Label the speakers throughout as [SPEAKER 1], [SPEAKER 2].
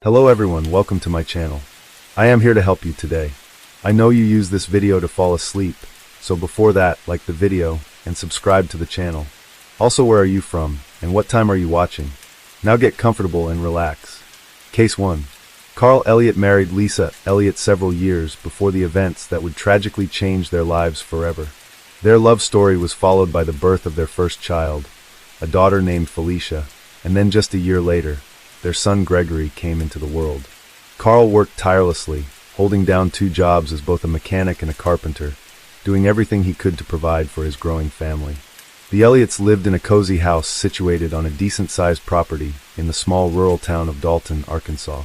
[SPEAKER 1] Hello everyone, welcome to my channel. I am here to help you today. I know you use this video to fall asleep, so before that, like the video and subscribe to the channel. Also, where are you from and what time are you watching? Now get comfortable and relax. Case 1. Carl Elliott married Lisa Elliott several years before the events that would tragically change their lives forever. Their love story was followed by the birth of their first child, a daughter named Felicia, and then just a year later, their son Gregory came into the world. Carl worked tirelessly, holding down 2 jobs as both a mechanic and a carpenter, doing everything he could to provide for his growing family. The Elliots lived in a cozy house situated on a decent-sized property in the small rural town of Dalton, Arkansas.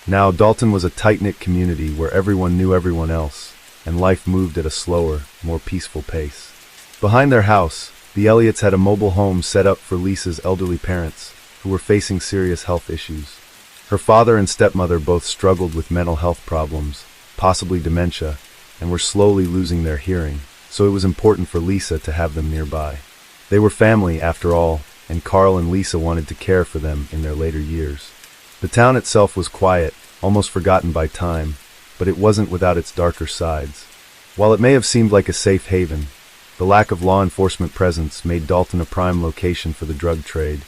[SPEAKER 1] Now, Dalton was a tight-knit community where everyone knew everyone else, and life moved at a slower, more peaceful pace. Behind their house, the Elliots had a mobile home set up for Lisa's elderly parents, who were facing serious health issues. Her father and stepmother both struggled with mental health problems, possibly dementia, and were slowly losing their hearing, so it was important for Lisa to have them nearby. They were family, after all, and Carl and Lisa wanted to care for them in their later years. The town itself was quiet, almost forgotten by time, but it wasn't without its darker sides. While it may have seemed like a safe haven, the lack of law enforcement presence made Dalton a prime location for the drug trade.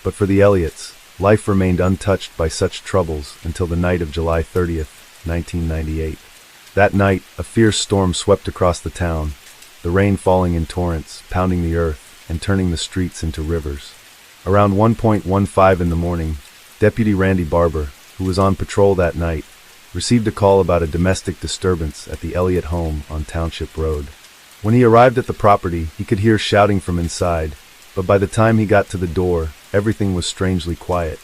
[SPEAKER 1] But for the Elliots, life remained untouched by such troubles until the night of July 30th, 1998. That night, a fierce storm swept across the town, the rain falling in torrents, pounding the earth, and turning the streets into rivers. Around 1:15 in the morning, Deputy Randy Barber, who was on patrol that night, received a call about a domestic disturbance at the Elliott home on Township Road. When he arrived at the property, he could hear shouting from inside, but by the time he got to the door, everything was strangely quiet.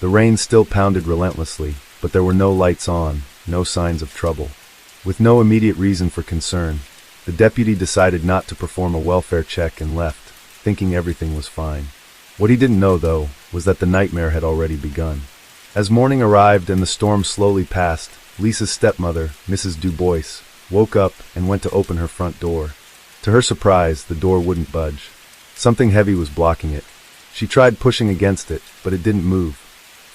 [SPEAKER 1] The rain still pounded relentlessly, but there were no lights on, no signs of trouble. With no immediate reason for concern, the deputy decided not to perform a welfare check and left, thinking everything was fine. What he didn't know, though, was that the nightmare had already begun. As morning arrived and the storm slowly passed, Lisa's stepmother, Mrs. Du Bois, woke up and went to open her front door. To her surprise, the door wouldn't budge. Something heavy was blocking it. She tried pushing against it, but it didn't move.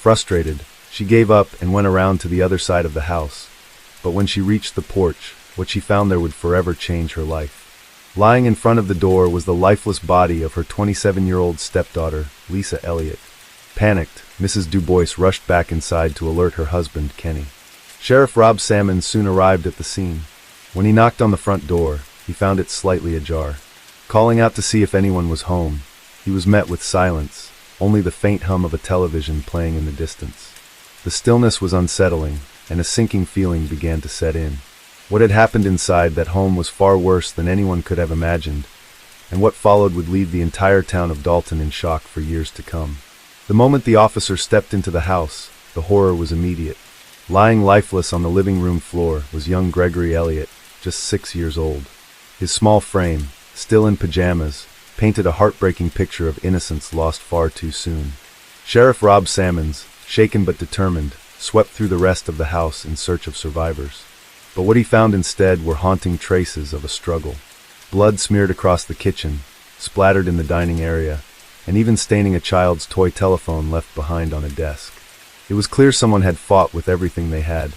[SPEAKER 1] Frustrated, she gave up and went around to the other side of the house. But when she reached the porch, what she found there would forever change her life. Lying in front of the door was the lifeless body of her 27-year-old stepdaughter, Lisa Elliott. Panicked, Mrs. Du Bois rushed back inside to alert her husband, Kenny. Sheriff Rob Salmons soon arrived at the scene. When he knocked on the front door, he found it slightly ajar. Calling out to see if anyone was home, he was met with silence, only the faint hum of a television playing in the distance. The stillness was unsettling, and a sinking feeling began to set in. What had happened inside that home was far worse than anyone could have imagined, and what followed would leave the entire town of Dalton in shock for years to come. The moment the officer stepped into the house, the horror was immediate. Lying lifeless on the living room floor was young Gregory Elliott, just 6 years old. His small frame, still in pajamas, painted a heartbreaking picture of innocence lost far too soon. Sheriff Rob Salmons, shaken but determined, swept through the rest of the house in search of survivors. But what he found instead were haunting traces of a struggle. Blood smeared across the kitchen, splattered in the dining area, and even staining a child's toy telephone left behind on a desk. It was clear someone had fought with everything they had.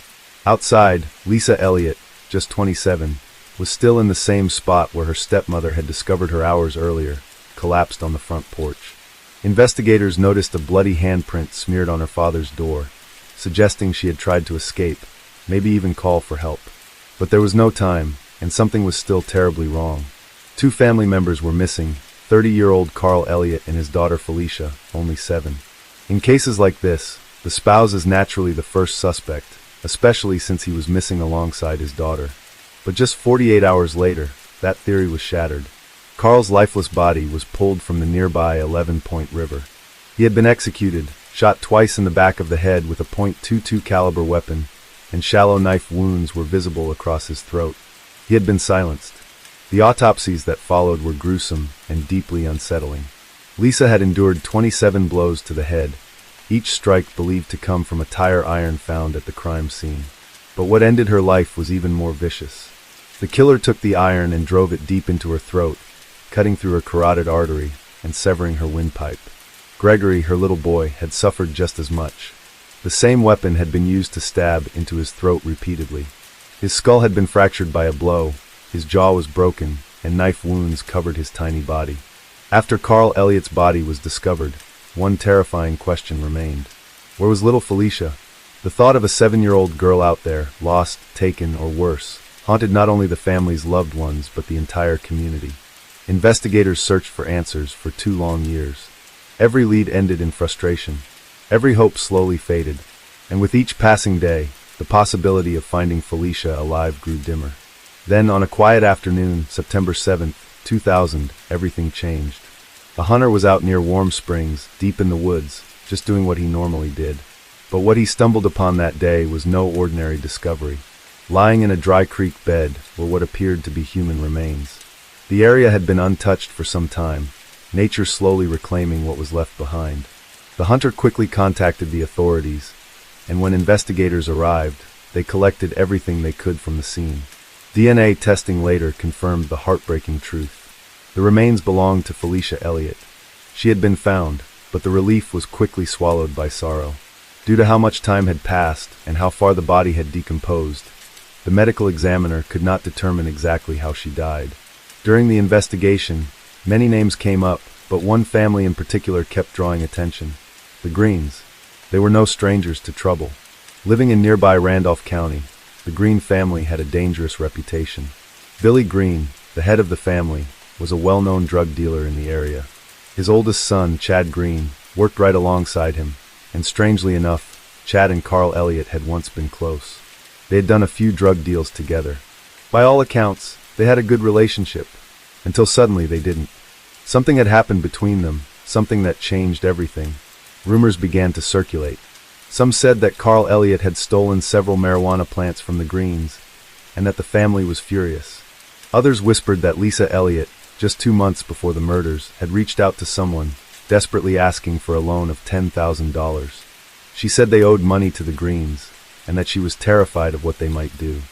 [SPEAKER 1] Outside, Lisa Elliott, just 27, was still in the same spot where her stepmother had discovered her hours earlier, collapsed on the front porch. Investigators noticed a bloody handprint smeared on her father's door, suggesting she had tried to escape, maybe even call for help. But there was no time, and something was still terribly wrong. 2 family members were missing, 30-year-old Carl Elliott and his daughter Felicia, only 7. In cases like this, the spouse is naturally the first suspect, especially since he was missing alongside his daughter. But just 48 hours later, that theory was shattered. Carl's lifeless body was pulled from the nearby 11-Point River. He had been executed, shot twice in the back of the head with a .22 caliber weapon, and shallow knife wounds were visible across his throat. He had been silenced. The autopsies that followed were gruesome and deeply unsettling. Lisa had endured 27 blows to the head, each strike believed to come from a tire iron found at the crime scene. But what ended her life was even more vicious. The killer took the iron and drove it deep into her throat, cutting through her carotid artery and severing her windpipe. Gregory, her little boy, had suffered just as much. The same weapon had been used to stab into his throat repeatedly. His skull had been fractured by a blow, his jaw was broken, and knife wounds covered his tiny body. After Carl Elliott's body was discovered, one terrifying question remained. Where was little Felicia? The thought of a 7-year-old girl out there, lost, taken, or worse, haunted not only the family's loved ones but the entire community. Investigators searched for answers for 2 long years. Every lead ended in frustration. Every hope slowly faded, and with each passing day, the possibility of finding Felicia alive grew dimmer. Then, on a quiet afternoon, September 7, 2000, everything changed. A hunter was out near Warm Springs, deep in the woods, just doing what he normally did. But what he stumbled upon that day was no ordinary discovery. Lying in a dry creek bed were what appeared to be human remains. The area had been untouched for some time, nature slowly reclaiming what was left behind. The hunter quickly contacted the authorities, and when investigators arrived, they collected everything they could from the scene. DNA testing later confirmed the heartbreaking truth. The remains belonged to Felicia Elliott. She had been found, but the relief was quickly swallowed by sorrow. Due to how much time had passed and how far the body had decomposed, the medical examiner could not determine exactly how she died. During the investigation, many names came up, but one family in particular kept drawing attention. The Greens. They were no strangers to trouble. Living in nearby Randolph County, the Green family had a dangerous reputation. Billy Green, the head of the family, was a well-known drug dealer in the area. His oldest son, Chad Green, worked right alongside him, and strangely enough, Chad and Carl Elliott had once been close. They had done a few drug deals together. By all accounts, they had a good relationship, until suddenly they didn't. Something had happened between them, something that changed everything. Rumors began to circulate. Some said that Carl Elliott had stolen several marijuana plants from the Greens, and that the family was furious. Others whispered that Lisa Elliott, just 2 months before the murders, had reached out to someone, desperately asking for a loan of $10,000. She said they owed money to the Greens, and that she was terrified of what they might do.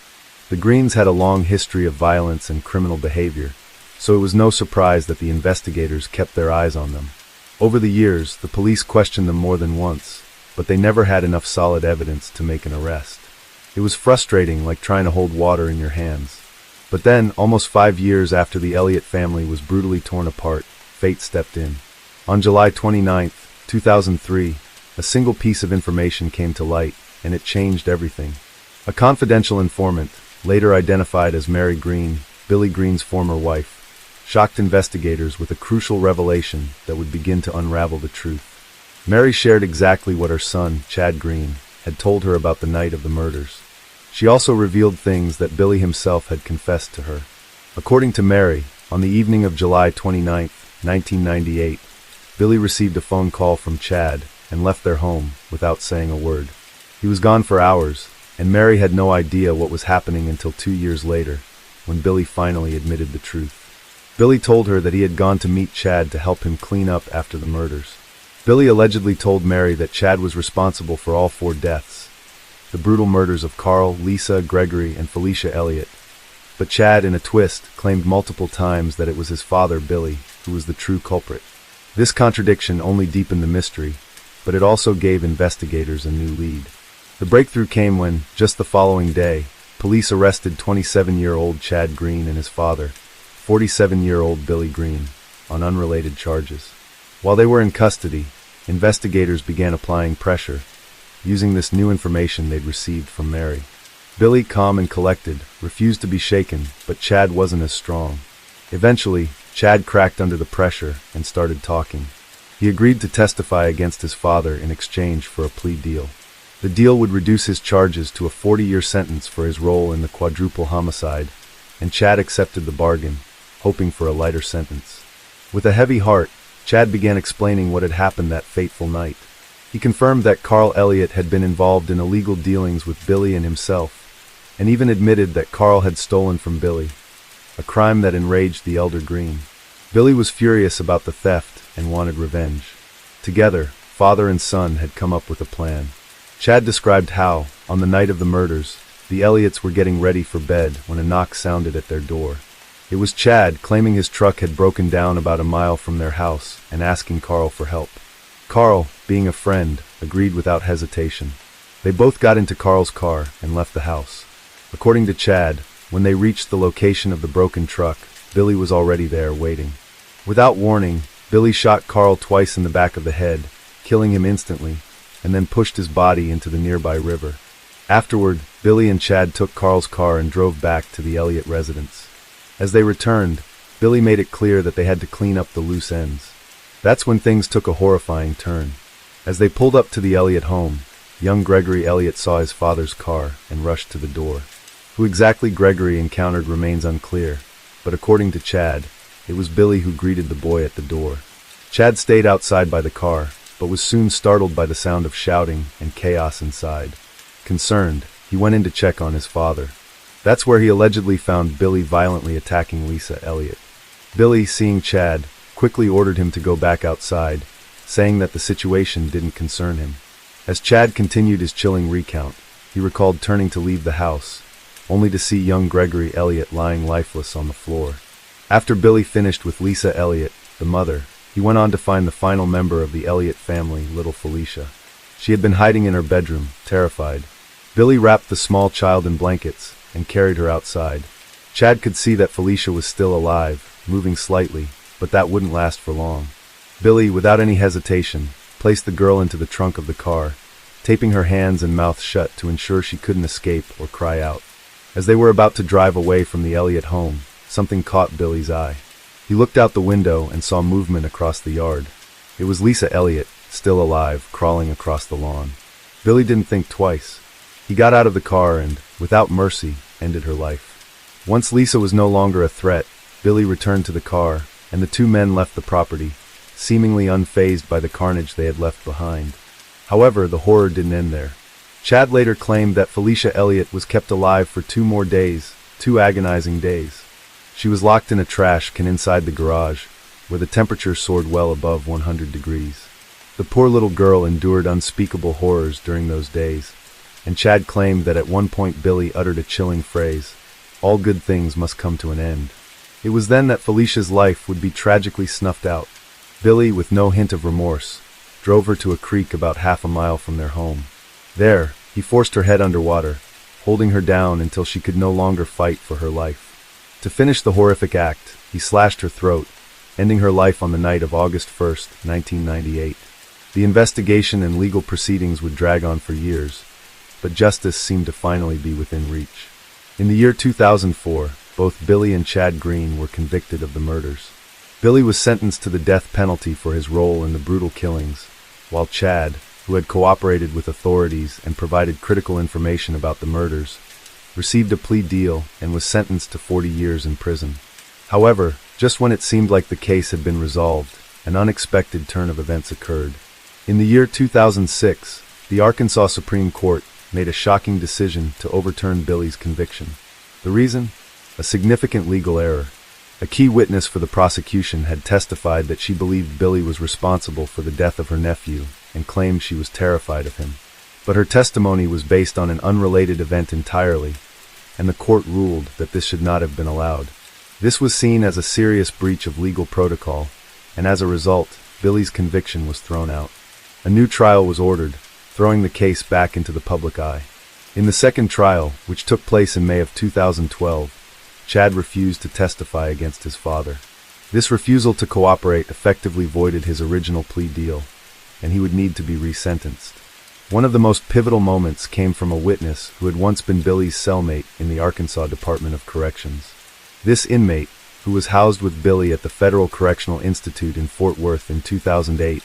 [SPEAKER 1] The Greens had a long history of violence and criminal behavior, so it was no surprise that the investigators kept their eyes on them. Over the years, the police questioned them more than once, but they never had enough solid evidence to make an arrest. It was frustrating, like trying to hold water in your hands. But then, almost 5 years after the Elliott family was brutally torn apart, fate stepped in. On July 29, 2003, a single piece of information came to light, and it changed everything. A confidential informant, later identified as Mary Green, Billy Green's former wife, shocked investigators with a crucial revelation that would begin to unravel the truth. Mary shared exactly what her son, Chad Green, had told her about the night of the murders. She also revealed things that Billy himself had confessed to her. According to Mary, on the evening of July 29, 1998, Billy received a phone call from Chad and left their home without saying a word. He was gone for hours, and Mary had no idea what was happening until 2 years later, when Billy finally admitted the truth. Billy told her that he had gone to meet Chad to help him clean up after the murders. Billy allegedly told Mary that Chad was responsible for all 4 deaths, the brutal murders of Carl, Lisa, Gregory, and Felicia Elliott. But Chad, in a twist, claimed multiple times that it was his father, Billy, who was the true culprit. This contradiction only deepened the mystery, but it also gave investigators a new lead. The breakthrough came when, just the following day, police arrested 27-year-old Chad Green and his father, 47-year-old Billy Green, on unrelated charges. While they were in custody, investigators began applying pressure, using this new information they'd received from Mary. Billy, calm and collected, refused to be shaken, but Chad wasn't as strong. Eventually, Chad cracked under the pressure and started talking. He agreed to testify against his father in exchange for a plea deal. The deal would reduce his charges to a 40-year sentence for his role in the quadruple homicide, and Chad accepted the bargain, hoping for a lighter sentence. With a heavy heart, Chad began explaining what had happened that fateful night. He confirmed that Carl Elliott had been involved in illegal dealings with Billy and himself, and even admitted that Carl had stolen from Billy, a crime that enraged the elder Green. Billy was furious about the theft and wanted revenge. Together, father and son had come up with a plan. Chad described how, on the night of the murders, the Elliots were getting ready for bed when a knock sounded at their door. It was Chad, claiming his truck had broken down about a mile from their house and asking Carl for help. Carl, being a friend, agreed without hesitation. They both got into Carl's car and left the house. According to Chad, when they reached the location of the broken truck, Billy was already there waiting. Without warning, Billy shot Carl twice in the back of the head, killing him instantly, and then pushed his body into the nearby river. Afterward, Billy and Chad took Carl's car and drove back to the Elliott residence. As they returned, Billy made it clear that they had to clean up the loose ends. That's when things took a horrifying turn. As they pulled up to the Elliott home, young Gregory Elliott saw his father's car and rushed to the door. Who exactly Gregory encountered remains unclear, but according to Chad, it was Billy who greeted the boy at the door. Chad stayed outside by the car, but was soon startled by the sound of shouting and chaos inside. Concerned, he went in to check on his father. That's where he allegedly found Billy violently attacking Lisa Elliott. Billy, seeing Chad, quickly ordered him to go back outside, saying that the situation didn't concern him. As Chad continued his chilling recount, he recalled turning to leave the house, only to see young Gregory Elliott lying lifeless on the floor. After Billy finished with Lisa Elliott, the mother, he went on to find the final member of the Elliott family, little Felicia. She had been hiding in her bedroom, terrified. Billy wrapped the small child in blankets and carried her outside. Chad could see that Felicia was still alive, moving slightly, but that wouldn't last for long. Billy, without any hesitation, placed the girl into the trunk of the car, taping her hands and mouth shut to ensure she couldn't escape or cry out. As they were about to drive away from the Elliott home, something caught Billy's eye. He looked out the window and saw movement across the yard. It was Lisa Elliott, still alive, crawling across the lawn. Billy didn't think twice. He got out of the car and, without mercy, ended her life. Once Lisa was no longer a threat, Billy returned to the car, and the two men left the property, seemingly unfazed by the carnage they had left behind. However, the horror didn't end there. Chad later claimed that Felicia Elliott was kept alive for 2 more days, 2 agonizing days. She was locked in a trash can inside the garage, where the temperature soared well above 100 degrees. The poor little girl endured unspeakable horrors during those days, and Chad claimed that at one point Billy uttered a chilling phrase, "All good things must come to an end." It was then that Felicia's life would be tragically snuffed out. Billy, with no hint of remorse, drove her to a creek about half a mile from their home. There, he forced her head underwater, holding her down until she could no longer fight for her life. To finish the horrific act, he slashed her throat, ending her life on the night of August 1st, 1998. The investigation and legal proceedings would drag on for years, but justice seemed to finally be within reach. In the year 2004, both Billy and Chad Green were convicted of the murders. Billy was sentenced to the death penalty for his role in the brutal killings, while Chad, who had cooperated with authorities and provided critical information about the murders, received a plea deal and was sentenced to 40 years in prison. However, just when it seemed like the case had been resolved, an unexpected turn of events occurred. In the year 2006, the Arkansas Supreme Court made a shocking decision to overturn Billy's conviction. The reason? A significant legal error. A key witness for the prosecution had testified that she believed Billy was responsible for the death of her nephew and claimed she was terrified of him. But her testimony was based on an unrelated event entirely, and the court ruled that this should not have been allowed. This was seen as a serious breach of legal protocol, and as a result, Billy's conviction was thrown out. A new trial was ordered, throwing the case back into the public eye. In the second trial, which took place in May of 2012, Chad refused to testify against his father. This refusal to cooperate effectively voided his original plea deal, and he would need to be resentenced. One of the most pivotal moments came from a witness who had once been Billy's cellmate in the Arkansas Department of Corrections. This inmate, who was housed with Billy at the Federal Correctional Institute in Fort Worth in 2008,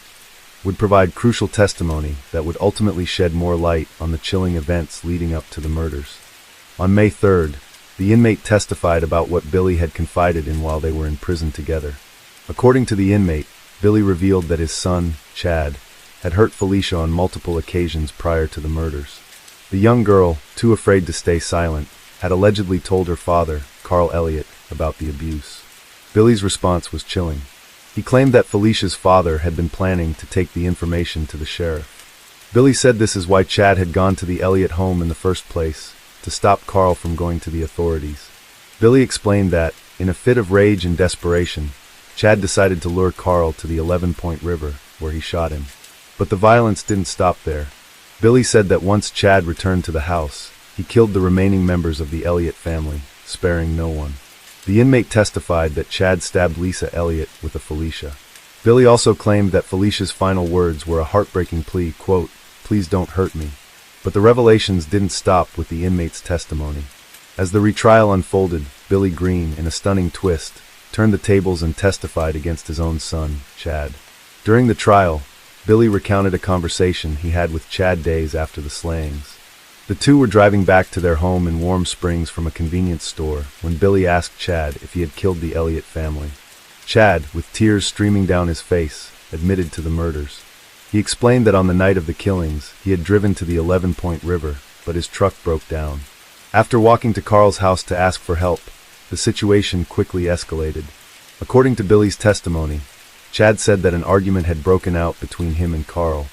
[SPEAKER 1] would provide crucial testimony that would ultimately shed more light on the chilling events leading up to the murders. On May 3rd, the inmate testified about what Billy had confided in while they were in prison together. According to the inmate, Billy revealed that his son, Chad, had hurt Felicia on multiple occasions prior to the murders. The young girl, too afraid to stay silent, had allegedly told her father, Carl Elliott, about the abuse. Billy's response was chilling. He claimed that Felicia's father had been planning to take the information to the sheriff. Billy said this is why Chad had gone to the Elliott home in the first place, to stop Carl from going to the authorities. Billy explained that, in a fit of rage and desperation, Chad decided to lure Carl to the 11 Point River, where he shot him. But the violence didn't stop there. Billy said that once Chad returned to the house, he killed the remaining members of the Elliott family, sparing no one. The inmate testified that Chad stabbed Lisa Elliott with a Felicia. Billy also claimed that Felicia's final words were a heartbreaking plea, quote, "Please don't hurt me." But the revelations didn't stop with the inmate's testimony. As the retrial unfolded, Billy Green, in a stunning twist, turned the tables and testified against his own son, Chad. During the trial, Billy recounted a conversation he had with Chad days after the slayings. The two were driving back to their home in Warm Springs from a convenience store when Billy asked Chad if he had killed the Elliott family. Chad, with tears streaming down his face, admitted to the murders. He explained that on the night of the killings, he had driven to the 11-Point River, but his truck broke down. After walking to Carl's house to ask for help, the situation quickly escalated. According to Billy's testimony, Chad said that an argument had broken out between him and Carl,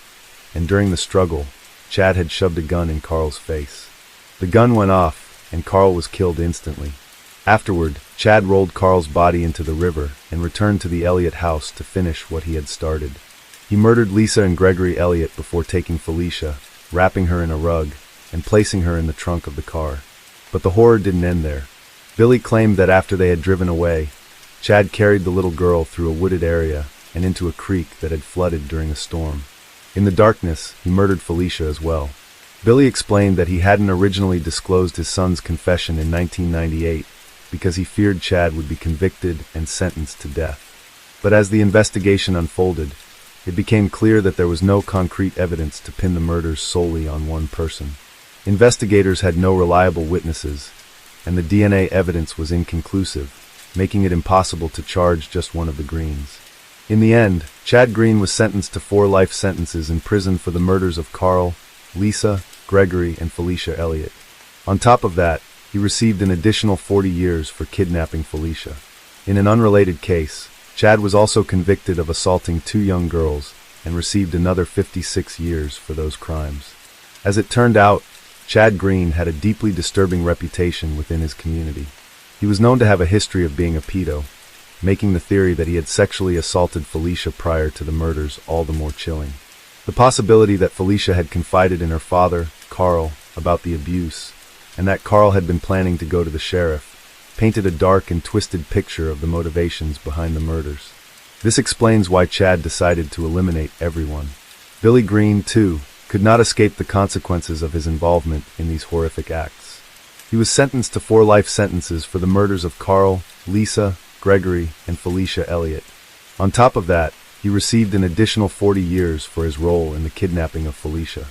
[SPEAKER 1] and during the struggle, Chad had shoved a gun in Carl's face. The gun went off, and Carl was killed instantly. Afterward, Chad rolled Carl's body into the river and returned to the Elliott house to finish what he had started. He murdered Lisa and Gregory Elliott before taking Felicia, wrapping her in a rug, and placing her in the trunk of the car. But the horror didn't end there. Billy claimed that after they had driven away, Chad carried the little girl through a wooded area and into a creek that had flooded during a storm. In the darkness, he murdered Felicia as well. Billy explained that he hadn't originally disclosed his son's confession in 1998 because he feared Chad would be convicted and sentenced to death. But as the investigation unfolded, it became clear that there was no concrete evidence to pin the murders solely on one person. Investigators had no reliable witnesses, and the DNA evidence was inconclusive, making it impossible to charge just one of the Greens. In the end, Chad Green was sentenced to 4 life sentences in prison for the murders of Carl, Lisa, Gregory, and Felicia Elliott. On top of that, he received an additional 40 years for kidnapping Felicia. In an unrelated case, Chad was also convicted of assaulting 2 young girls and received another 56 years for those crimes. As it turned out, Chad Green had a deeply disturbing reputation within his community. He was known to have a history of being a pedo, making the theory that he had sexually assaulted Felicia prior to the murders all the more chilling. The possibility that Felicia had confided in her father, Carl, about the abuse, and that Carl had been planning to go to the sheriff, painted a dark and twisted picture of the motivations behind the murders. This explains why Chad decided to eliminate everyone. Billy Green, too, could not escape the consequences of his involvement in these horrific acts. He was sentenced to 4 life sentences for the murders of Carl, Lisa, Gregory, and Felicia Elliott. On top of that, he received an additional 40 years for his role in the kidnapping of Felicia.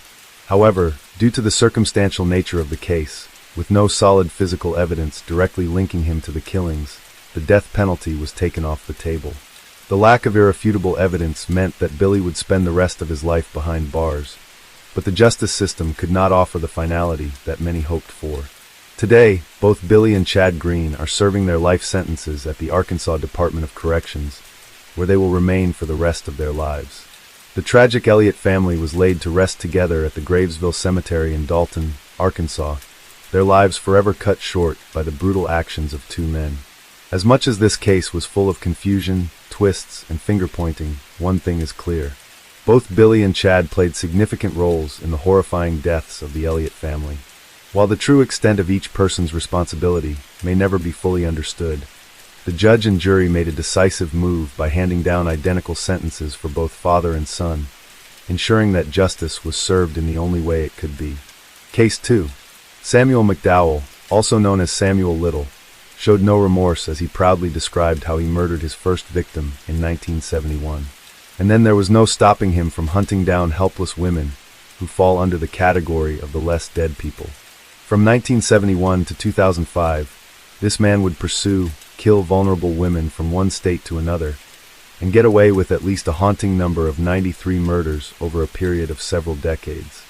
[SPEAKER 1] However, due to the circumstantial nature of the case, with no solid physical evidence directly linking him to the killings, the death penalty was taken off the table. The lack of irrefutable evidence meant that Billy would spend the rest of his life behind bars, but the justice system could not offer the finality that many hoped for. Today, both Billy and Chad Green are serving their life sentences at the Arkansas Department of Corrections, where they will remain for the rest of their lives. The tragic Elliott family was laid to rest together at the Gravesville Cemetery in Dalton, Arkansas, their lives forever cut short by the brutal actions of 2 men. As much as this case was full of confusion, twists, and finger-pointing, one thing is clear. Both Billy and Chad played significant roles in the horrifying deaths of the Elliott family. While the true extent of each person's responsibility may never be fully understood, the judge and jury made a decisive move by handing down identical sentences for both father and son, ensuring that justice was served in the only way it could be. Case 2. Samuel McDowell, also known as Samuel Little, showed no remorse as he proudly described how he murdered his first victim in 1971. And then there was no stopping him from hunting down helpless women who fall under the category of the less dead people. From 1971 to 2005, this man would pursue, kill vulnerable women from one state to another, and get away with at least a haunting number of 93 murders over a period of several decades.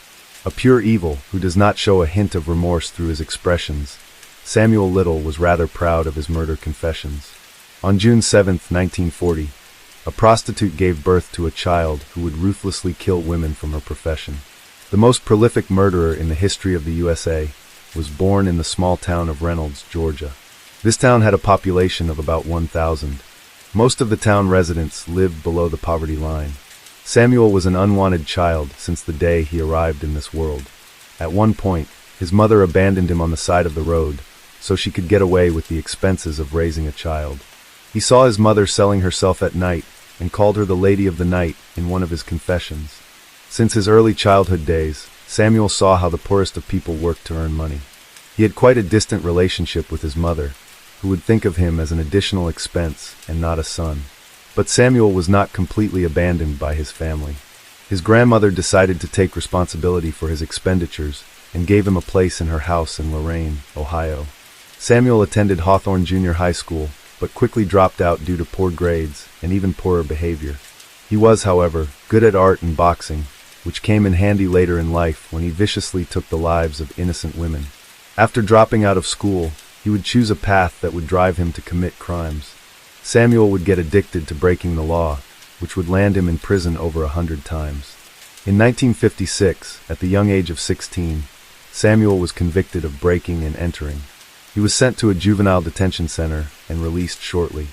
[SPEAKER 1] A pure evil who does not show a hint of remorse through his expressions, Samuel Little was rather proud of his murder confessions. On June 7, 1940, a prostitute gave birth to a child who would ruthlessly kill women from her profession. The most prolific murderer in the history of the USA was born in the small town of Reynolds, Georgia. This town had a population of about 1,000. Most of the town residents lived below the poverty line. Samuel was an unwanted child since the day he arrived in this world. At one point, his mother abandoned him on the side of the road so she could get away with the expenses of raising a child. He saw his mother selling herself at night and called her the Lady of the Night in one of his confessions. Since his early childhood days, Samuel saw how the poorest of people worked to earn money. He had quite a distant relationship with his mother, who would think of him as an additional expense and not a son. But Samuel was not completely abandoned by his family. His grandmother decided to take responsibility for his expenditures and gave him a place in her house in Lorain, Ohio. Samuel attended Hawthorne Junior High School, but quickly dropped out due to poor grades and even poorer behavior. He was, however, good at art and boxing, which came in handy later in life when he viciously took the lives of innocent women. After dropping out of school, he would choose a path that would drive him to commit crimes. Samuel would get addicted to breaking the law, which would land him in prison over 100 times. In 1956, at the young age of 16, Samuel was convicted of breaking and entering. He was sent to a juvenile detention center and released shortly.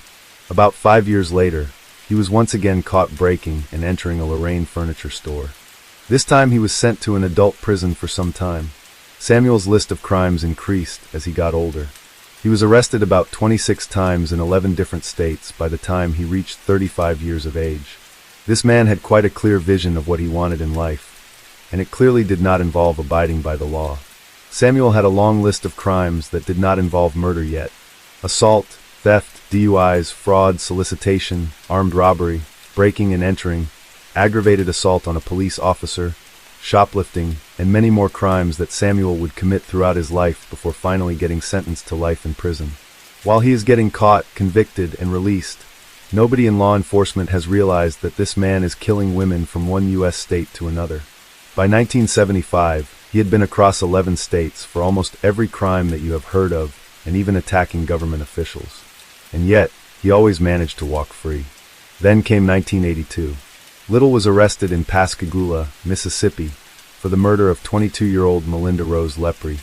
[SPEAKER 1] About 5 years later, he was once again caught breaking and entering a Lorain furniture store. This time he was sent to an adult prison for some time. Samuel's list of crimes increased as he got older. He was arrested about 26 times in 11 different states by the time he reached 35 years of age. This man had quite a clear vision of what he wanted in life, and it clearly did not involve abiding by the law. Samuel had a long list of crimes that did not involve murder yet: assault, theft, DUIs, fraud, solicitation, armed robbery, breaking and entering, aggravated assault on a police officer, shoplifting, and many more crimes that Samuel would commit throughout his life before finally getting sentenced to life in prison. While he is getting caught, convicted, and released, nobody in law enforcement has realized that this man is killing women from one U.S. state to another. By 1975, he had been across 11 states for almost every crime that you have heard of, and even attacking government officials. And yet, he always managed to walk free. Then came 1982. Little was arrested in Pascagoula, Mississippi, for the murder of 22-year-old Melinda Rose Lepre,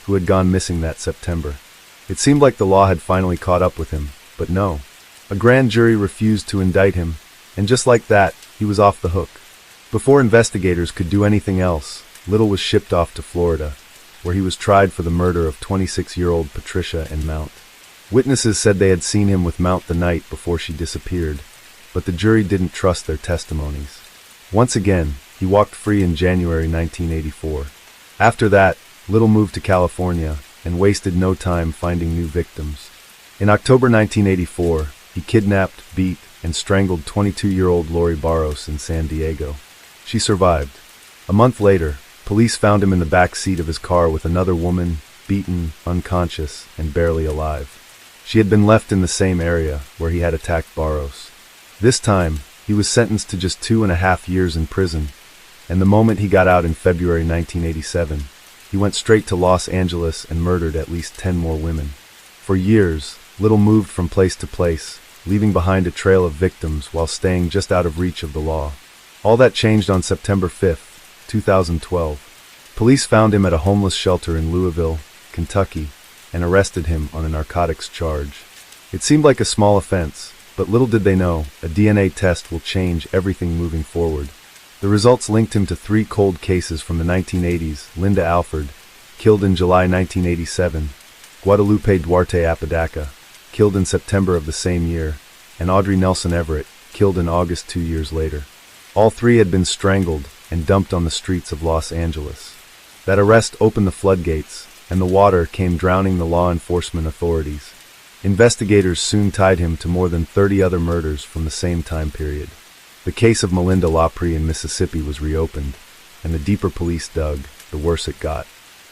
[SPEAKER 1] who had gone missing that September. It seemed like the law had finally caught up with him, but no. A grand jury refused to indict him, and just like that, he was off the hook. Before investigators could do anything else, Little was shipped off to Florida, where he was tried for the murder of 26-year-old Patricia and Mount. Witnesses said they had seen him with Mount the night before she disappeared, but the jury didn't trust their testimonies. Once again, he walked free in January 1984. After that, Little moved to California and wasted no time finding new victims. In October 1984, he kidnapped, beat, and strangled 22-year-old Lori Barros in San Diego. She survived. A month later, police found him in the back seat of his car with another woman, beaten, unconscious, and barely alive. She had been left in the same area where he had attacked Barros. This time, he was sentenced to just 2.5 years in prison, and the moment he got out in February 1987, he went straight to Los Angeles and murdered at least 10 more women. For years, Little moved from place to place, leaving behind a trail of victims while staying just out of reach of the law. All that changed on September 5, 2012. Police found him at a homeless shelter in Louisville, Kentucky, and arrested him on a narcotics charge. It seemed like a small offense, but little did they know, a DNA test will change everything moving forward. The results linked him to 3 cold cases from the 1980s: Linda Alford, killed in July 1987, Guadalupe Duarte Apodaca, killed in September of the same year, and Audrey Nelson Everett, killed in August 2 years later. All 3 had been strangled and dumped on the streets of Los Angeles. That arrest opened the floodgates, and the water came drowning the law enforcement authorities. Investigators soon tied him to more than 30 other murders from the same time period. The case of Melinda Lepre in Mississippi was reopened, and the deeper police dug, the worse it got.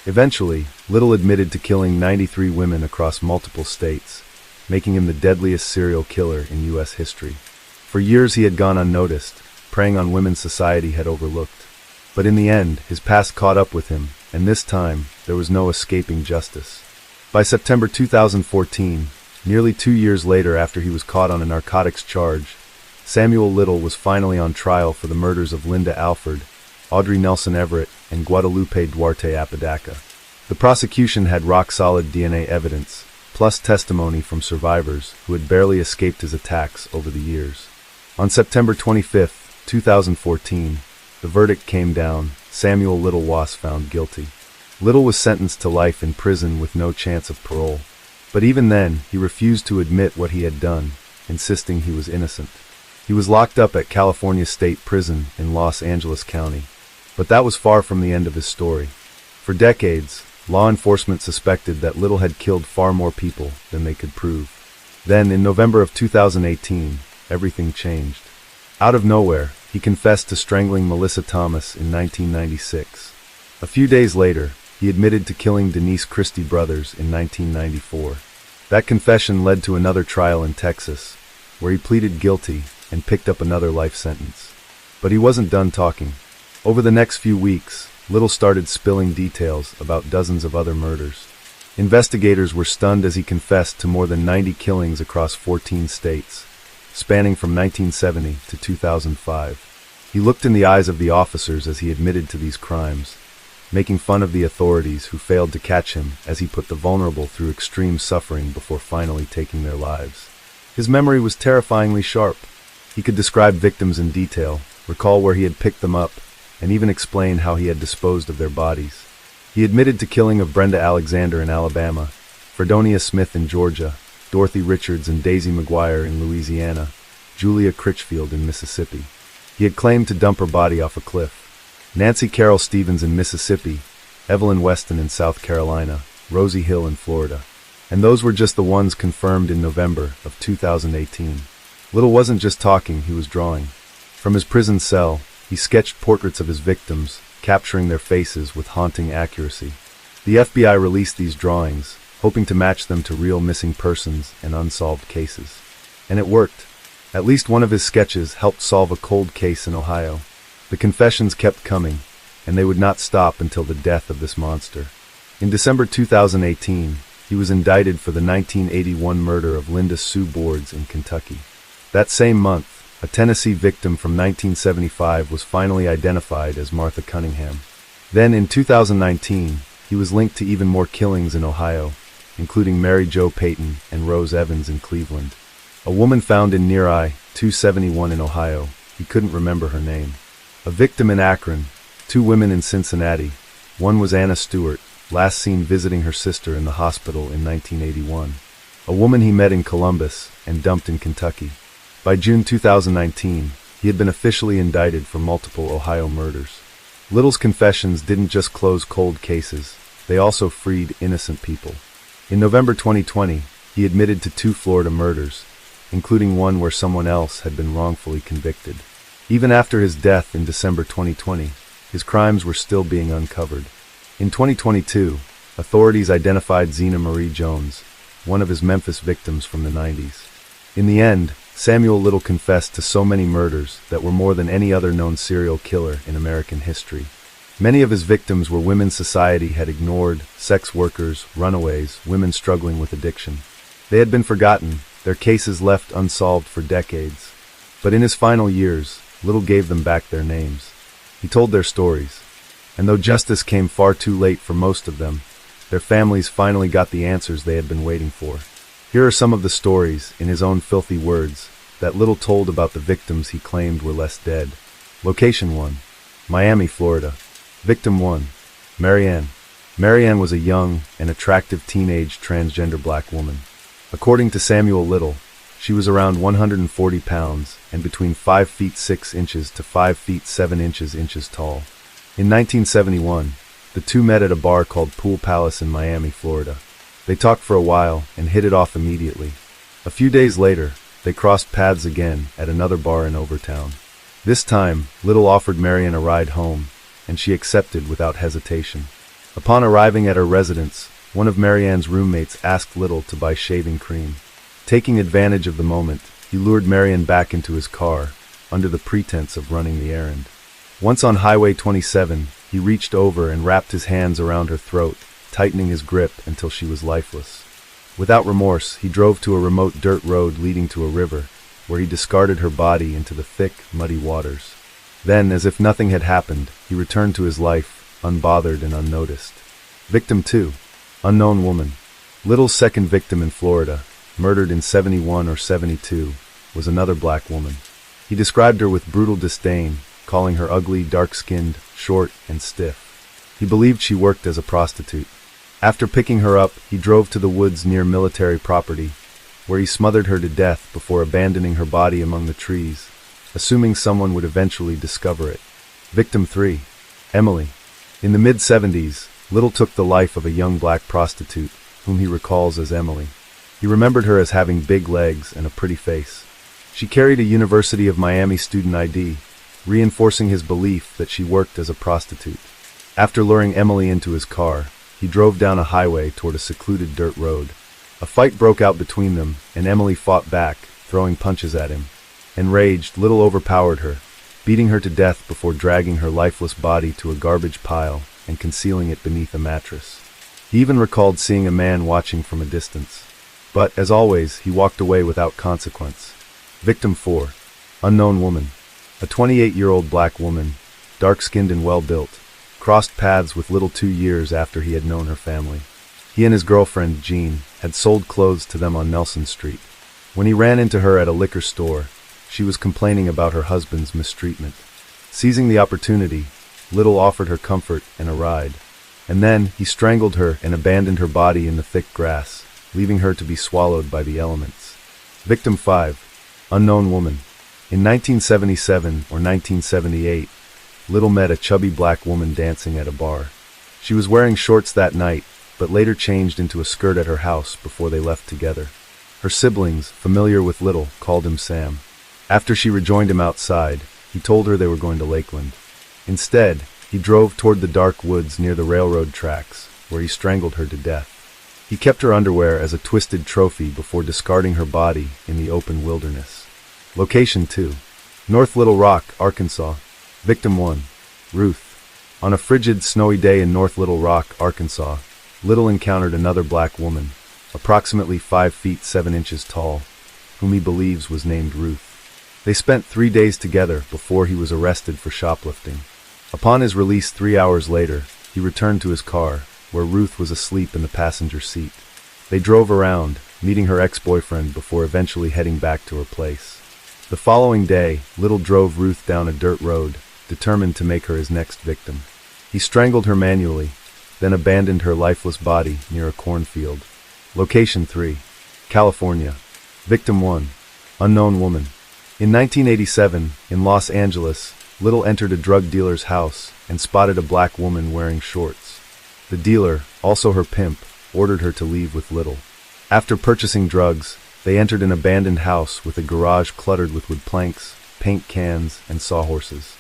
[SPEAKER 1] Eventually, Little admitted to killing 93 women across multiple states, making him the deadliest serial killer in U.S. history. For years he had gone unnoticed, preying on women society had overlooked. But in the end, his past caught up with him, and this time, there was no escaping justice. By September 2014, nearly 2 years later after he was caught on a narcotics charge, Samuel Little was finally on trial for the murders of Linda Alford, Audrey Nelson Everett, and Guadalupe Duarte Apodaca. The prosecution had rock-solid DNA evidence, plus testimony from survivors who had barely escaped his attacks over the years. On September 25, 2014, the verdict came down. Samuel Little was found guilty. Little was sentenced to life in prison with no chance of parole. But even then, he refused to admit what he had done, insisting he was innocent. He was locked up at California State Prison in Los Angeles County. But that was far from the end of his story. For decades, law enforcement suspected that Little had killed far more people than they could prove. Then, in November of 2018, everything changed. Out of nowhere, he confessed to strangling Melissa Thomas in 1996. A few days later, he admitted to killing Denise Christie Brothers in 1994. That confession led to another trial in Texas, where he pleaded guilty and picked up another life sentence. But he wasn't done talking. Over the next few weeks, Little started spilling details about dozens of other murders. Investigators were stunned as he confessed to more than 90 killings across 14 states, spanning from 1970 to 2005. He looked in the eyes of the officers as he admitted to these crimes, making fun of the authorities who failed to catch him as he put the vulnerable through extreme suffering before finally taking their lives. His memory was terrifyingly sharp. He could describe victims in detail, recall where he had picked them up, and even explain how he had disposed of their bodies. He admitted to killing of Brenda Alexander in Alabama, Fredonia Smith in Georgia, Dorothy Richards and Daisy McGuire in Louisiana, Julia Critchfield in Mississippi. He had claimed to dump her body off a cliff. Nancy Carol Stevens in Mississippi, Evelyn Weston in South Carolina, Rosie Hill in Florida. And those were just the ones confirmed in November of 2018. Little wasn't just talking, he was drawing. From his prison cell, he sketched portraits of his victims, capturing their faces with haunting accuracy. The FBI released these drawings, hoping to match them to real missing persons and unsolved cases. And it worked. At least one of his sketches helped solve a cold case in Ohio. The confessions kept coming, and they would not stop until the death of this monster. In December 2018, he was indicted for the 1981 murder of Linda Sue Boards in Kentucky. That same month, a Tennessee victim from 1975 was finally identified as Martha Cunningham. Then, in 2019, he was linked to even more killings in Ohio, including Mary Jo Payton and Rose Evans in Cleveland. A woman found in Near I, 271 in Ohio. He couldn't remember her name. A victim in Akron, 2 women in Cincinnati. One was Anna Stewart, last seen visiting her sister in the hospital in 1981. A woman he met in Columbus and dumped in Kentucky. By June 2019, he had been officially indicted for multiple Ohio murders. Little's confessions didn't just close cold cases, they also freed innocent people. In November 2020, he admitted to 2 Florida murders, including one where someone else had been wrongfully convicted. Even after his death in December 2020, his crimes were still being uncovered. In 2022, authorities identified Zena Marie Jones, one of his Memphis victims from the 90s. In the end, Samuel Little confessed to so many murders that were more than any other known serial killer in American history. Many of his victims were women society had ignored: sex workers, runaways, women struggling with addiction. They had been forgotten, their cases left unsolved for decades. But in his final years, Little gave them back their names. He told their stories. And though justice came far too late for most of them, their families finally got the answers they had been waiting for. Here are some of the stories, in his own filthy words, that Little told about the victims he claimed were less dead. Location 1. Miami, Florida. Victim 1. Marianne. Marianne was a young and attractive teenage transgender black woman. According to Samuel Little, she was around 140 pounds and between 5 feet 6 inches to 5 feet 7 inches tall. In 1971, the two met at a bar called Pool Palace in Miami, Florida. They talked for a while and hit it off immediately. A few days later, they crossed paths again at another bar in Overtown. This time, Little offered Marianne a ride home, and she accepted without hesitation. Upon arriving at her residence, one of Marianne's roommates asked Little to buy shaving cream. Taking advantage of the moment, he lured Marianne back into his car, under the pretense of running the errand. Once on Highway 27, he reached over and wrapped his hands around her throat, tightening his grip until she was lifeless. Without remorse, he drove to a remote dirt road leading to a river, where he discarded her body into the thick, muddy waters. Then, as if nothing had happened, he returned to his life, unbothered and unnoticed. Victim 2. Unknown woman. Little's second victim in Florida, murdered in 71 or 72, was another black woman. He described her with brutal disdain, calling her ugly, dark-skinned, short, and stiff. He believed she worked as a prostitute. After picking her up, he drove to the woods near military property, where he smothered her to death before abandoning her body among the trees, assuming someone would eventually discover it. Victim 3. Emily. In the mid-70s, Little took the life of a young black prostitute, whom he recalls as Emily. He remembered her as having big legs and a pretty face. She carried a University of Miami student ID, reinforcing his belief that she worked as a prostitute. After luring Emily into his car, he drove down a highway toward a secluded dirt road. A fight broke out between them, and Emily fought back, throwing punches at him. Enraged, Little overpowered her, beating her to death before dragging her lifeless body to a garbage pile and concealing it beneath a mattress. He even recalled seeing a man watching from a distance. But, as always, he walked away without consequence. Victim 4. Unknown woman. A 28-year-old black woman, dark-skinned and well-built, crossed paths with Little 2 years after he had known her family. He and his girlfriend, Jean, had sold clothes to them on Nelson Street. When he ran into her at a liquor store, she was complaining about her husband's mistreatment. Seizing the opportunity, Little offered her comfort and a ride. And then, he strangled her and abandoned her body in the thick grass, leaving her to be swallowed by the elements. Victim 5. Unknown woman. In 1977 or 1978, Little met a chubby black woman dancing at a bar. She was wearing shorts that night, but later changed into a skirt at her house before they left together. Her siblings, familiar with Little, called him Sam. After she rejoined him outside, he told her they were going to Lakeland. Instead, he drove toward the dark woods near the railroad tracks, where he strangled her to death. He kept her underwear as a twisted trophy before discarding her body in the open wilderness. Location 2. North Little Rock, Arkansas. Victim 1. Ruth. On a frigid, snowy day in North Little Rock, Arkansas, Little encountered another black woman, approximately 5 feet 7 inches tall, whom he believes was named Ruth. They spent 3 days together before he was arrested for shoplifting. Upon his release 3 hours later, he returned to his car, where Ruth was asleep in the passenger seat. They drove around, meeting her ex-boyfriend before eventually heading back to her place. The following day, Little drove Ruth down a dirt road, determined to make her his next victim. He strangled her manually, then abandoned her lifeless body near a cornfield. Location 3. California. Victim 1. Unknown woman. In 1987, in Los Angeles, Little entered a drug dealer's house and spotted a black woman wearing shorts. The dealer, also her pimp, ordered her to leave with Little. After purchasing drugs, they entered an abandoned house with a garage cluttered with wood planks, paint cans, and sawhorses.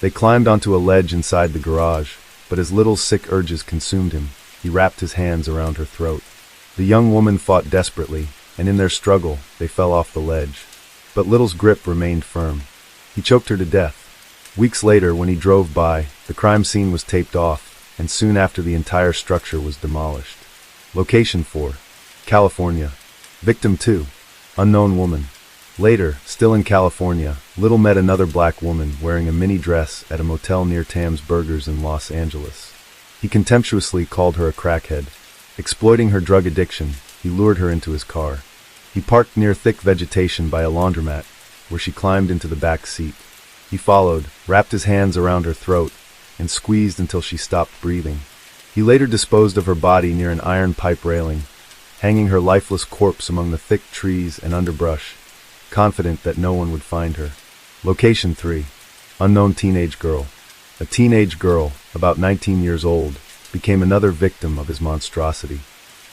[SPEAKER 1] They climbed onto a ledge inside the garage, but as Little's sick urges consumed him, he wrapped his hands around her throat. The young woman fought desperately, and in their struggle, they fell off the ledge. But Little's grip remained firm. He choked her to death. Weeks later, when he drove by, the crime scene was taped off, and soon after the entire structure was demolished. Location 4. California. Victim 2. Unknown woman. Later, still in California, Little met another black woman wearing a mini dress at a motel near Tam's Burgers in Los Angeles. He contemptuously called her a crackhead. Exploiting her drug addiction, he lured her into his car. He parked near thick vegetation by a laundromat, where she climbed into the back seat. He followed, wrapped his hands around her throat, and squeezed until she stopped breathing. He later disposed of her body near an iron pipe railing, hanging her lifeless corpse among the thick trees and underbrush, confident that no one would find her. Location 3. Unknown teenage girl. A teenage girl, about 19 years old, became another victim of his monstrosity.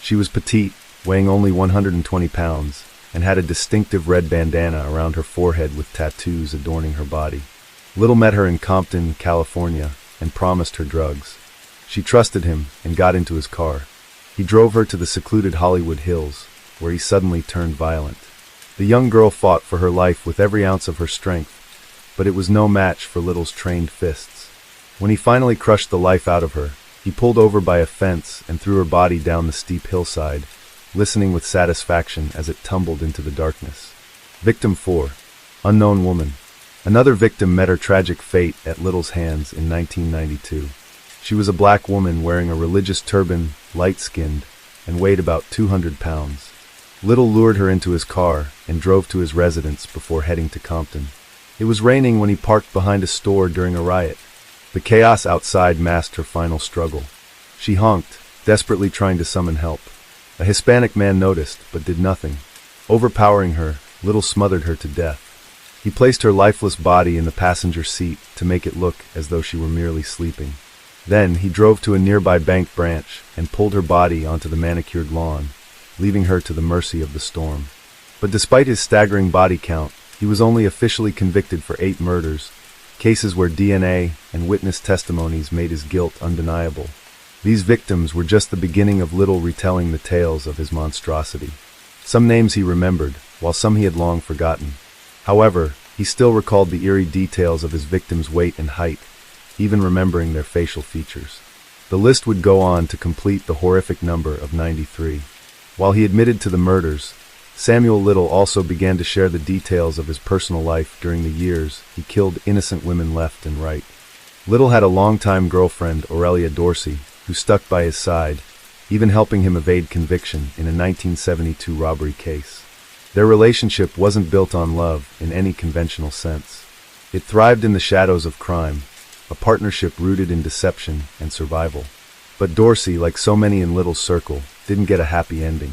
[SPEAKER 1] She was petite, weighing only 120 pounds, and had a distinctive red bandana around her forehead with tattoos adorning her body. Little met her in Compton, California, and promised her drugs. She trusted him and got into his car. He drove her to the secluded Hollywood Hills, where he suddenly turned violent. The young girl fought for her life with every ounce of her strength, but it was no match for Little's trained fists. When he finally crushed the life out of her, he pulled over by a fence and threw her body down the steep hillside, listening with satisfaction as it tumbled into the darkness. Victim 4. Unknown woman. Another victim met her tragic fate at Little's hands in 1992. She was a black woman wearing a religious turban, light-skinned, and weighed about 200 pounds. Little lured her into his car and drove to his residence before heading to Compton. It was raining when he parked behind a store during a riot. The chaos outside masked her final struggle. She honked, desperately trying to summon help. A Hispanic man noticed, but did nothing. Overpowering her, Little smothered her to death. He placed her lifeless body in the passenger seat to make it look as though she were merely sleeping. Then he drove to a nearby bank branch and pulled her body onto the manicured lawn, leaving her to the mercy of the storm. But despite his staggering body count, he was only officially convicted for 8 murders, cases where DNA and witness testimonies made his guilt undeniable. These victims were just the beginning of Little retelling the tales of his monstrosity. Some names he remembered, while some he had long forgotten. However, he still recalled the eerie details of his victims' weight and height, even remembering their facial features. The list would go on to complete the horrific number of 93. While he admitted to the murders, Samuel Little also began to share the details of his personal life during the years he killed innocent women left and right. Little had a longtime girlfriend, Aurelia Dorsey, who stuck by his side, even helping him evade conviction in a 1972 robbery case. Their relationship wasn't built on love in any conventional sense. It thrived in the shadows of crime, a partnership rooted in deception and survival. But Dorsey, like so many in Little's circle, didn't get a happy ending.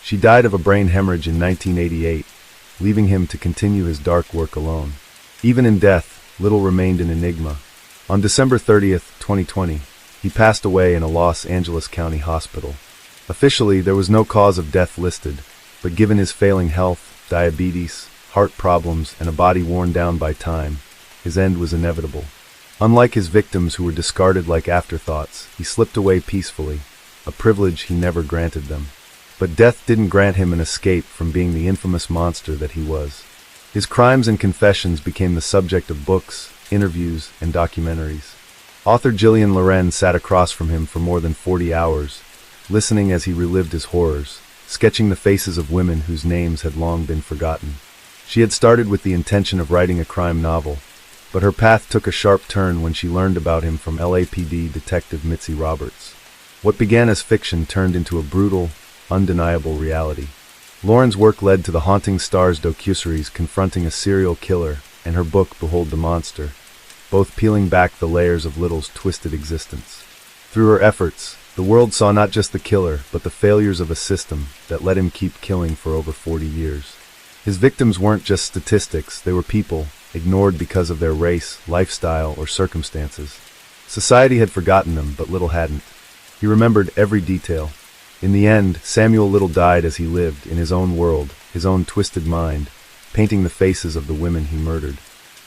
[SPEAKER 1] She died of a brain hemorrhage in 1988, leaving him to continue his dark work alone. Even in death, Little remained an enigma. On December 30th, 2020, he passed away in a Los Angeles County hospital. Officially, there was no cause of death listed, but given his failing health, diabetes, heart problems, and a body worn down by time, his end was inevitable. Unlike his victims who were discarded like afterthoughts, he slipped away peacefully, a privilege he never granted them. But death didn't grant him an escape from being the infamous monster that he was. His crimes and confessions became the subject of books, interviews, and documentaries. Author Gillian Loren sat across from him for more than 40 hours, listening as he relived his horrors, sketching the faces of women whose names had long been forgotten. She had started with the intention of writing a crime novel, but her path took a sharp turn when she learned about him from LAPD Detective Mitzi Roberts. What began as fiction turned into a brutal, undeniable reality. Lauren's work led to the Haunting Stars docuseries confronting a serial killer and her book Behold the Monster, both peeling back the layers of Little's twisted existence. Through her efforts, the world saw not just the killer, but the failures of a system that let him keep killing for over 40 years. His victims weren't just statistics, they were people, ignored because of their race, lifestyle, or circumstances. Society had forgotten them, but Little hadn't. He remembered every detail. In the end, Samuel Little died as he lived, in his own world, his own twisted mind, painting the faces of the women he murdered.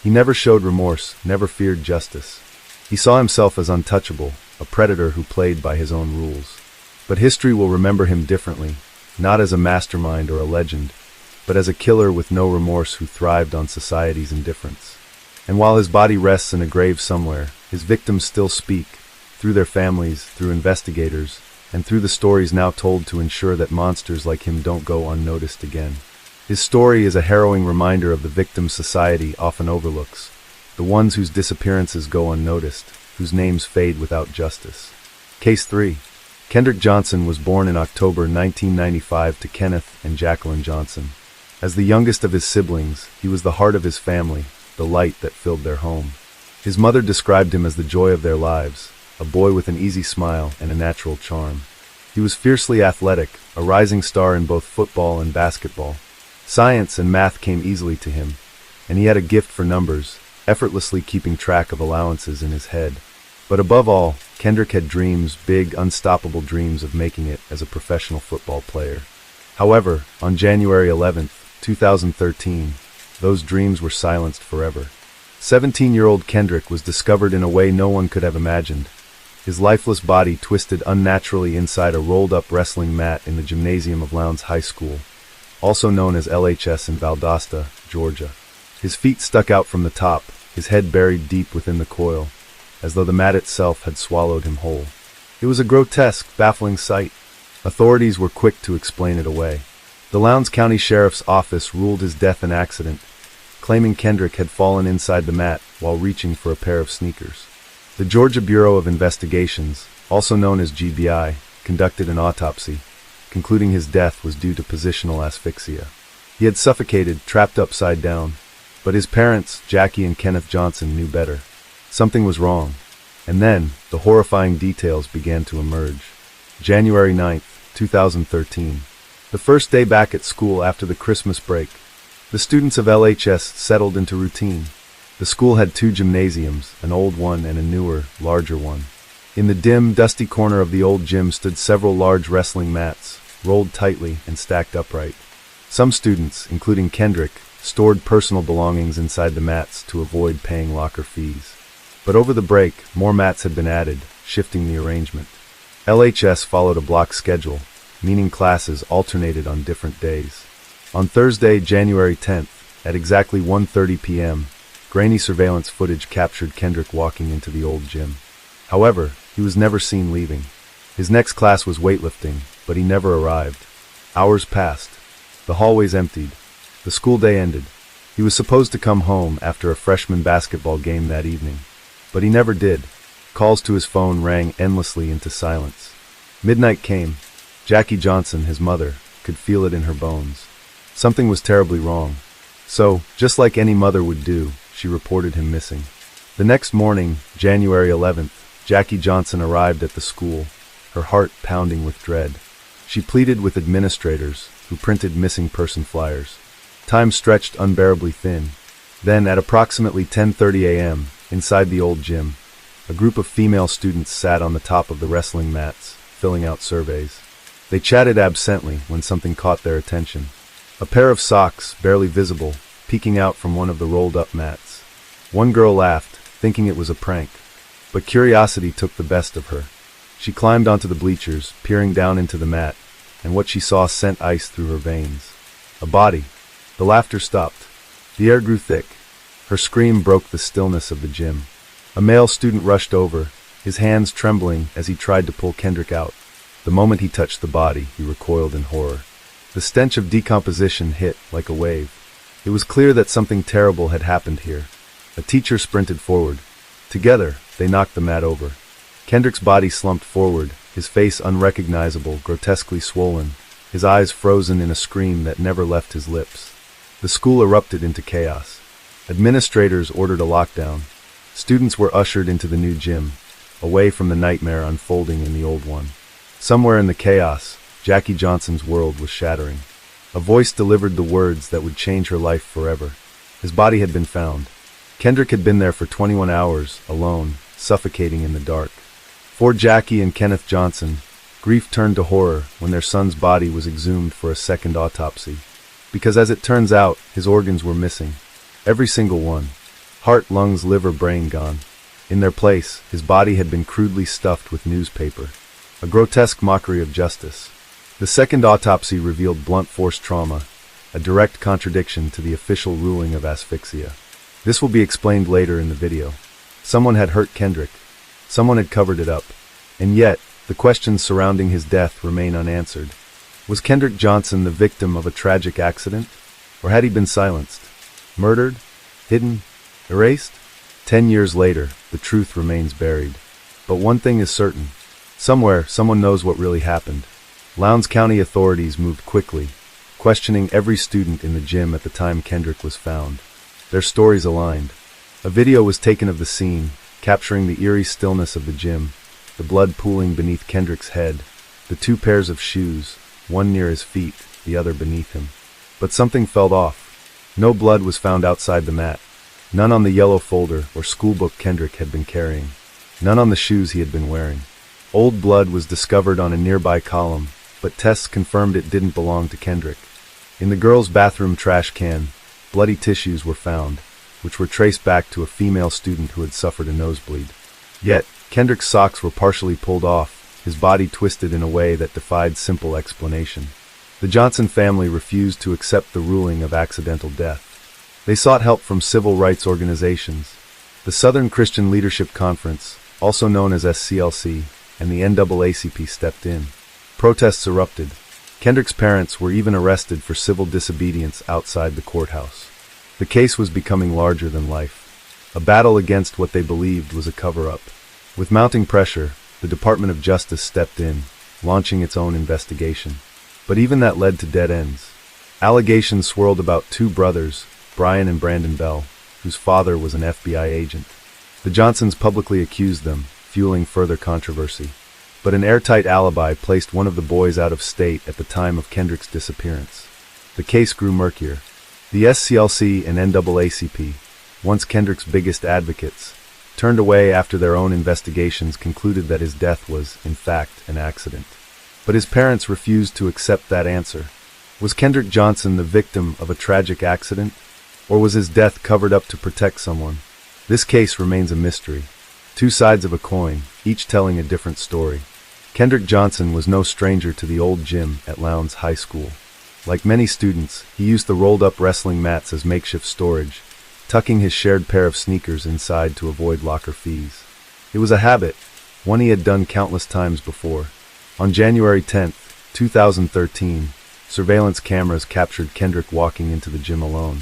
[SPEAKER 1] He never showed remorse, never feared justice. He saw himself as untouchable, a predator who played by his own rules. But history will remember him differently, not as a mastermind or a legend, but as a killer with no remorse who thrived on society's indifference. And while his body rests in a grave somewhere, his victims still speak, through their families, through investigators, and through the stories now told to ensure that monsters like him don't go unnoticed again. His story is a harrowing reminder of the victims society often overlooks, the ones whose disappearances go unnoticed, whose names fade without justice. Case 3. Kendrick Johnson was born in October 1995 to Kenneth and Jacqueline Johnson. As the youngest of his siblings, he was the heart of his family, the light that filled their home. His mother described him as the joy of their lives, a boy with an easy smile and a natural charm. He was fiercely athletic, a rising star in both football and basketball. Science and math came easily to him, and he had a gift for numbers, effortlessly keeping track of allowances in his head. But above all, Kendrick had dreams, big, unstoppable dreams of making it as a professional football player. However, on January 11, 2013, those dreams were silenced forever. 17-year-old Kendrick was discovered in a way no one could have imagined. His lifeless body twisted unnaturally inside a rolled-up wrestling mat in the gymnasium of Lowndes High School, also known as LHS in Valdosta, Georgia. His feet stuck out from the top, his head buried deep within the coil, as though the mat itself had swallowed him whole. It was a grotesque, baffling sight. Authorities were quick to explain it away. The Lowndes County Sheriff's Office ruled his death an accident, claiming Kendrick had fallen inside the mat while reaching for a pair of sneakers. The Georgia Bureau of Investigations, also known as GBI, conducted an autopsy, concluding his death was due to positional asphyxia. He had suffocated, trapped upside down. But his parents, Jackie and Kenneth Johnson, knew better. Something was wrong. And then, the horrifying details began to emerge. January 9th, 2013. The first day back at school after the Christmas break. The students of LHS settled into routine. The school had two gymnasiums, an old one and a newer, larger one. In the dim, dusty corner of the old gym stood several large wrestling mats, rolled tightly and stacked upright. Some students, including Kendrick, stored personal belongings inside the mats to avoid paying locker fees. But over the break, more mats had been added, shifting the arrangement. LHS followed a block schedule, meaning classes alternated on different days. On Thursday, January 10th, at exactly 1:30 p.m., grainy surveillance footage captured Kendrick walking into the old gym. However, he was never seen leaving. His next class was weightlifting, but he never arrived. Hours passed. The hallways emptied. The school day ended. He was supposed to come home after a freshman basketball game that evening. But he never did. Calls to his phone rang endlessly into silence. Midnight came. Jackie Johnson, his mother, could feel it in her bones. Something was terribly wrong. So, just like any mother would do, she reported him missing. The next morning, January 11th, Jackie Johnson arrived at the school, her heart pounding with dread. She pleaded with administrators, who printed missing person flyers. Time stretched unbearably thin. Then, at approximately 10:30 a.m., inside the old gym, a group of female students sat on the top of the wrestling mats, filling out surveys. They chatted absently when something caught their attention. A pair of socks, barely visible, peeking out from one of the rolled-up mats. One girl laughed, thinking it was a prank. But curiosity took the best of her. She climbed onto the bleachers, peering down into the mat, and what she saw sent ice through her veins. A body. The laughter stopped. The air grew thick. Her scream broke the stillness of the gym. A male student rushed over, his hands trembling as he tried to pull Kendrick out. The moment he touched the body, he recoiled in horror. The stench of decomposition hit like a wave. It was clear that something terrible had happened here. A teacher sprinted forward. Together, they knocked the mat over. Kendrick's body slumped forward, his face unrecognizable, grotesquely swollen, his eyes frozen in a scream that never left his lips. The school erupted into chaos. Administrators ordered a lockdown. Students were ushered into the new gym, away from the nightmare unfolding in the old one. Somewhere in the chaos, Jackie Johnson's world was shattering. A voice delivered the words that would change her life forever. His body had been found. Kendrick had been there for 21 hours, alone, suffocating in the dark. For Jackie and Kenneth Johnson, grief turned to horror when their son's body was exhumed for a second autopsy. Because as it turns out, his organs were missing. Every single one. Heart, lungs, liver, brain gone. In their place, his body had been crudely stuffed with newspaper. A grotesque mockery of justice. The second autopsy revealed blunt force trauma, a direct contradiction to the official ruling of asphyxia. This will be explained later in the video. Someone had hurt Kendrick. Someone had covered it up. And yet, the questions surrounding his death remain unanswered. Was Kendrick Johnson the victim of a tragic accident? Or had he been silenced? Murdered? Hidden? Erased? 10 years later, the truth remains buried. But one thing is certain. Somewhere, someone knows what really happened. Lowndes County authorities moved quickly, questioning every student in the gym at the time Kendrick was found. Their stories aligned. A video was taken of the scene, capturing the eerie stillness of the gym, the blood pooling beneath Kendrick's head, the two pairs of shoes, one near his feet, the other beneath him. But something felt off. No blood was found outside the mat. None on the yellow folder or schoolbook Kendrick had been carrying. None on the shoes he had been wearing. Old blood was discovered on a nearby column, but tests confirmed it didn't belong to Kendrick. In the girls' bathroom trash can, bloody tissues were found, which were traced back to a female student who had suffered a nosebleed. Yet, Kendrick's socks were partially pulled off, his body twisted in a way that defied simple explanation. The Johnson family refused to accept the ruling of accidental death. They sought help from civil rights organizations. The Southern Christian Leadership Conference, also known as SCLC, and the NAACP stepped in. Protests erupted. Kendrick's parents were even arrested for civil disobedience outside the courthouse. The case was becoming larger than life. A battle against what they believed was a cover-up. With mounting pressure, the Department of Justice stepped in, launching its own investigation. But even that led to dead ends. Allegations swirled about two brothers, Brian and Brandon Bell, whose father was an FBI agent. The Johnsons publicly accused them, fueling further controversy. But an airtight alibi placed one of the boys out of state at the time of Kendrick's disappearance. The case grew murkier. The SCLC and NAACP, once Kendrick's biggest advocates, turned away after their own investigations concluded that his death was, in fact, an accident. But his parents refused to accept that answer. Was Kendrick Johnson the victim of a tragic accident? Or was his death covered up to protect someone? This case remains a mystery. Two sides of a coin, each telling a different story. Kendrick Johnson was no stranger to the old gym at Lowndes High School. Like many students, he used the rolled-up wrestling mats as makeshift storage, tucking his shared pair of sneakers inside to avoid locker fees. It was a habit, one he had done countless times before. On January 10, 2013, surveillance cameras captured Kendrick walking into the gym alone.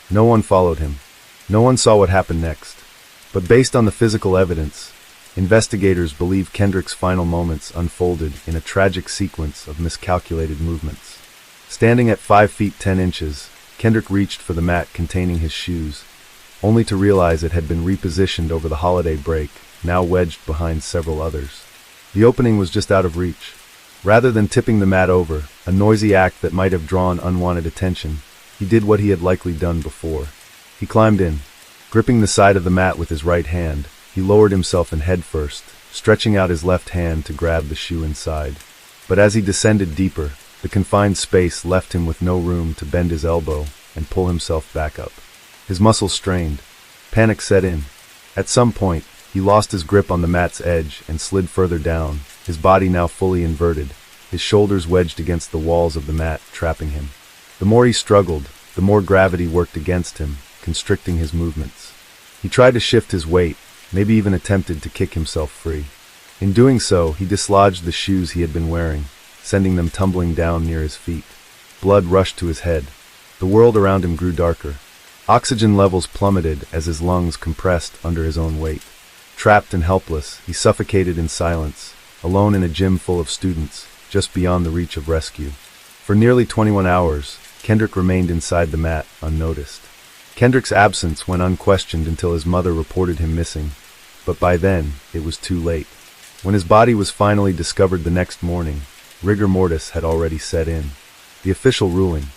[SPEAKER 1] No one followed him. No one saw what happened next. But based on the physical evidence, investigators believe Kendrick's final moments unfolded in a tragic sequence of miscalculated movements. Standing at 5 feet 10 inches, Kendrick reached for the mat containing his shoes, only to realize it had been repositioned over the holiday break, now wedged behind several others. The opening was just out of reach. Rather than tipping the mat over, a noisy act that might have drawn unwanted attention, he did what he had likely done before. He climbed in. Gripping the side of the mat with his right hand, he lowered himself in head first, stretching out his left hand to grab the shoe inside. But as he descended deeper, the confined space left him with no room to bend his elbow and pull himself back up. His muscles strained. Panic set in. At some point, he lost his grip on the mat's edge and slid further down, his body now fully inverted, his shoulders wedged against the walls of the mat, trapping him. The more he struggled, the more gravity worked against him, constricting his movements. He tried to shift his weight, maybe even attempted to kick himself free. In doing so, he dislodged the shoes he had been wearing, sending them tumbling down near his feet. Blood rushed to his head. The world around him grew darker. Oxygen levels plummeted as his lungs compressed under his own weight. Trapped and helpless, he suffocated in silence, alone in a gym full of students, just beyond the reach of rescue. For nearly 21 hours, Kendrick remained inside the mat, unnoticed. Kendrick's absence went unquestioned until his mother reported him missing, but by then, it was too late. When his body was finally discovered the next morning, rigor mortis had already set in. The official ruling: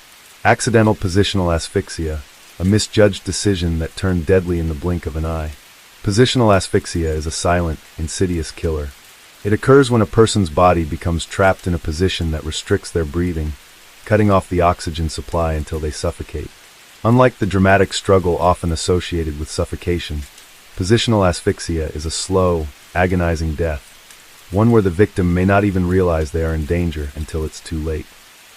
[SPEAKER 1] accidental positional asphyxia, a misjudged decision that turned deadly in the blink of an eye. Positional asphyxia is a silent, insidious killer. It occurs when a person's body becomes trapped in a position that restricts their breathing, cutting off the oxygen supply until they suffocate. Unlike the dramatic struggle often associated with suffocation, positional asphyxia is a slow, agonizing death, one where the victim may not even realize they are in danger until it's too late.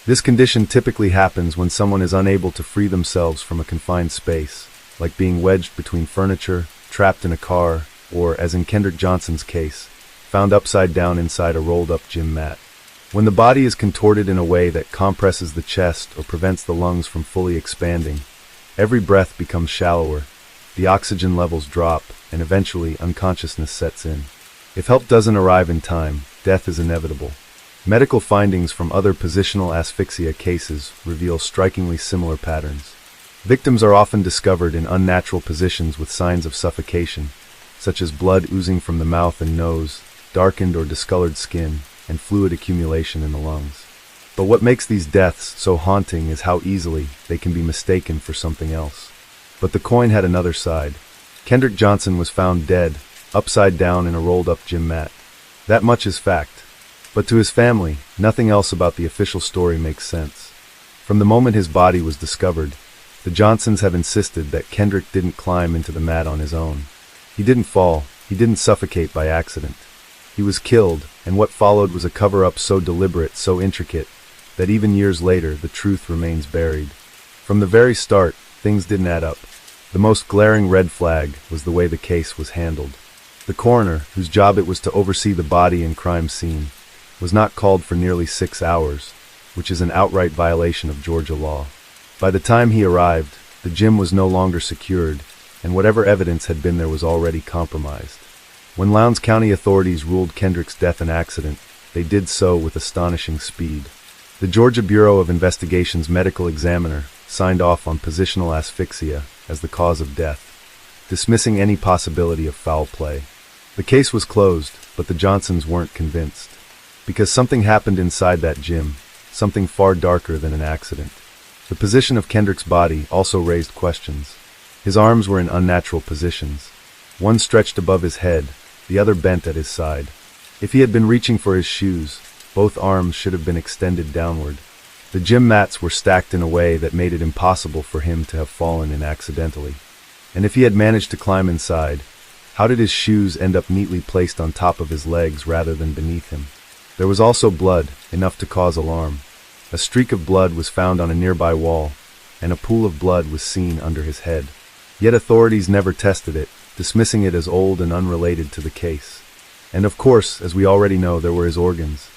[SPEAKER 1] This condition typically happens when someone is unable to free themselves from a confined space, like being wedged between furniture, trapped in a car, or, as in Kendrick Johnson's case, found upside down inside a rolled-up gym mat. When the body is contorted in a way that compresses the chest or prevents the lungs from fully expanding, every breath becomes shallower, the oxygen levels drop, and eventually unconsciousness sets in. If help doesn't arrive in time, death is inevitable. Medical findings from other positional asphyxia cases reveal strikingly similar patterns. Victims are often discovered in unnatural positions with signs of suffocation, such as blood oozing from the mouth and nose, darkened or discolored skin, and fluid accumulation in the lungs. But what makes these deaths so haunting is how easily they can be mistaken for something else. But the coin had another side. Kendrick Johnson was found dead, upside down in a rolled-up gym mat. That much is fact. But to his family, nothing else about the official story makes sense. From the moment his body was discovered, the Johnsons have insisted that Kendrick didn't climb into the mat on his own. He didn't fall, he didn't suffocate by accident. He was killed, and what followed was a cover-up so deliberate, so intricate, that even years later the truth remains buried. From the very start, things didn't add up. The most glaring red flag was the way the case was handled. The coroner, whose job it was to oversee the body and crime scene, was not called for nearly 6 hours, which is an outright violation of Georgia law. By the time he arrived, the gym was no longer secured, and whatever evidence had been there was already compromised. When Lowndes County authorities ruled Kendrick's death an accident, they did so with astonishing speed. The Georgia Bureau of Investigation's medical examiner, signed off on positional asphyxia as the cause of death, dismissing any possibility of foul play. The case was closed, but the Johnsons weren't convinced. Because something happened inside that gym, something far darker than an accident. The position of Kendrick's body also raised questions. His arms were in unnatural positions. One stretched above his head, the other bent at his side. If he had been reaching for his shoes, both arms should have been extended downward. The gym mats were stacked in a way that made it impossible for him to have fallen in accidentally. And if he had managed to climb inside, how did his shoes end up neatly placed on top of his legs rather than beneath him? There was also blood, enough to cause alarm. A streak of blood was found on a nearby wall, and a pool of blood was seen under his head. Yet authorities never tested it, dismissing it as old and unrelated to the case. And of course, as we already know, there were his organs.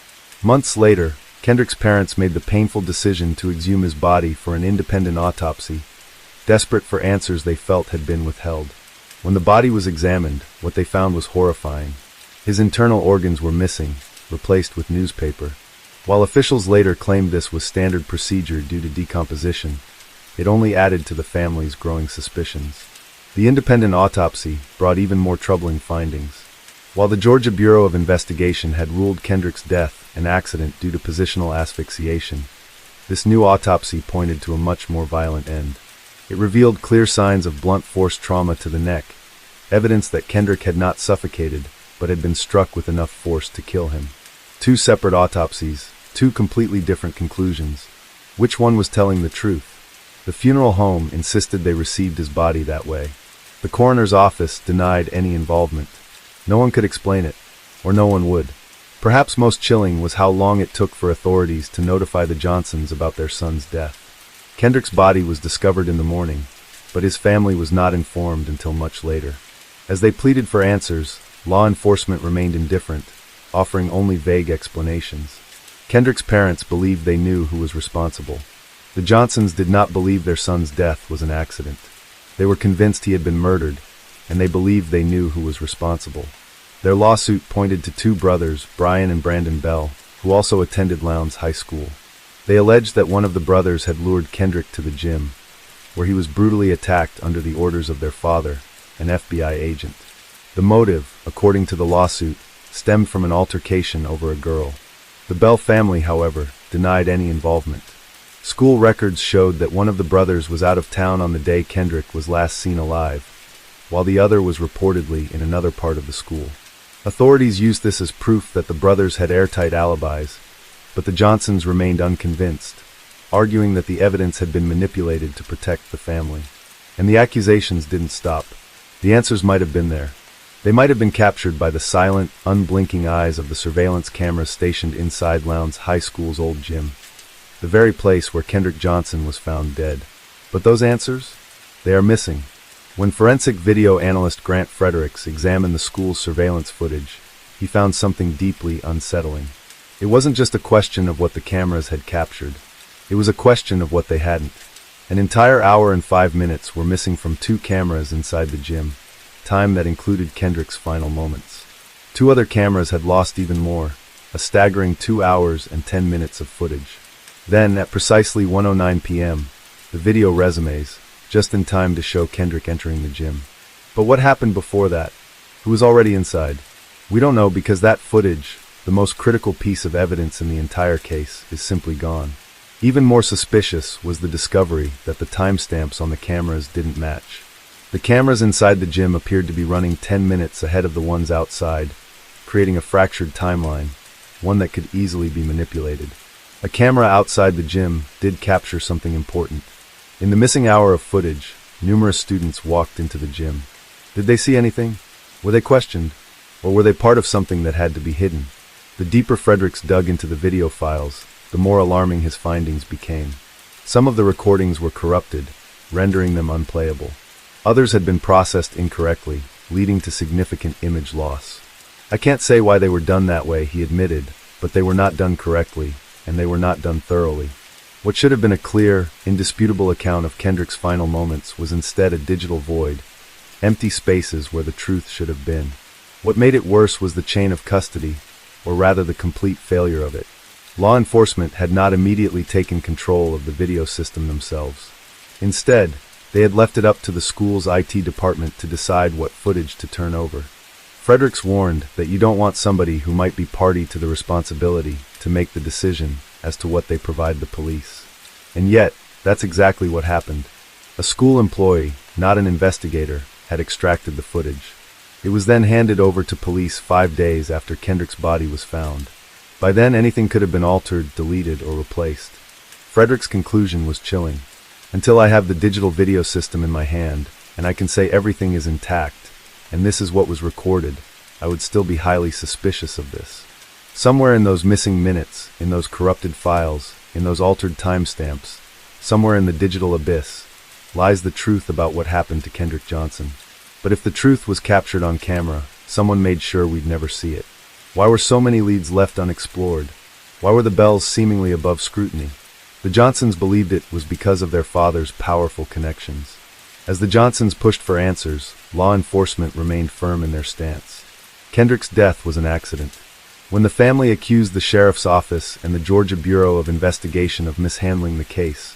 [SPEAKER 1] Months later, Kendrick's parents made the painful decision to exhume his body for an independent autopsy, desperate for answers they felt had been withheld. When the body was examined, what they found was horrifying. His internal organs were missing, replaced with newspaper. While officials later claimed this was standard procedure due to decomposition, it only added to the family's growing suspicions. The independent autopsy brought even more troubling findings. While the Georgia Bureau of Investigation had ruled Kendrick's death an accident due to positional asphyxiation, this new autopsy pointed to a much more violent end. It revealed clear signs of blunt force trauma to the neck, evidence that Kendrick had not suffocated, but had been struck with enough force to kill him. Two separate autopsies, two completely different conclusions. Which one was telling the truth? The funeral home insisted they received his body that way. The coroner's office denied any involvement. No one could explain it, or no one would. Perhaps most chilling was how long it took for authorities to notify the Johnsons about their son's death. Kendrick's body was discovered in the morning, but his family was not informed until much later. As they pleaded for answers, law enforcement remained indifferent, offering only vague explanations. Kendrick's parents believed they knew who was responsible. The Johnsons did not believe their son's death was an accident. They were convinced he had been murdered, and they believed they knew who was responsible. Their lawsuit pointed to two brothers, Brian and Brandon Bell, who also attended Lowndes High School. They alleged that one of the brothers had lured Kendrick to the gym, where he was brutally attacked under the orders of their father, an FBI agent. The motive, according to the lawsuit, stemmed from an altercation over a girl. The Bell family, however, denied any involvement. School records showed that one of the brothers was out of town on the day Kendrick was last seen alive, while the other was reportedly in another part of the school. Authorities used this as proof that the brothers had airtight alibis, but the Johnsons remained unconvinced, arguing that the evidence had been manipulated to protect the family. And the accusations didn't stop. The answers might have been there. They might have been captured by the silent, unblinking eyes of the surveillance cameras stationed inside Lowndes High School's old gym, the very place where Kendrick Johnson was found dead. But those answers? They are missing. When forensic video analyst Grant Fredericks examined the school's surveillance footage, he found something deeply unsettling. It wasn't just a question of what the cameras had captured. It was a question of what they hadn't. An entire hour and 5 minutes were missing from two cameras inside the gym, time that included Kendrick's final moments. Two other cameras had lost even more, a staggering 2 hours and 10 minutes of footage. Then, at precisely 1:09 p.m., the video resumes, just in time to show Kendrick entering the gym. But what happened before that? Who was already inside? We don't know because that footage, the most critical piece of evidence in the entire case, is simply gone. Even more suspicious was the discovery that the timestamps on the cameras didn't match. The cameras inside the gym appeared to be running 10 minutes ahead of the ones outside, creating a fractured timeline, one that could easily be manipulated. A camera outside the gym did capture something important. In the missing hour of footage, numerous students walked into the gym. Did they see anything? Were they questioned? Or were they part of something that had to be hidden? The deeper Fredericks dug into the video files, the more alarming his findings became. Some of the recordings were corrupted, rendering them unplayable. Others had been processed incorrectly, leading to significant image loss. I can't say why they were done that way, he admitted, but they were not done correctly, and they were not done thoroughly. What should have been a clear, indisputable account of Kendrick's final moments was instead a digital void, empty spaces where the truth should have been. What made it worse was the chain of custody, or rather the complete failure of it. Law enforcement had not immediately taken control of the video system themselves. Instead, they had left it up to the school's IT department to decide what footage to turn over. Fredericks warned that you don't want somebody who might be party to the responsibility to make the decision as to what they provide the police. And yet, that's exactly what happened. A school employee, not an investigator, had extracted the footage. It was then handed over to police 5 days after Kendrick's body was found. By then, anything could have been altered, deleted, or replaced. Frederick's conclusion was chilling. Until I have the digital video system in my hand, and I can say everything is intact, and this is what was recorded, I would still be highly suspicious of this. Somewhere in those missing minutes, in those corrupted files, in those altered timestamps, somewhere in the digital abyss, lies the truth about what happened to Kendrick Johnson. But if the truth was captured on camera, someone made sure we'd never see it. Why were so many leads left unexplored? Why were the bells seemingly above scrutiny? The Johnsons believed it was because of their father's powerful connections. As the Johnsons pushed for answers, law enforcement remained firm in their stance. Kendrick's death was an accident. When the family accused the sheriff's office and the Georgia Bureau of Investigation of mishandling the case,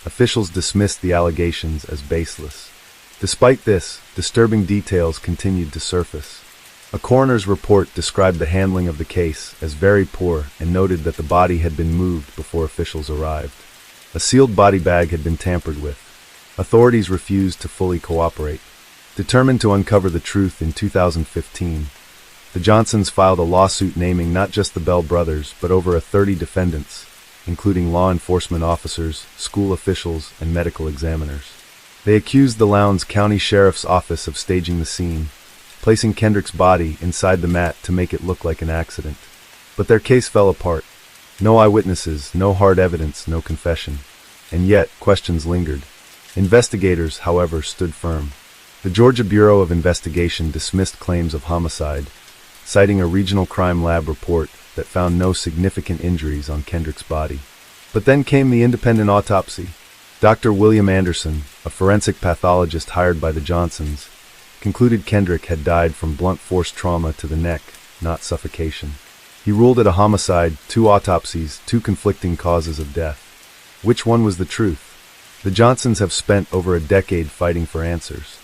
[SPEAKER 1] officials dismissed the allegations as baseless. Despite this, disturbing details continued to surface. A coroner's report described the handling of the case as very poor and noted that the body had been moved before officials arrived. A sealed body bag had been tampered with. Authorities refused to fully cooperate. Determined to uncover the truth in 2015, the Johnsons filed a lawsuit naming not just the Bell brothers, but over 30 defendants, including law enforcement officers, school officials, and medical examiners. They accused the Lowndes County Sheriff's Office of staging the scene, placing Kendrick's body inside the mat to make it look like an accident. But their case fell apart. No eyewitnesses, no hard evidence, no confession. And yet, questions lingered. Investigators, however, stood firm. The Georgia Bureau of Investigation dismissed claims of homicide, citing a regional crime lab report that found no significant injuries on Kendrick's body. But then came the independent autopsy. Dr. William Anderson, a forensic pathologist hired by the Johnsons, concluded Kendrick had died from blunt force trauma to the neck, not suffocation. He ruled it a homicide, 2 autopsies, 2 conflicting causes of death. Which one was the truth? The Johnsons have spent over a decade fighting for answers.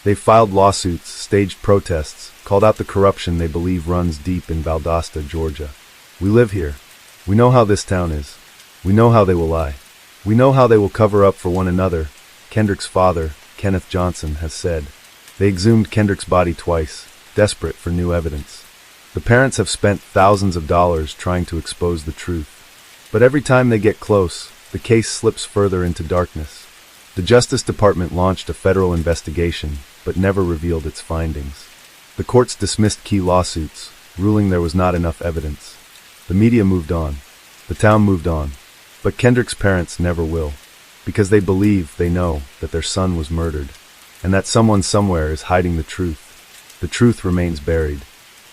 [SPEAKER 1] They've filed lawsuits, staged protests, called out the corruption they believe runs deep in Valdosta, Georgia. We live here. We know how this town is. We know how they will lie. We know how they will cover up for one another, Kendrick's father, Kenneth Johnson, has said. They exhumed Kendrick's body twice, desperate for new evidence. The parents have spent thousands of dollars trying to expose the truth. But every time they get close, the case slips further into darkness. The Justice Department launched a federal investigation, but never revealed its findings. The courts dismissed key lawsuits, ruling there was not enough evidence. The media moved on. The town moved on. But Kendrick's parents never will, because they believe, they know, that their son was murdered, and that someone somewhere is hiding the truth. The truth remains buried.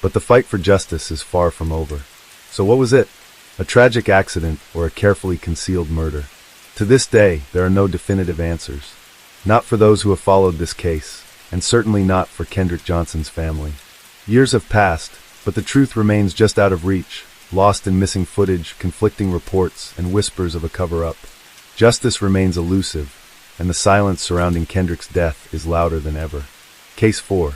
[SPEAKER 1] But the fight for justice is far from over. So what was it? A tragic accident or a carefully concealed murder? To this day, there are no definitive answers. Not for those who have followed this case, and certainly not for Kendrick Johnson's family. Years have passed, but the truth remains just out of reach, lost in missing footage, conflicting reports, and whispers of a cover-up. Justice remains elusive, and the silence surrounding Kendrick's death is louder than ever. Case 4.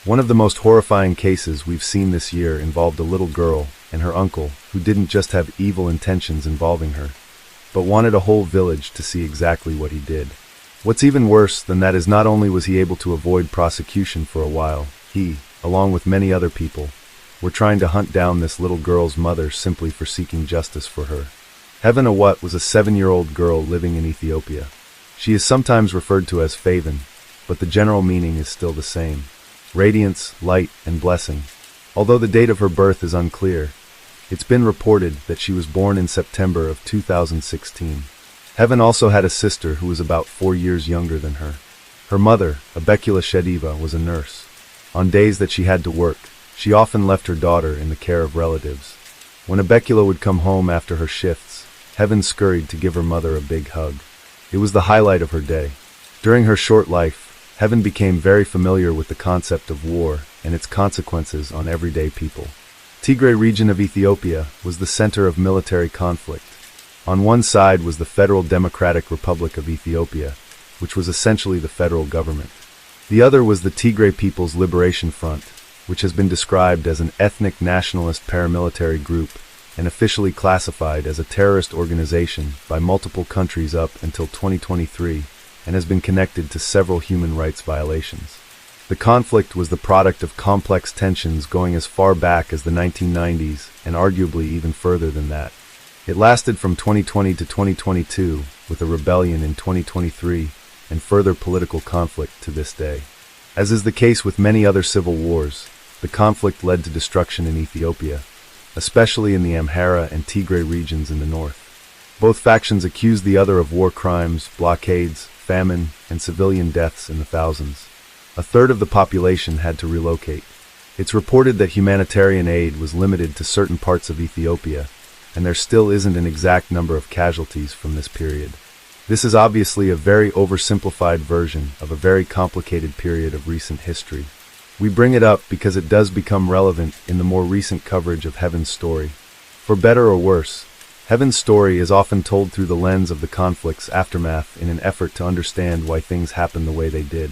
[SPEAKER 1] One of the most horrifying cases we've seen this year involved a little girl and her uncle who didn't just have evil intentions involving her, but wanted a whole village to see exactly what he did. What's even worse than that is not only was he able to avoid prosecution for a while, he, along with many other people, were trying to hunt down this little girl's mother simply for seeking justice for her. Heaven Awat was a 7-year-old girl living in Ethiopia. She is sometimes referred to as Faven, but the general meaning is still the same. Radiance, light, and blessing. Although the date of her birth is unclear, it's been reported that she was born in September of 2016. Heaven also had a sister who was about 4 years younger than her. Her mother, Abekula Shediva, was a nurse. On days that she had to work, she often left her daughter in the care of relatives. When Abekula would come home after her shifts, Heaven scurried to give her mother a big hug. It was the highlight of her day. During her short life, Heaven became very familiar with the concept of war and its consequences on everyday people. Tigray region of Ethiopia was the center of military conflict. On one side was the Federal Democratic Republic of Ethiopia, which was essentially the federal government. The other was the Tigray People's Liberation Front, which has been described as an ethnic nationalist paramilitary group and officially classified as a terrorist organization by multiple countries up until 2023, and has been connected to several human rights violations. The conflict was the product of complex tensions going as far back as the 1990s and arguably even further than that. It lasted from 2020 to 2022, with a rebellion in 2023 and further political conflict to this day. As is the case with many other civil wars, the conflict led to destruction in Ethiopia, especially in the Amhara and Tigray regions in the north. Both factions accused the other of war crimes, blockades, famine, and civilian deaths in the thousands. A third of the population had to relocate. It's reported that humanitarian aid was limited to certain parts of Ethiopia, and there still isn't an exact number of casualties from this period. This is obviously a very oversimplified version of a very complicated period of recent history. We bring it up because it does become relevant in the more recent coverage of Heaven's story. For better or worse, Heaven's story is often told through the lens of the conflict's aftermath in an effort to understand why things happened the way they did.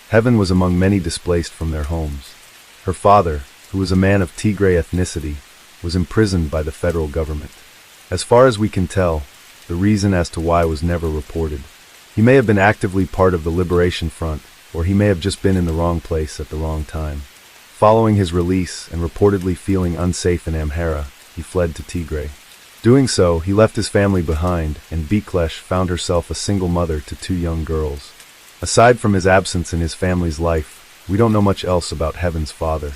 [SPEAKER 1] Heaven was among many displaced from their homes. Her father, who was a man of Tigray ethnicity, was imprisoned by the federal government. As far as we can tell, the reason as to why was never reported. He may have been actively part of the Liberation Front, or he may have just been in the wrong place at the wrong time. Following his release and reportedly feeling unsafe in Amhara, he fled to Tigray. Doing so, he left his family behind, and Beklesh found herself a single mother to 2 young girls. Aside from his absence in his family's life, we don't know much else about Heaven's father.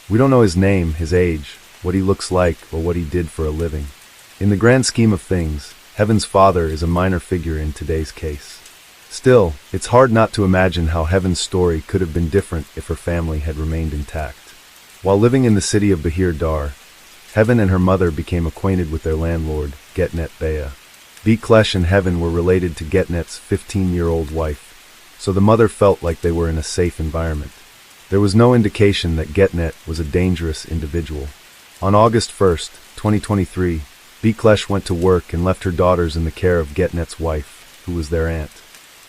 [SPEAKER 1] We don't know his name, his age, what he looks like, or what he did for a living. In the grand scheme of things, Heaven's father is a minor figure in today's case. Still, it's hard not to imagine how Heaven's story could have been different if her family had remained intact. While living in the city of Bahir Dar, Heaven and her mother became acquainted with their landlord, Getnet Bea. Beklesh and Heaven were related to Getnet's 15-year-old wife, so the mother felt like they were in a safe environment. There was no indication that Getnet was a dangerous individual. On August 1st, 2023, Beklesh went to work and left her daughters in the care of Getnet's wife, who was their aunt.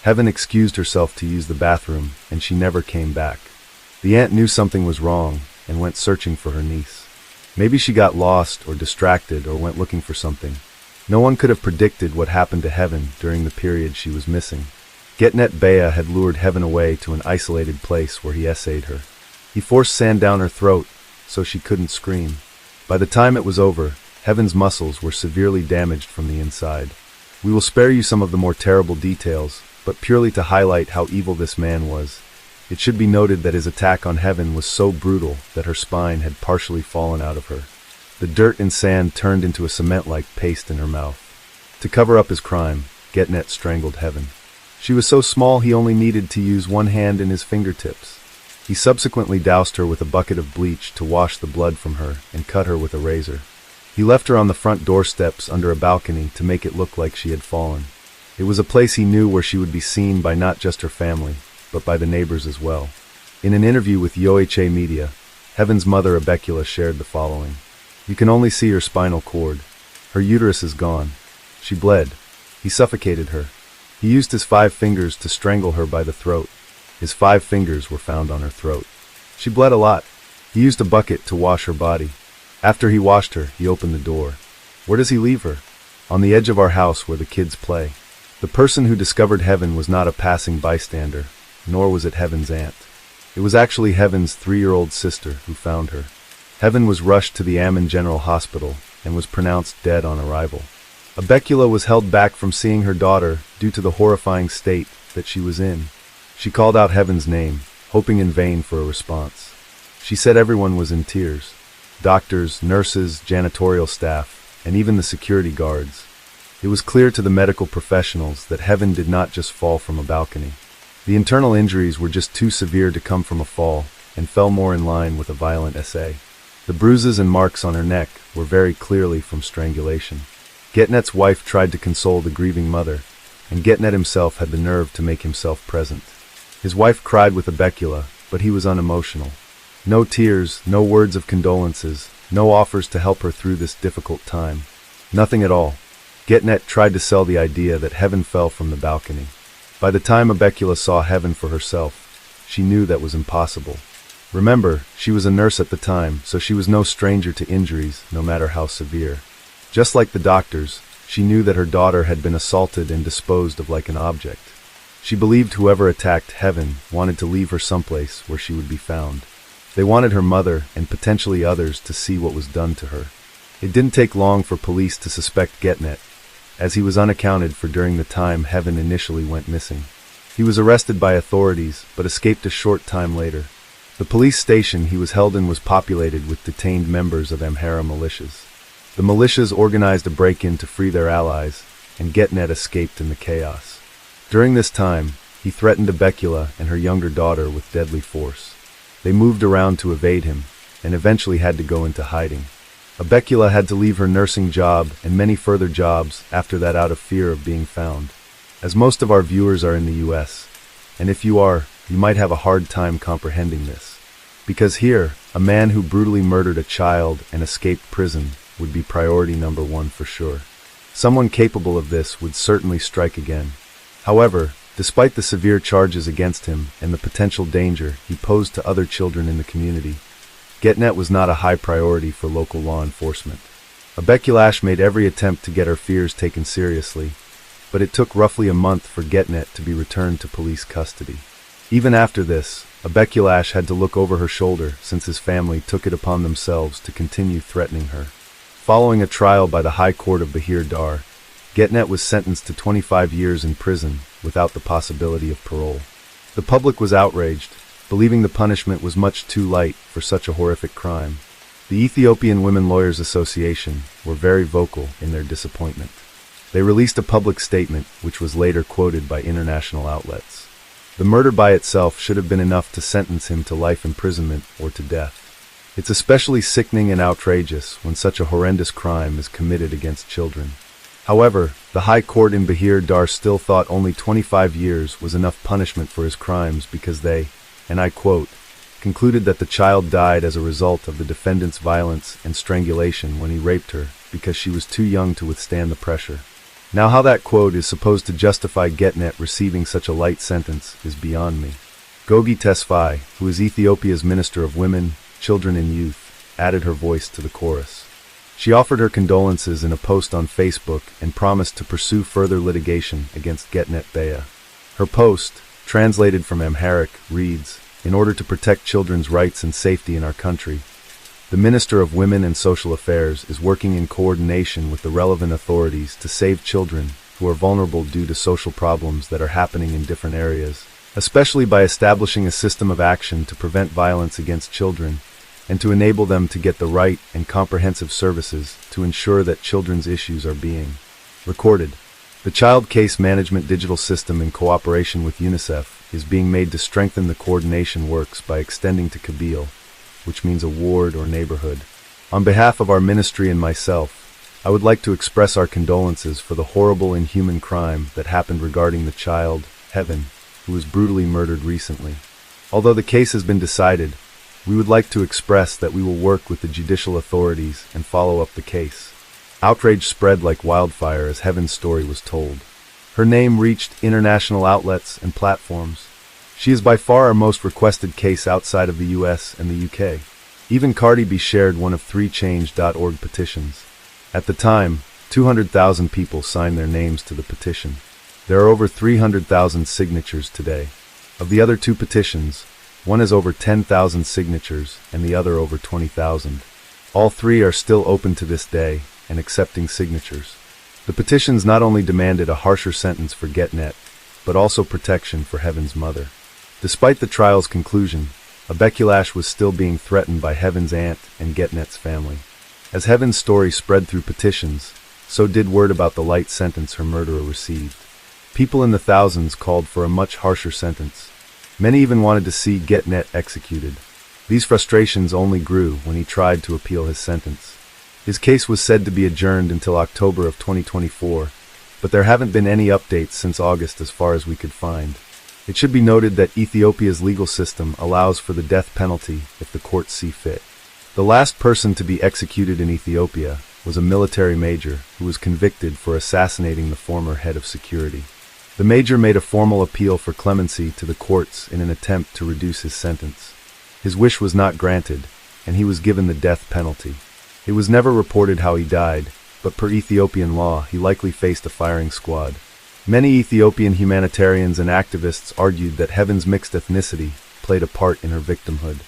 [SPEAKER 1] Heaven excused herself to use the bathroom, and she never came back. The aunt knew something was wrong and went searching for her niece. Maybe she got lost or distracted or went looking for something. No one could have predicted what happened to Heaven during the period she was missing. Getnet Bea had lured Heaven away to an isolated place where he essayed her. He forced sand down her throat so she couldn't scream. By the time it was over, Heaven's muscles were severely damaged from the inside. We will spare you some of the more terrible details, but purely to highlight how evil this man was. It should be noted that his attack on Heaven was so brutal that her spine had partially fallen out of her. The dirt and sand turned into a cement-like paste in her mouth. To cover up his crime, Getnet strangled Heaven. She was so small he only needed to use one hand and his fingertips. He subsequently doused her with a bucket of bleach to wash the blood from her and cut her with a razor. He left her on the front doorsteps under a balcony to make it look like she had fallen. It was a place he knew where she would be seen by not just her family, but by the neighbors as well. In an interview with Yoha Media, Heaven's mother Abekula shared the following. You can only see her spinal cord. Her uterus is gone. She bled. He suffocated her. He used his 5 fingers to strangle her by the throat. His 5 fingers were found on her throat. She bled a lot. He used a bucket to wash her body. After he washed her, he opened the door. Where does he leave her? On the edge of our house where the kids play. The person who discovered Heaven was not a passing bystander, nor was it Heaven's aunt. It was actually Heaven's 3-year-old sister who found her. Heaven was rushed to the Ammon General Hospital and was pronounced dead on arrival. Abekula was held back from seeing her daughter due to the horrifying state that she was in. She called out Heaven's name, hoping in vain for a response. She said everyone was in tears. Doctors, nurses, janitorial staff, and even the security guards. It was clear to the medical professionals that Heaven did not just fall from a balcony. The internal injuries were just too severe to come from a fall, and fell more in line with a violent essay. The bruises and marks on her neck were very clearly from strangulation. Getnet's wife tried to console the grieving mother, and Getnet himself had the nerve to make himself present. His wife cried with Abekula, but he was unemotional. No tears, no words of condolences, no offers to help her through this difficult time. Nothing at all. Getnet tried to sell the idea that Heaven fell from the balcony. By the time Abekula saw heaven for herself, she knew that was impossible. Remember, she was a nurse at the time, so she was no stranger to injuries, no matter how severe. Just like the doctors, she knew that her daughter had been assaulted and disposed of like an object. She believed whoever attacked heaven wanted to leave her someplace where she would be found. They wanted her mother, and potentially others, to see what was done to her. It didn't take long for police to suspect Getnet, as he was unaccounted for during the time heaven initially went missing. He was arrested by authorities, but escaped a short time later. The police station he was held in was populated with detained members of Amhara militias. The militias organized a break-in to free their allies, and Getnet escaped in the chaos. During this time, he threatened Abekula and her younger daughter with deadly force. They moved around to evade him, and eventually had to go into hiding. Abekula had to leave her nursing job and many further jobs after that out of fear of being found. As most of our viewers are in the US, and if you are, you might have a hard time comprehending this. Because here, a man who brutally murdered a child and escaped prison would be priority number one for sure. Someone capable of this would certainly strike again. However, despite the severe charges against him and the potential danger he posed to other children in the community, Getnet was not a high priority for local law enforcement. Abekulash made every attempt to get her fears taken seriously, but it took roughly a month for Getnet to be returned to police custody. Even after this, Abekulash had to look over her shoulder since his family took it upon themselves to continue threatening her. Following a trial by the High Court of Bahir Dar, Getnet was sentenced to 25 years in prison without the possibility of parole. The public was outraged, believing the punishment was much too light for such a horrific crime. The Ethiopian Women Lawyers Association were very vocal in their disappointment. They released a public statement which was later quoted by international outlets. The murder by itself should have been enough to sentence him to life imprisonment or to death. It's especially sickening and outrageous when such a horrendous crime is committed against children. However, the High Court in Bahir Dar still thought only 25 years was enough punishment for his crimes because they, and I quote, concluded that the child died as a result of the defendant's violence and strangulation when he raped her because she was too young to withstand the pressure. Now how that quote is supposed to justify Getnet receiving such a light sentence is beyond me. Gogi Tesfaye, who is Ethiopia's Minister of Women, Children and Youth, added her voice to the chorus. She offered her condolences in a post on Facebook and promised to pursue further litigation against Getnet Baya. Her post, translated from Amharic, reads, "In order to protect children's rights and safety in our country, the Minister of Women and Social Affairs is working in coordination with the relevant authorities to save children who are vulnerable due to social problems that are happening in different areas, especially by establishing a system of action to prevent violence against children and to enable them to get the right and comprehensive services to ensure that children's issues are being recorded. The Child Case Management Digital System in cooperation with UNICEF is being made to strengthen the coordination works by extending to Kabyle, which means a ward or neighborhood. On behalf of our ministry and myself, I would like to express our condolences for the horrible inhuman crime that happened regarding the child, Heaven, who was brutally murdered recently. Although the case has been decided, we would like to express that we will work with the judicial authorities and follow up the case. Outrage spread like wildfire as Heaven's story was told. Her name reached international outlets and platforms. She is by far our most requested case outside of the US and the UK. Even Cardi B shared one of 3 Change.org petitions. At the time, 200,000 people signed their names to the petition. There are over 300,000 signatures today. Of the other 2 petitions, one has over 10,000 signatures and the other over 20,000. All 3 are still open to this day and accepting signatures. The petitions not only demanded a harsher sentence for Getnet, but also protection for Heaven's mother. Despite the trial's conclusion, Abekulash was still being threatened by Heaven's aunt and Getnet's family. As Heaven's story spread through petitions, so did word about the light sentence her murderer received. People in the thousands called for a much harsher sentence. Many even wanted to see Getnet executed. These frustrations only grew when he tried to appeal his sentence. His case was said to be adjourned until October of 2024, but there haven't been any updates since August as far as we could find. It should be noted that Ethiopia's legal system allows for the death penalty if the courts see fit. The last person to be executed in Ethiopia was a military major who was convicted for assassinating the former head of security. The major made a formal appeal for clemency to the courts in an attempt to reduce his sentence. His wish was not granted, and he was given the death penalty. It was never reported how he died, but per Ethiopian law, he likely faced a firing squad. Many Ethiopian humanitarians and activists argued that Heaven's mixed ethnicity played a part in her victimhood.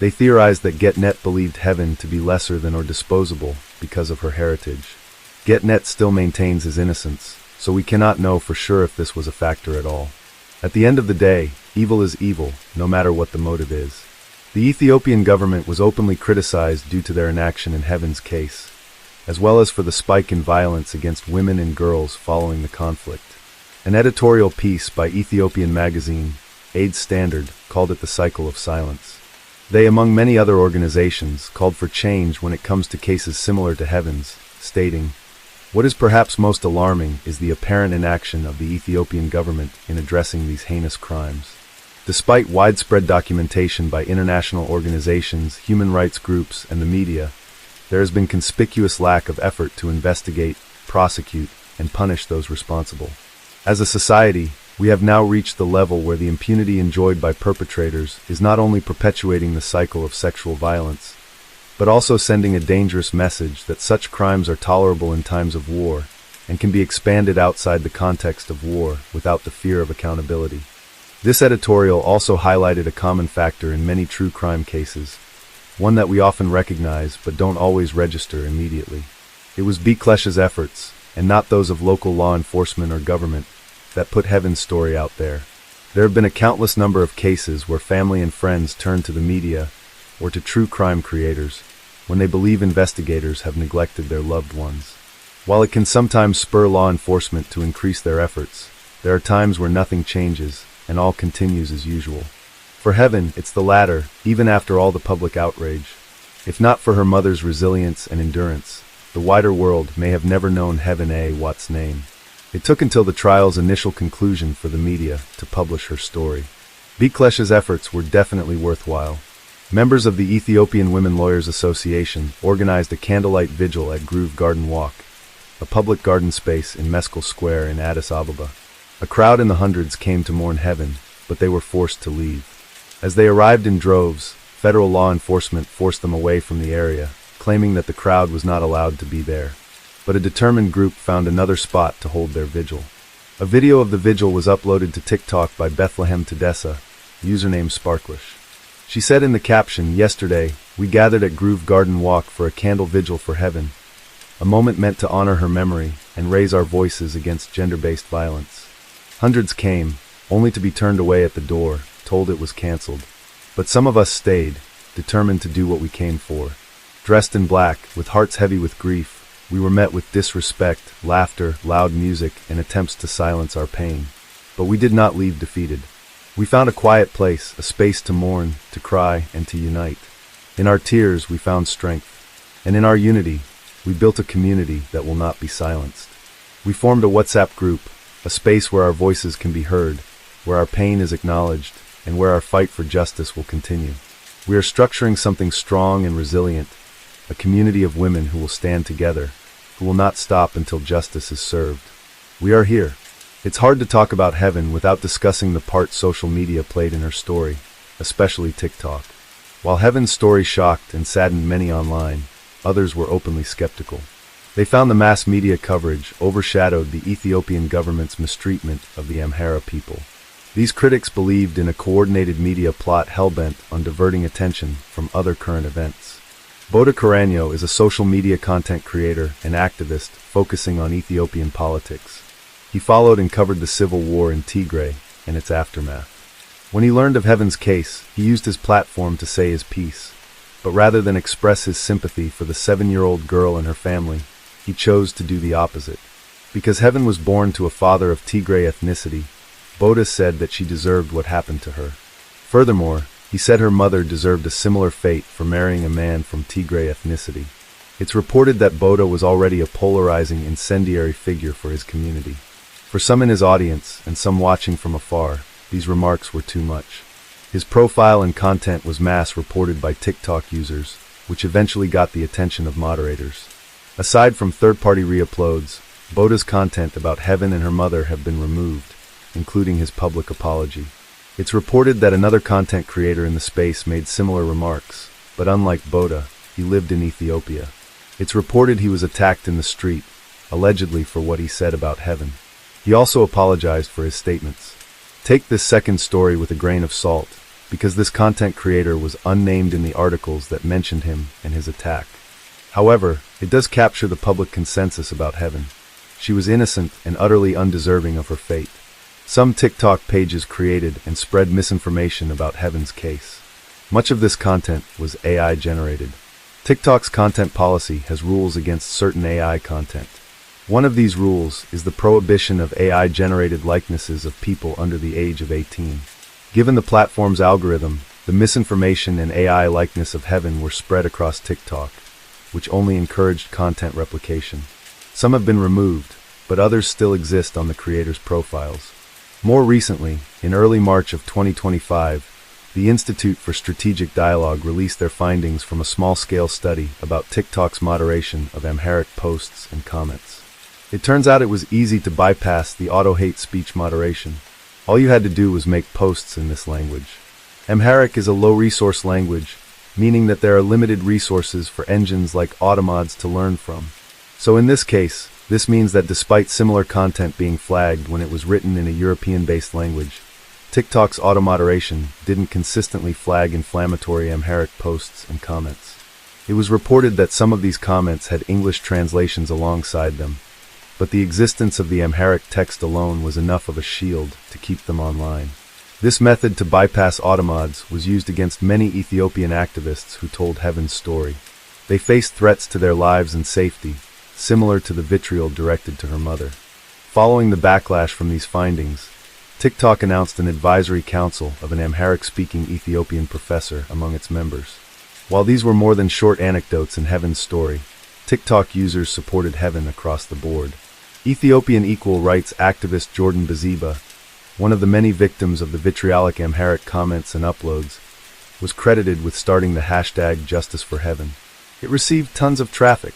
[SPEAKER 1] They theorized that Getnet believed Heaven to be lesser than or disposable because of her heritage. Getnet still maintains his innocence, so we cannot know for sure if this was a factor at all. At the end of the day, evil is evil, no matter what the motive is. The Ethiopian government was openly criticized due to their inaction in Heaven's case, as well as for the spike in violence against women and girls following the conflict. An editorial piece by Ethiopian magazine, Aid Standard, called it the cycle of silence. They, among many other organizations, called for change when it comes to cases similar to Heaven's, stating, "What is perhaps most alarming is the apparent inaction of the Ethiopian government in addressing these heinous crimes. Despite widespread documentation by international organizations, human rights groups, and the media, there has been conspicuous lack of effort to investigate, prosecute, and punish those responsible. As a society, we have now reached the level where the impunity enjoyed by perpetrators is not only perpetuating the cycle of sexual violence, but also sending a dangerous message that such crimes are tolerable in times of war and can be expanded outside the context of war without the fear of accountability." This editorial also highlighted a common factor in many true crime cases, one that we often recognize but don't always register immediately. It was Beklesh's efforts, and not those of local law enforcement or government, that put Heaven's story out there. There have been a countless number of cases where family and friends turn to the media or to true crime creators when they believe investigators have neglected their loved ones. While it can sometimes spur law enforcement to increase their efforts, there are times where nothing changes and all continues as usual. For Heaven, it's the latter, even after all the public outrage. If not for her mother's resilience and endurance, the wider world may have never known Heaven A. Watt's name. It took until the trial's initial conclusion for the media to publish her story. Beklesh's efforts were definitely worthwhile. Members of the Ethiopian Women Lawyers Association organized a candlelight vigil at Groove Garden Walk, a public garden space in Meskel Square in Addis Ababa. A crowd in the hundreds came to mourn Heaven, but they were forced to leave. As they arrived in droves, federal law enforcement forced them away from the area, claiming that the crowd was not allowed to be there. But a determined group found another spot to hold their vigil. A video of the vigil was uploaded to TikTok by Bethlehem Tedessa, username Sparklish. She said in the caption, "Yesterday, we gathered at Groove Garden Walk for a candle vigil for Heaven, a moment meant to honor her memory and raise our voices against gender-based violence. Hundreds came, only to be turned away at the door, told it was canceled. But some of us stayed, determined to do what we came for. Dressed in black, with hearts heavy with grief, we were met with disrespect, laughter, loud music, and attempts to silence our pain. But we did not leave defeated. We found a quiet place, a space to mourn, to cry, and to unite. In our tears, we found strength. And in our unity, we built a community that will not be silenced. We formed a WhatsApp group, a space where our voices can be heard, where our pain is acknowledged, and where our fight for justice will continue. We are structuring something strong and resilient, a community of women who will stand together, who will not stop until justice is served. We are here." It's hard to talk about Heaven without discussing the part social media played in her story, especially TikTok. While Heaven's story shocked and saddened many online, others were openly skeptical. They found the mass media coverage overshadowed the Ethiopian government's mistreatment of the Amhara people. These critics believed in a coordinated media plot hell-bent on diverting attention from other current events. Boda Karanyo is a social media content creator and activist focusing on Ethiopian politics. He followed and covered the civil war in Tigray and its aftermath. When he learned of Heaven's case, he used his platform to say his piece. But rather than express his sympathy for the 7-year-old girl and her family, he chose to do the opposite. Because Heaven was born to a father of Tigray ethnicity, Boda said that she deserved what happened to her. Furthermore, he said her mother deserved a similar fate for marrying a man from Tigray ethnicity. It's reported that Boda was already a polarizing, incendiary figure for his community. For some in his audience, and some watching from afar, these remarks were too much. His profile and content was mass reported by TikTok users, which eventually got the attention of moderators. Aside from third-party re-uploads, Boda's content about Heaven and her mother have been removed, including his public apology. It's reported that another content creator in the space made similar remarks, but unlike Boda, he lived in Ethiopia. It's reported he was attacked in the street, allegedly for what he said about heaven. He also apologized for his statements. Take this second story with a grain of salt, because this content creator was unnamed in the articles that mentioned him and his attack. However, it does capture the public consensus about heaven. She was innocent and utterly undeserving of her fate. Some TikTok pages created and spread misinformation about heaven's case. Much of this content was AI generated. TikTok's content policy has rules against certain AI content. One of these rules is the prohibition of AI-generated likenesses of people under the age of 18. Given the platform's algorithm, the misinformation and AI likeness of heaven were spread across TikTok, which only encouraged content replication. Some have been removed, but others still exist on the creators' profiles. More recently, in early March of 2025, the Institute for Strategic Dialogue released their findings from a small-scale study about TikTok's moderation of Amharic posts and comments. It turns out it was easy to bypass the auto-hate speech moderation. All you had to do was make posts in this language. Amharic is a low-resource language, meaning that there are limited resources for engines like automods to learn from. So in this case, this means that despite similar content being flagged when it was written in a European-based language, TikTok's auto-moderation didn't consistently flag inflammatory Amharic posts and comments. It was reported that some of these comments had English translations alongside them, but the existence of the Amharic text alone was enough of a shield to keep them online. This method to bypass automods was used against many Ethiopian activists who told Heaven's story. They faced threats to their lives and safety, similar to the vitriol directed to her mother. Following the backlash from these findings, TikTok announced an advisory council of an Amharic-speaking Ethiopian professor among its members. While these were more than short anecdotes in Heaven's story, TikTok users supported Heaven across the board. Ethiopian equal rights activist Jordan Baziba, one of the many victims of the vitriolic Amharic comments and uploads, was credited with starting the hashtag Justice for Heaven. It received tons of traffic.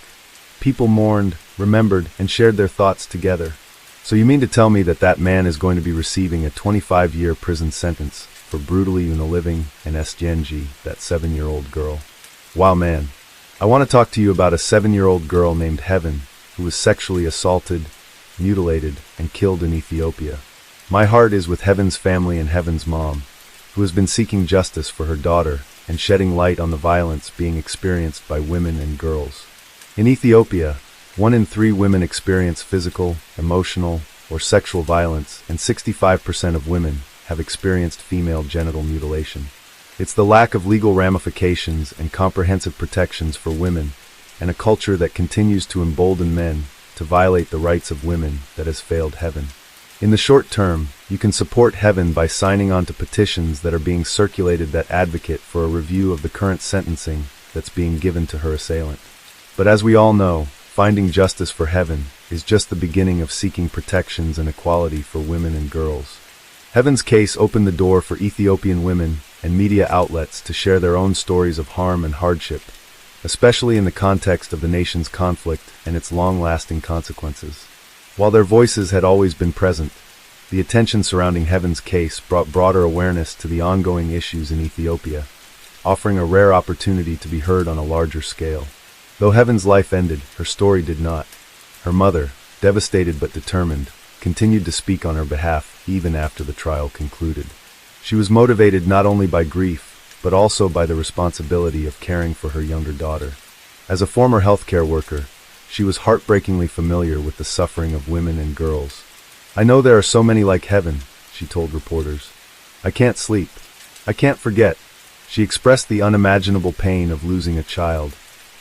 [SPEAKER 1] People mourned, remembered, and shared their thoughts together. So you mean to tell me that that man is going to be receiving a 25-year prison sentence for brutally unaliving and SGNG, that 7-year-old girl? Wow, man. I want to talk to you about a 7-year-old girl named Heaven who was sexually assaulted, mutilated, and killed in Ethiopia. My heart is with Heaven's family and Heaven's mom, who has been seeking justice for her daughter and shedding light on the violence being experienced by women and girls. In Ethiopia, 1 in 3 women experience physical, emotional, or sexual violence, and 65% of women have experienced female genital mutilation. It's the lack of legal ramifications and comprehensive protections for women, and a culture that continues to embolden men to violate the rights of women that has failed Heaven. In the short term, you can support Heaven by signing on to petitions that are being circulated that advocate for a review of the current sentencing that's being given to her assailant. But as we all know, finding justice for Heaven is just the beginning of seeking protections and equality for women and girls. Heaven's case opened the door for Ethiopian women and media outlets to share their own stories of harm and hardship, especially in the context of the nation's conflict and its long-lasting consequences. While their voices had always been present, the attention surrounding Heaven's case brought broader awareness to the ongoing issues in Ethiopia, offering a rare opportunity to be heard on a larger scale. Though Heaven's life ended, her story did not. Her mother, devastated but determined, continued to speak on her behalf even after the trial concluded. She was motivated not only by grief, but also by the responsibility of caring for her younger daughter. As a former healthcare worker, she was heartbreakingly familiar with the suffering of women and girls. "I know there are so many like Heaven," she told reporters. "I can't sleep. I can't forget." She expressed the unimaginable pain of losing a child,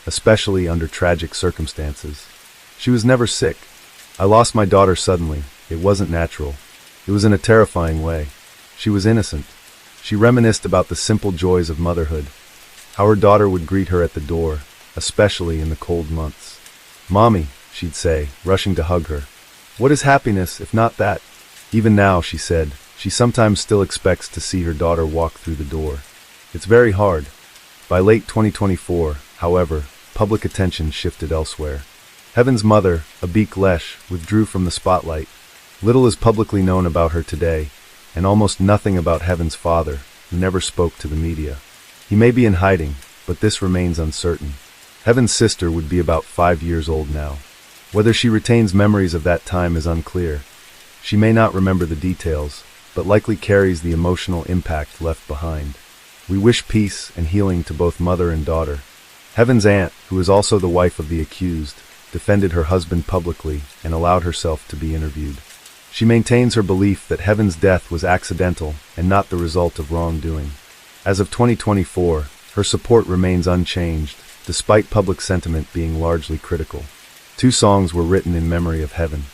[SPEAKER 1] especially under tragic circumstances. She was never sick. "I lost my daughter suddenly. It wasn't natural. It was in a terrifying way. She was innocent." She reminisced about the simple joys of motherhood, how her daughter would greet her at the door, especially in the cold months. "Mommy," she'd say, rushing to hug her. "What is happiness if not that?" Even now, she said, she sometimes still expects to see her daughter walk through the door. It's very hard. By late 2024, however, public attention shifted elsewhere. Heaven's mother, Abik Lesh, withdrew from the spotlight, Little is publicly known about her today, and almost nothing about Heaven's father, who never spoke to the media. He may be in hiding, but this remains uncertain. Heaven's sister would be about 5 years old now. Whether she retains memories of that time is unclear. She may not remember the details, but likely carries the emotional impact left behind. We wish peace and healing to both mother and daughter. Heaven's aunt, who is also the wife of the accused, defended her husband publicly and allowed herself to be interviewed. She maintains her belief that Heaven's death was accidental and not the result of wrongdoing. As of 2024, her support remains unchanged, despite public sentiment being largely critical. 2 songs were written in memory of Heaven.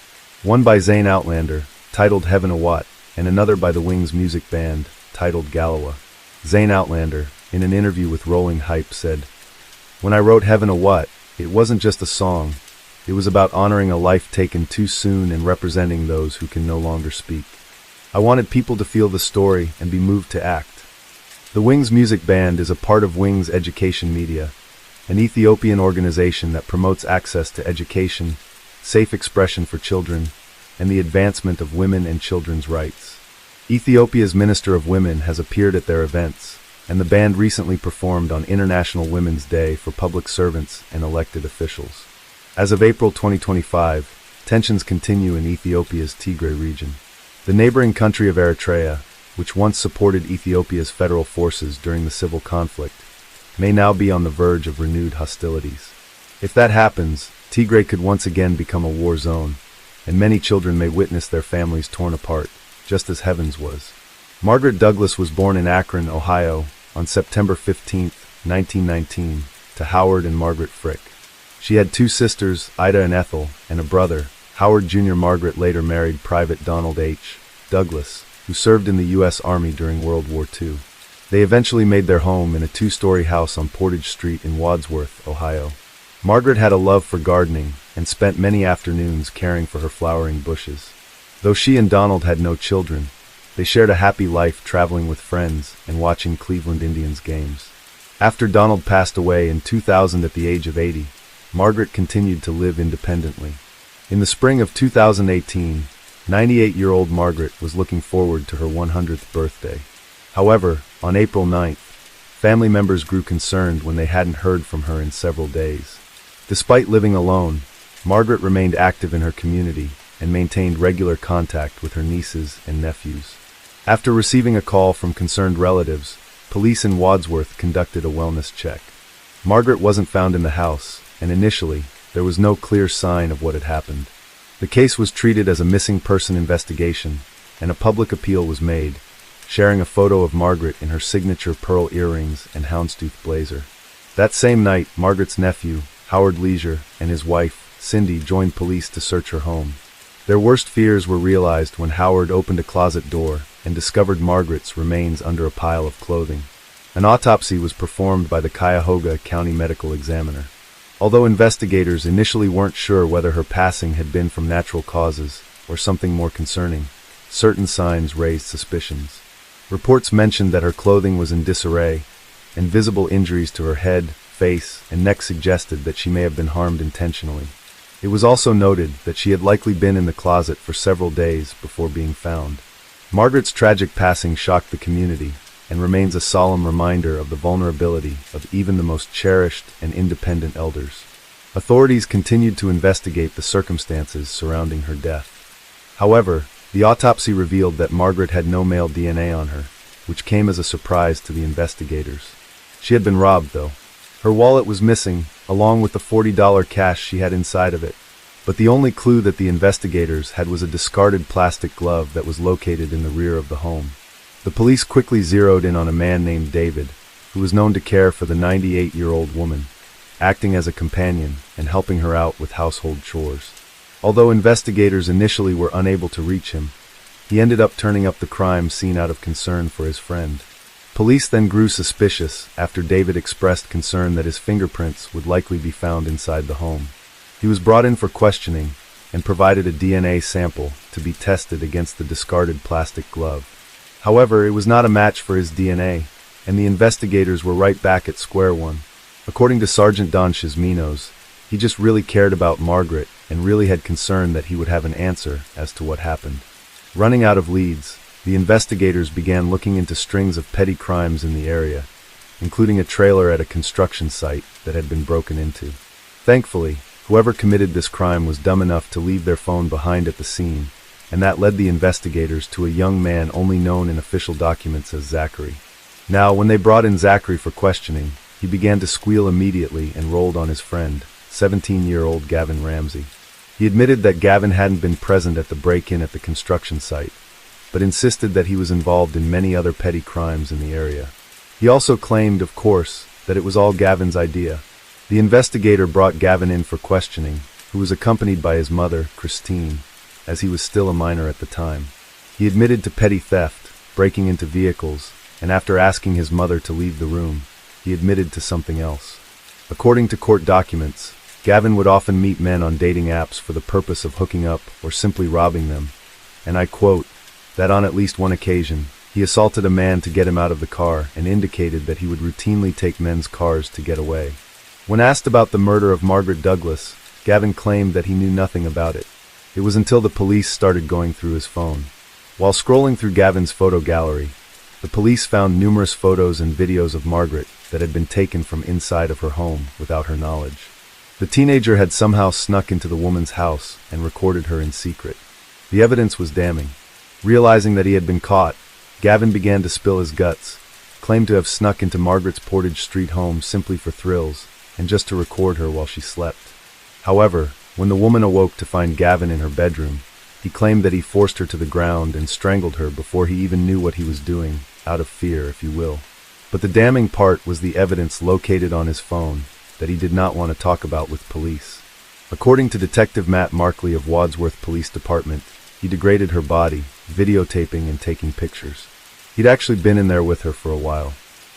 [SPEAKER 1] One by Zane Outlander, titled Heaven a What, and another by the Wings Music Band, titled Galawa. Zane Outlander, in an interview with Rolling Hype, said, "When I wrote Heaven a What, it wasn't just a song. It was about honoring a life taken too soon and representing those who can no longer speak. I wanted people to feel the story and be moved to act." The Wings Music Band is a part of Wings Education Media, an Ethiopian organization that promotes access to education, safe expression for children, and the advancement of women and children's rights. Ethiopia's Minister of Women has appeared at their events, and the band recently performed on International Women's Day for public servants and elected officials. As of April 2025, tensions continue in Ethiopia's Tigray region. The neighboring country of Eritrea, which once supported Ethiopia's federal forces during the civil conflict, may now be on the verge of renewed hostilities. If that happens, Tigray could once again become a war zone, and many children may witness their families torn apart, just as Heaven's was. Margaret Douglas was born in Akron, Ohio, on September 15, 1919, to Howard and Margaret Frick. She had 2 sisters, Ida and Ethel, and a brother, Howard Jr. Margaret later married Private Donald H. Douglas, who served in the U.S. Army during World War II. They eventually made their home in a 2-story house on Portage Street in Wadsworth, Ohio. Margaret had a love for gardening and spent many afternoons caring for her flowering bushes. Though she and Donald had no children, they shared a happy life traveling with friends and watching Cleveland Indians games. After Donald passed away in 2000 at the age of 80, Margaret continued to live independently. In the spring of 2018, 98-year-old Margaret was looking forward to her 100th birthday. However, on April 9th, family members grew concerned when they hadn't heard from her in several days. Despite living alone, Margaret remained active in her community and maintained regular contact with her nieces and nephews. After receiving a call from concerned relatives, police in Wadsworth conducted a wellness check. Margaret wasn't found in the house, and initially, there was no clear sign of what had happened. The case was treated as a missing person investigation, and a public appeal was made, sharing a photo of Margaret in her signature pearl earrings and houndstooth blazer. That same night, Margaret's nephew, Howard Leisure, and his wife, Cindy, joined police to search her home. Their worst fears were realized when Howard opened a closet door and discovered Margaret's remains under a pile of clothing. An autopsy was performed by the Cuyahoga County Medical Examiner. Although investigators initially weren't sure whether her passing had been from natural causes or something more concerning, certain signs raised suspicions. Reports mentioned that her clothing was in disarray, and visible injuries to her head, face, and neck suggested that she may have been harmed intentionally. It was also noted that she had likely been in the closet for several days before being found. Margaret's tragic passing shocked the community and remains a solemn reminder of the vulnerability of even the most cherished and independent elders. Authorities continued to investigate the circumstances surrounding her death. However, the autopsy revealed that Margaret had no male DNA on her, which came as a surprise to the investigators. She had been robbed, though. Her wallet was missing, along with the $40 cash she had inside of it. But the only clue that the investigators had was a discarded plastic glove that was located in the rear of the home. The police quickly zeroed in on a man named David, who was known to care for the 98-year-old woman, acting as a companion and helping her out with household chores. Although investigators initially were unable to reach him, he ended up turning up the crime scene out of concern for his friend. Police then grew suspicious after David expressed concern that his fingerprints would likely be found inside the home. He was brought in for questioning and provided a DNA sample to be tested against the discarded plastic glove. However, it was not a match for his DNA, and the investigators were right back at square one. According to Sergeant Don Shizminos, He just really cared about Margaret and really had concern that he would have an answer as to what happened. Running out of leads, the investigators began looking into strings of petty crimes in the area, including a trailer at a construction site that had been broken into. Thankfully, whoever committed this crime was dumb enough to leave their phone behind at the scene, and that led the investigators to a young man only known in official documents as Zachary. Now, when they brought in Zachary for questioning, he began to squeal immediately and rolled on his friend, 17-year-old Gavin Ramsey. He admitted that Gavin hadn't been present at the break-in at the construction site, but insisted that he was involved in many other petty crimes in the area. He also claimed, of course, that it was all Gavin's idea. The investigator brought Gavin in for questioning, who was accompanied by his mother, Christine, as he was still a minor at the time. He admitted to petty theft, breaking into vehicles, and after asking his mother to leave the room, he admitted to something else. According to court documents, Gavin would often meet men on dating apps for the purpose of hooking up or simply robbing them, and I quote, that on at least one occasion, he assaulted a man to get him out of the car and indicated that he would routinely take men's cars to get away. When asked about the murder of Margaret Douglas, Gavin claimed that he knew nothing about it. It was until the police started going through his phone. While scrolling through Gavin's photo gallery, the police found numerous photos and videos of Margaret that had been taken from inside of her home without her knowledge. The teenager had somehow snuck into the woman's house and recorded her in secret. The evidence was damning. Realizing that he had been caught, Gavin began to spill his guts, claimed to have snuck into Margaret's Portage Street home simply for thrills and just to record her while she slept. However, when the woman awoke to find Gavin in her bedroom, he claimed that he forced her to the ground and strangled her before he even knew what he was doing, out of fear, if you will. But the damning part was the evidence located on his phone that he did not want to talk about with police. According to Detective Matt Markley of Wadsworth Police Department, he degraded her body, videotaping and taking pictures. He'd actually been in there with her for a while.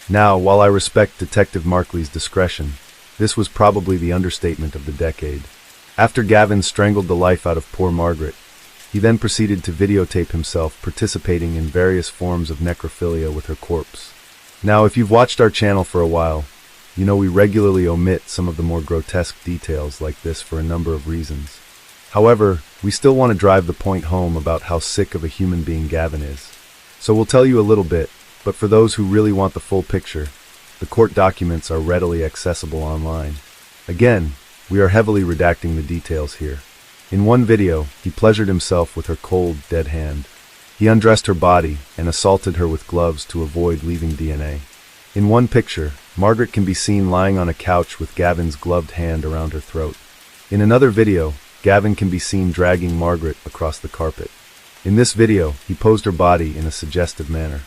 [SPEAKER 1] Now, while I respect Detective Markley's discretion, this was probably the understatement of the decade. After Gavin strangled the life out of poor Margaret, he then proceeded to videotape himself participating in various forms of necrophilia with her corpse. Now, if you've watched our channel for a while, you know we regularly omit some of the more grotesque details like this for a number of reasons. However, we still want to drive the point home about how sick of a human being Gavin is. So we'll tell you a little bit, but for those who really want the full picture, the court documents are readily accessible online. Again, we are heavily redacting the details here. In one video, he pleasured himself with her cold, dead hand. He undressed her body and assaulted her with gloves to avoid leaving DNA. In one picture, Margaret can be seen lying on a couch with Gavin's gloved hand around her throat. In another video, Gavin can be seen dragging Margaret across the carpet. In this video, he posed her body in a suggestive manner.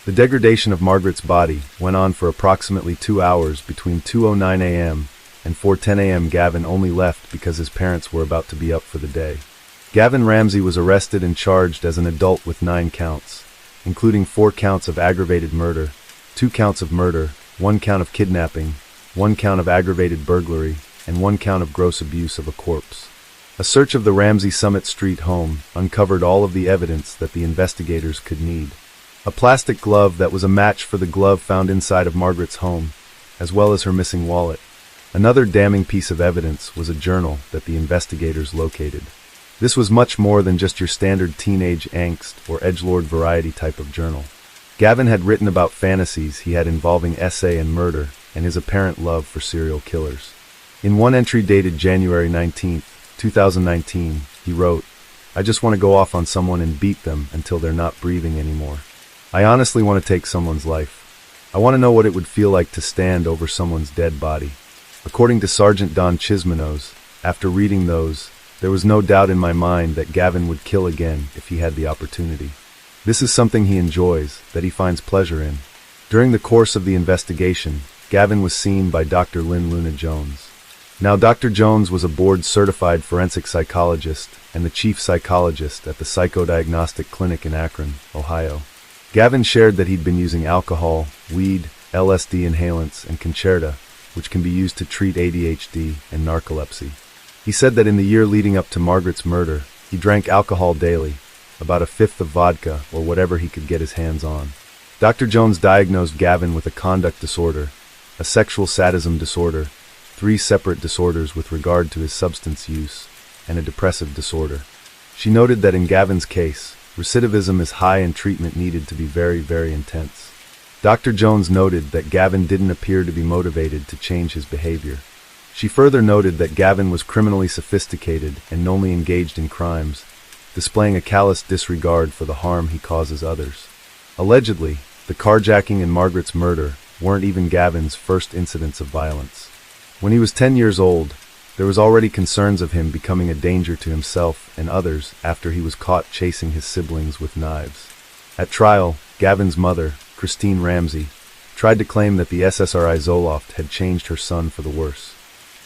[SPEAKER 1] The degradation of Margaret's body went on for approximately 2 hours between 2:09 a.m. and 4:10 a.m. Gavin only left because his parents were about to be up for the day. Gavin Ramsey was arrested and charged as an adult with 9 counts, including 4 counts of aggravated murder, 2 counts of murder, 1 count of kidnapping, 1 count of aggravated burglary, and 1 count of gross abuse of a corpse. A search of the Ramsey Summit Street home uncovered all of the evidence that the investigators could need. A plastic glove that was a match for the glove found inside of Margaret's home, as well as her missing wallet. Another damning piece of evidence was a journal that the investigators located. This was much more than just your standard teenage angst or edgelord variety type of journal. Gavin had written about fantasies he had involving essay and murder and his apparent love for serial killers. In one entry dated January 19, 2019, he wrote, "I just want to go off on someone and beat them until they're not breathing anymore. I honestly want to take someone's life. I want to know what it would feel like to stand over someone's dead body." According to Sergeant Don Chismanos, after reading those, there was no doubt in my mind that Gavin would kill again if he had the opportunity. This is something he enjoys, that he finds pleasure in. During the course of the investigation, Gavin was seen by Dr. Lynn Luna Jones. Now, Dr. Jones was a board-certified forensic psychologist and the chief psychologist at the Psychodiagnostic Clinic in Akron, Ohio. Gavin shared that he'd been using alcohol, weed, LSD inhalants, and concerta, which can be used to treat ADHD and narcolepsy. He said that in the year leading up to Margaret's murder, he drank alcohol daily, about a fifth of vodka or whatever he could get his hands on. Dr. Jones diagnosed Gavin with a conduct disorder, a sexual sadism disorder, 3 separate disorders with regard to his substance use, and a depressive disorder. She noted that in Gavin's case, recidivism is high and treatment needed to be very, very intense. Dr. Jones noted that Gavin didn't appear to be motivated to change his behavior. She further noted that Gavin was criminally sophisticated and knowingly engaged in crimes, displaying a callous disregard for the harm he causes others. Allegedly, the carjacking and Margaret's murder weren't even Gavin's first incidents of violence. When he was 10 years old, there was already concerns of him becoming a danger to himself and others after he was caught chasing his siblings with knives. At trial, Gavin's mother, Christine Ramsey, tried to claim that the SSRI Zoloft had changed her son for the worse.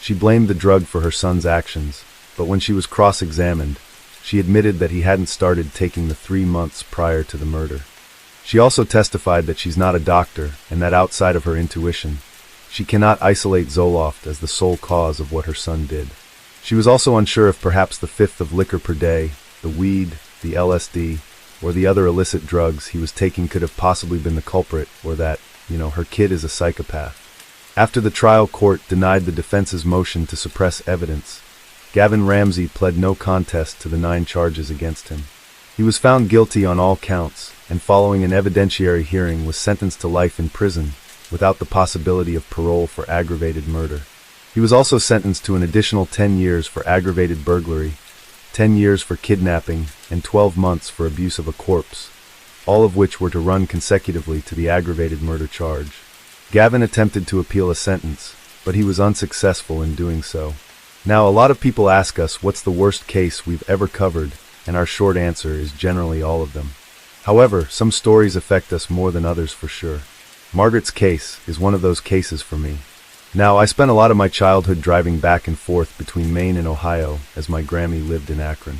[SPEAKER 1] She blamed the drug for her son's actions, but when she was cross-examined, she admitted that he hadn't started taking the 3 months prior to the murder. She also testified that she's not a doctor and that outside of her intuition, she cannot isolate Zoloft as the sole cause of what her son did. She was also unsure if perhaps the fifth of liquor per day, the weed, the LSD, or the other illicit drugs he was taking could have possibly been the culprit, or that, her kid is a psychopath. After the trial court denied the defense's motion to suppress evidence, Gavin Ramsey pled no contest to the 9 charges against him. He was found guilty on all counts, and following an evidentiary hearing was sentenced to life in prison, without the possibility of parole for aggravated murder. He was also sentenced to an additional 10 years for aggravated burglary, 10 years for kidnapping, and 12 months for abuse of a corpse, all of which were to run consecutively to the aggravated murder charge. Gavin attempted to appeal a sentence, but he was unsuccessful in doing so. Now, a lot of people ask us what's the worst case we've ever covered, and our short answer is generally all of them. However, some stories affect us more than others for sure. Margaret's case is one of those cases for me. Now, I spent a lot of my childhood driving back and forth between Maine and Ohio as my Grammy lived in Akron.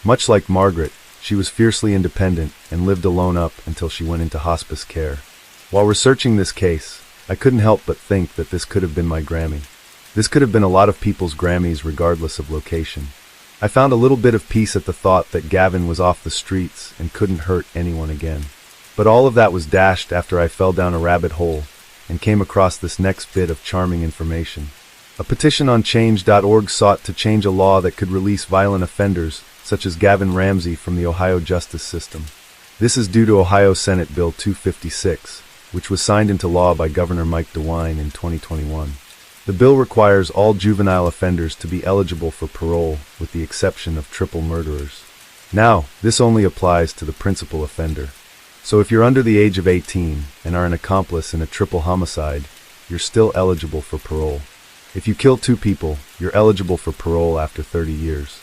[SPEAKER 1] Much like Margaret, she was fiercely independent and lived alone up until she went into hospice care. While researching this case, I couldn't help but think that this could have been my Grammy. This could have been a lot of people's Grammys regardless of location. I found a little bit of peace at the thought that Gavin was off the streets and couldn't hurt anyone again. But all of that was dashed after I fell down a rabbit hole and came across this next bit of charming information. A petition on change.org sought to change a law that could release violent offenders, such as Gavin Ramsey, from the Ohio justice system. This is due to Ohio Senate Bill 256, which was signed into law by Governor Mike DeWine in 2021. The bill requires all juvenile offenders to be eligible for parole, with the exception of triple murderers. Now, this only applies to the principal offender. So if you're under the age of 18 and are an accomplice in a triple homicide, you're still eligible for parole. If you kill 2 people, you're eligible for parole after 30 years.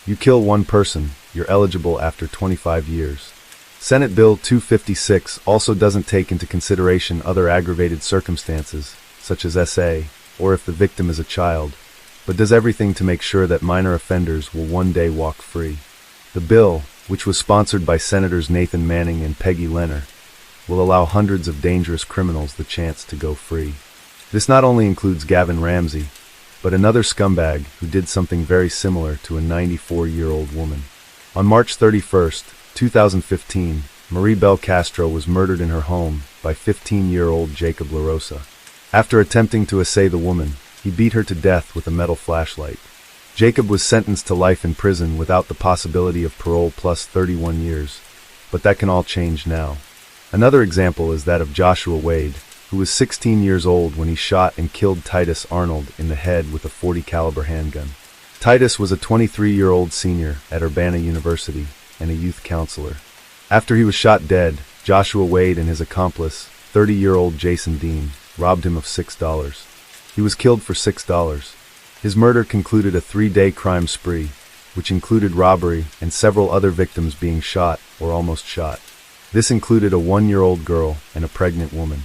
[SPEAKER 1] You kill 1 person, you're eligible after 25 years. Senate Bill 256 also doesn't take into consideration other aggravated circumstances, such as SA, or if the victim is a child, but does everything to make sure that minor offenders will one day walk free. The bill, which was sponsored by Senators Nathan Manning and Peggy Lenner, will allow hundreds of dangerous criminals the chance to go free. This not only includes Gavin Ramsey, but another scumbag who did something very similar to a 94-year-old woman. On March 31, 2015, Marie Bell Castro was murdered in her home by 15-year-old Jacob LaRosa. After attempting to assay the woman, he beat her to death with a metal flashlight. Jacob was sentenced to life in prison without the possibility of parole plus 31 years, but that can all change now. Another example is that of Joshua Wade, who was 16 years old when he shot and killed Titus Arnold in the head with a .40 caliber handgun. Titus was a 23-year-old senior at Urbana University and a youth counselor. After he was shot dead, Joshua Wade and his accomplice, 30-year-old Jason Dean, robbed him of $6. He was killed for $6. His murder concluded a 3-day crime spree, which included robbery and several other victims being shot or almost shot. This included a 1-year-old girl and a pregnant woman.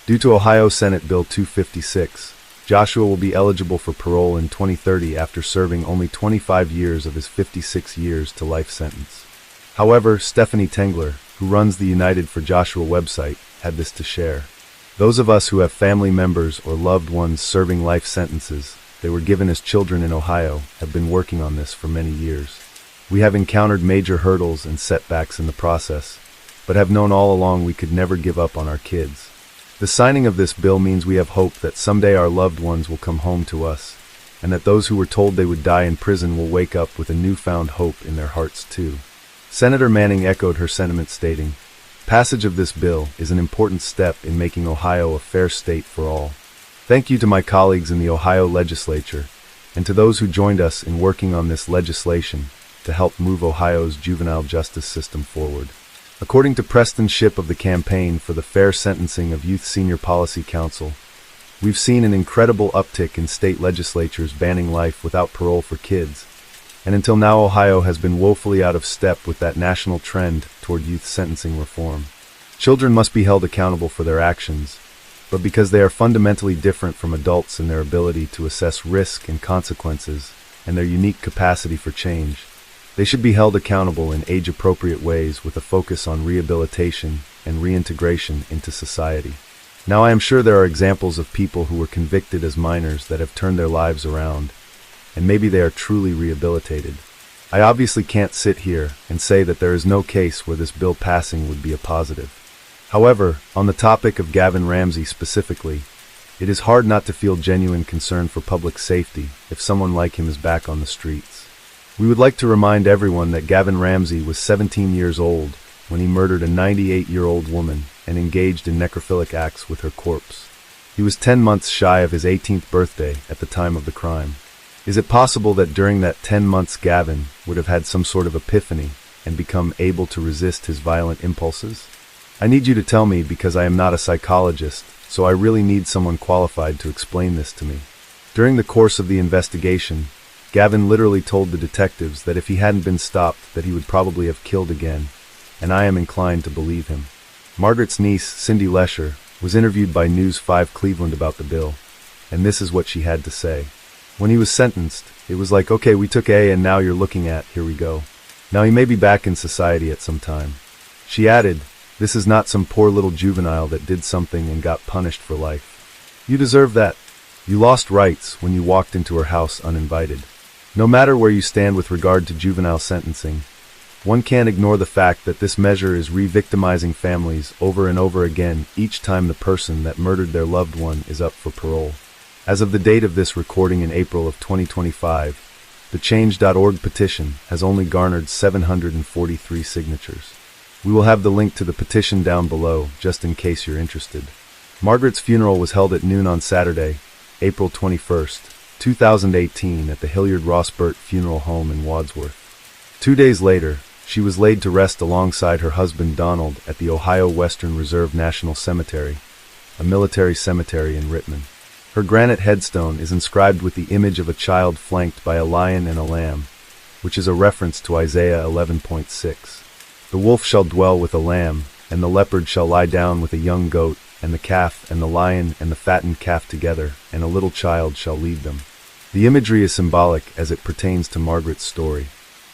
[SPEAKER 1] Due to Ohio Senate Bill 256, Joshua will be eligible for parole in 2030 after serving only 25 years of his 56 years to life sentence. However, Stephanie Tengler, who runs the United for Joshua website, had this to share. Those of us who have family members or loved ones serving life sentences they were given as children in Ohio have been working on this for many years. We have encountered major hurdles and setbacks in the process, but have known all along we could never give up on our kids. The signing of this bill means we have hope that someday our loved ones will come home to us, and that those who were told they would die in prison will wake up with a newfound hope in their hearts too. Senator Manning echoed her sentiment, stating, "Passage of this bill is an important step in making Ohio a fair state for all." Thank you to my colleagues in the Ohio legislature, and to those who joined us in working on this legislation to help move Ohio's juvenile justice system forward. According to Preston Shipp of the Campaign for the Fair Sentencing of Youth Senior Policy Council, we've seen an incredible uptick in state legislatures banning life without parole for kids, and until now Ohio has been woefully out of step with that national trend toward youth sentencing reform. Children must be held accountable for their actions, but because they are fundamentally different from adults in their ability to assess risk and consequences and their unique capacity for change, they should be held accountable in age-appropriate ways with a focus on rehabilitation and reintegration into society. Now, I am sure there are examples of people who were convicted as minors that have turned their lives around, and maybe they are truly rehabilitated. I obviously can't sit here and say that there is no case where this bill passing would be a positive. However, on the topic of Gavin Ramsey specifically, it is hard not to feel genuine concern for public safety if someone like him is back on the streets. We would like to remind everyone that Gavin Ramsey was 17 years old when he murdered a 98-year-old woman and engaged in necrophilic acts with her corpse. He was 10 months shy of his 18th birthday at the time of the crime. Is it possible that during that 10 months Gavin would have had some sort of epiphany and become able to resist his violent impulses? I need you to tell me, because I am not a psychologist, so I really need someone qualified to explain this to me. During the course of the investigation, Gavin literally told the detectives that if he hadn't been stopped, that he would probably have killed again, and I am inclined to believe him. Margaret's niece, Cindy Lesher, was interviewed by News 5 Cleveland about the bill, and this is what she had to say. When he was sentenced, it was like, okay, we took A and now you're looking at, here we go. Now he may be back in society at some time. She added, this is not some poor little juvenile that did something and got punished for life. You deserve that. You lost rights when you walked into her house uninvited. No matter where you stand with regard to juvenile sentencing, one can't ignore the fact that this measure is re-victimizing families over and over again each time the person that murdered their loved one is up for parole. As of the date of this recording in April of 2025, the Change.org petition has only garnered 743 signatures. We will have the link to the petition down below, just in case you're interested. Margaret's funeral was held at noon on Saturday, April 21st, 2018 at the Hilliard Rossbert Funeral Home in Wadsworth. 2 days later, she was laid to rest alongside her husband Donald at the Ohio Western Reserve National Cemetery, a military cemetery in Rittman. Her granite headstone is inscribed with the image of a child flanked by a lion and a lamb, which is a reference to Isaiah 11.6. The wolf shall dwell with a lamb, and the leopard shall lie down with a young goat, and the calf and the lion and the fattened calf together, and a little child shall lead them. The imagery is symbolic as it pertains to Margaret's story.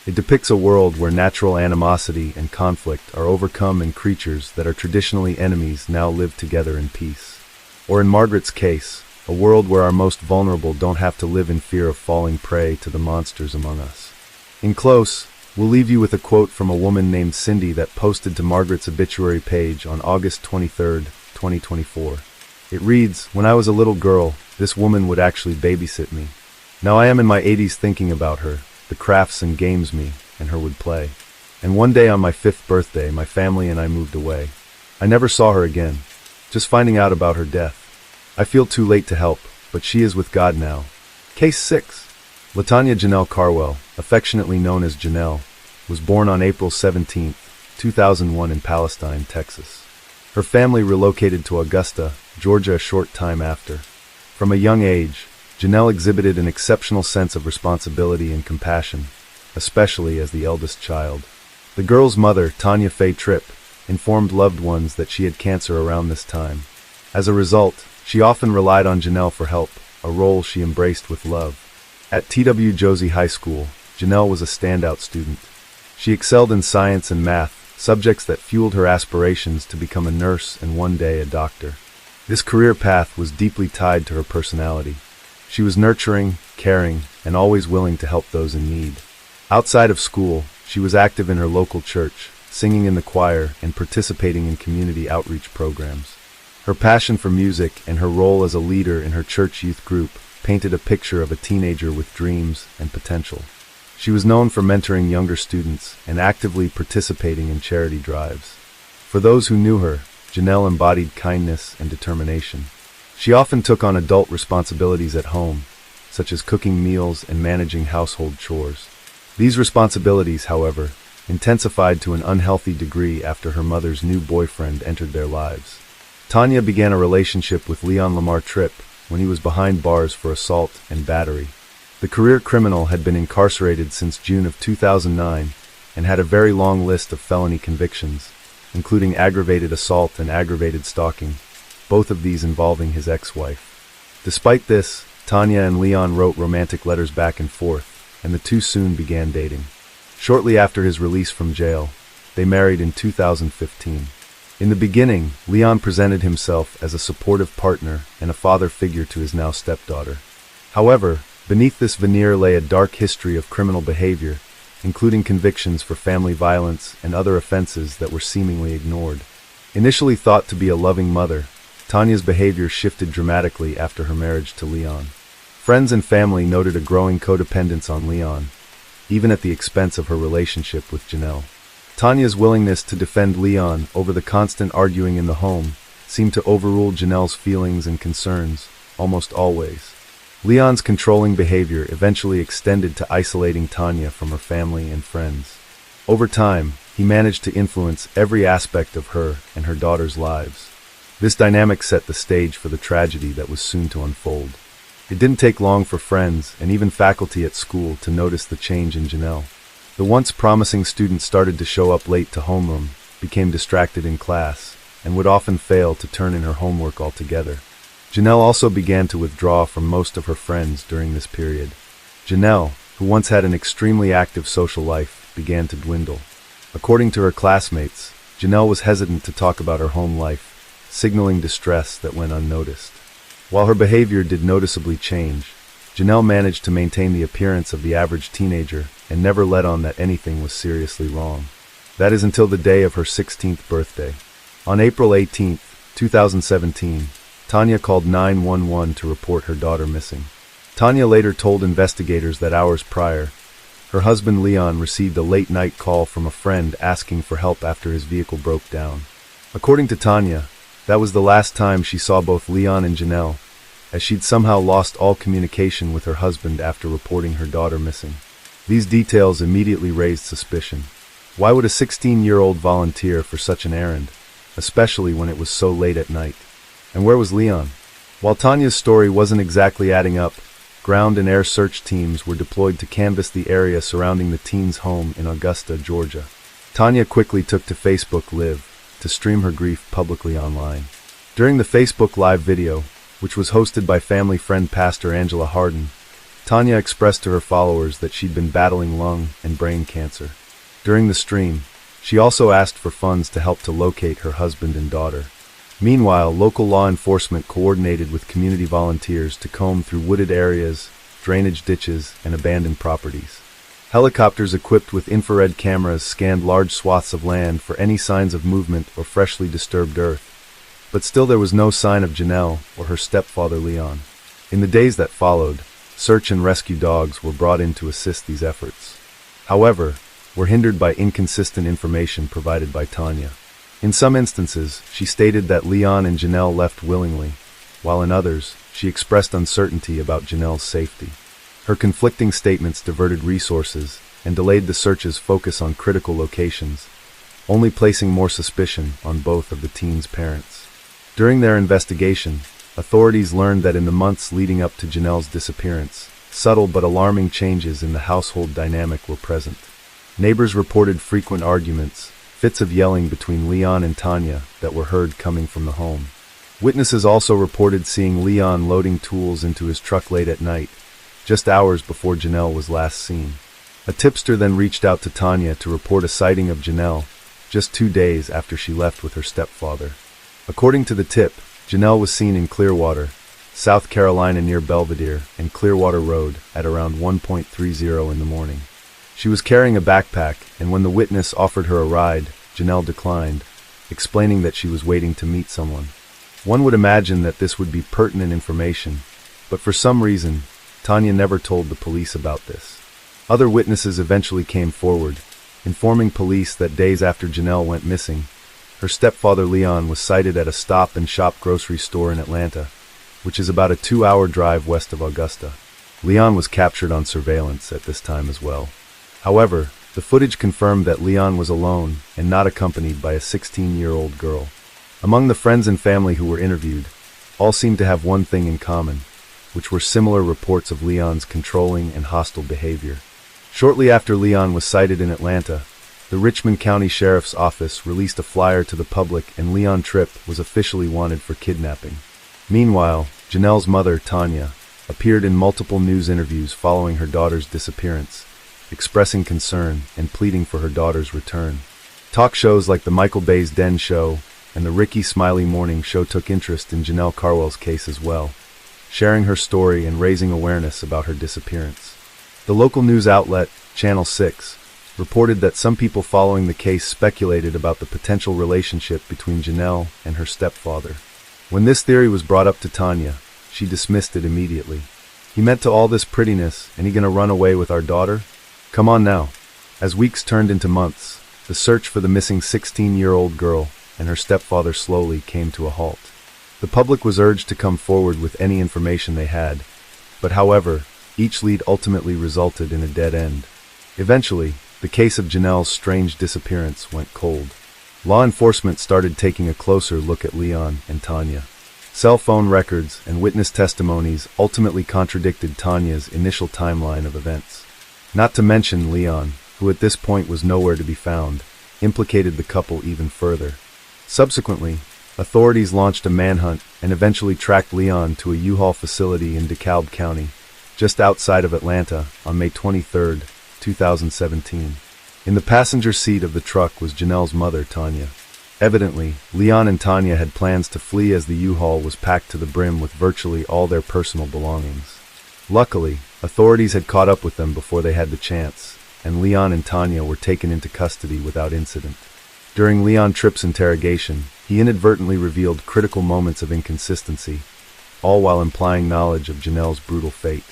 [SPEAKER 1] It depicts a world where natural animosity and conflict are overcome and creatures that are traditionally enemies now live together in peace. Or in Margaret's case, a world where our most vulnerable don't have to live in fear of falling prey to the monsters among us. In close, we'll leave you with a quote from a woman named Cindy that posted to Margaret's obituary page on August 23, 2024. It reads, "When I was a little girl, this woman would actually babysit me. Now I am in my 80s thinking about her, the crafts and games me and her would play. And one day on my 5th birthday, my family and I moved away. I never saw her again, just finding out about her death. I feel too late to help, but she is with God now." Case 6. Latanya Janelle Carwell, affectionately known as Janelle, was born on April 17, 2001 in Palestine, Texas. Her family relocated to Augusta, Georgia a short time after. From a young age, Janelle exhibited an exceptional sense of responsibility and compassion, especially as the eldest child. The girl's mother, Tanya Faye Tripp, informed loved ones that she had cancer around this time. As a result, she often relied on Janelle for help, a role she embraced with love. At T.W. Josie High School, Janelle was a standout student. She excelled in science and math, subjects that fueled her aspirations to become a nurse and one day a doctor. This career path was deeply tied to her personality. She was nurturing, caring, and always willing to help those in need. Outside of school, she was active in her local church, singing in the choir and participating in community outreach programs. Her passion for music and her role as a leader in her church youth group painted a picture of a teenager with dreams and potential. She was known for mentoring younger students and actively participating in charity drives. For those who knew her, Janelle embodied kindness and determination. She often took on adult responsibilities at home, such as cooking meals and managing household chores. These responsibilities, however, intensified to an unhealthy degree after her mother's new boyfriend entered their lives. Tanya began a relationship with Leon Lamar Tripp when he was behind bars for assault and battery. The career criminal had been incarcerated since June of 2009 and had a very long list of felony convictions, including aggravated assault and aggravated stalking, both of these involving his ex-wife. Despite this, Tanya and Leon wrote romantic letters back and forth, and the two soon began dating. Shortly after his release from jail, they married in 2015. In the beginning, Leon presented himself as a supportive partner and a father figure to his now stepdaughter. However, beneath this veneer lay a dark history of criminal behavior, including convictions for family violence and other offenses that were seemingly ignored. Initially thought to be a loving mother, Tanya's behavior shifted dramatically after her marriage to Leon. Friends and family noted a growing codependence on Leon, even at the expense of her relationship with Janelle. Tanya's willingness to defend Leon over the constant arguing in the home seemed to overrule Janelle's feelings and concerns, almost always. Leon's controlling behavior eventually extended to isolating Tanya from her family and friends. Over time, he managed to influence every aspect of her and her daughter's lives. This dynamic set the stage for the tragedy that was soon to unfold. It didn't take long for friends and even faculty at school to notice the change in Janelle. The once promising student started to show up late to homeroom, became distracted in class, and would often fail to turn in her homework altogether. Janelle also began to withdraw from most of her friends during this period. Janelle, who once had an extremely active social life, began to dwindle. According to her classmates, Janelle was hesitant to talk about her home life, signaling distress that went unnoticed. While her behavior did noticeably change, Janelle managed to maintain the appearance of the average teenager and never let on that anything was seriously wrong. That is until the day of her 16th birthday. On April 18, 2017, Tanya called 911 to report her daughter missing. Tanya later told investigators that hours prior, her husband Leon received a late-night call from a friend asking for help after his vehicle broke down. According to Tanya, that was the last time she saw both Leon and Janelle, as she'd somehow lost all communication with her husband after reporting her daughter missing. These details immediately raised suspicion. Why would a 16-year-old volunteer for such an errand, especially when it was so late at night? And where was Leon? While Tanya's story wasn't exactly adding up, ground and air search teams were deployed to canvass the area surrounding the teen's home in Augusta, Georgia. Tanya quickly took to Facebook Live to stream her grief publicly online. During the Facebook Live video, which was hosted by family friend Pastor Angela Harden, Tanya expressed to her followers that she'd been battling lung and brain cancer. During the stream, she also asked for funds to help to locate her husband and daughter. Meanwhile, local law enforcement coordinated with community volunteers to comb through wooded areas, drainage ditches, and abandoned properties. Helicopters equipped with infrared cameras scanned large swaths of land for any signs of movement or freshly disturbed earth. But still there was no sign of Janelle or her stepfather Leon. In the days that followed, search and rescue dogs were brought in to assist these efforts. However, were hindered by inconsistent information provided by Tanya. In some instances, she stated that Leon and Janelle left willingly, while in others, she expressed uncertainty about Janelle's safety. Her conflicting statements diverted resources and delayed the search's focus on critical locations, only placing more suspicion on both of the teen's parents. During their investigation, authorities learned that in the months leading up to Janelle's disappearance, subtle but alarming changes in the household dynamic were present. Neighbors reported frequent arguments, fits of yelling between Leon and Tanya that were heard coming from the home. Witnesses also reported seeing Leon loading tools into his truck late at night, just hours before Janelle was last seen. A tipster then reached out to Tanya to report a sighting of Janelle, just 2 days after she left with her stepfather. According to the tip, Janelle was seen in Clearwater, South Carolina near Belvedere and Clearwater Road at around 1:30 in the morning. She was carrying a backpack, and when the witness offered her a ride, Janelle declined, explaining that she was waiting to meet someone. One would imagine that this would be pertinent information, but for some reason, Tanya never told the police about this. Other witnesses eventually came forward, informing police that days after Janelle went missing, her stepfather Leon was sighted at a Stop-and-Shop grocery store in Atlanta, which is about a 2-hour drive west of Augusta. Leon was captured on surveillance at this time as well. However, the footage confirmed that Leon was alone and not accompanied by a 16-year-old girl. Among the friends and family who were interviewed, all seemed to have one thing in common, which were similar reports of Leon's controlling and hostile behavior. Shortly after Leon was sighted in Atlanta, the Richmond County Sheriff's Office released a flyer to the public and Leon Tripp was officially wanted for kidnapping. Meanwhile, Janelle's mother, Tanya, appeared in multiple news interviews following her daughter's disappearance, expressing concern and pleading for her daughter's return. Talk shows like the Michael Bay's Den Show and the Ricky Smiley Morning Show took interest in Janelle Carwell's case as well, sharing her story and raising awareness about her disappearance. The local news outlet, Channel 6, reported that some people following the case speculated about the potential relationship between Janelle and her stepfather. When this theory was brought up to Tanya, she dismissed it immediately. "He meant to all this prettiness, and he gonna run away with our daughter? Come on now." As weeks turned into months, the search for the missing 16-year-old girl and her stepfather slowly came to a halt. The public was urged to come forward with any information they had, but however, each lead ultimately resulted in a dead end. Eventually, the case of Janelle's strange disappearance went cold. Law enforcement started taking a closer look at Leon and Tanya. Cell phone records and witness testimonies ultimately contradicted Tanya's initial timeline of events. Not to mention Leon, who at this point was nowhere to be found, implicated the couple even further. Subsequently, authorities launched a manhunt and eventually tracked Leon to a U-Haul facility in DeKalb County, just outside of Atlanta, on May 23, 2017. In the passenger seat of the truck was Janelle's mother, Tanya. Evidently, Leon and Tanya had plans to flee as the U-Haul was packed to the brim with virtually all their personal belongings. Luckily, authorities had caught up with them before they had the chance, and Leon and Tanya were taken into custody without incident. During Leon Tripp's interrogation, he inadvertently revealed critical moments of inconsistency, all while implying knowledge of Janelle's brutal fate.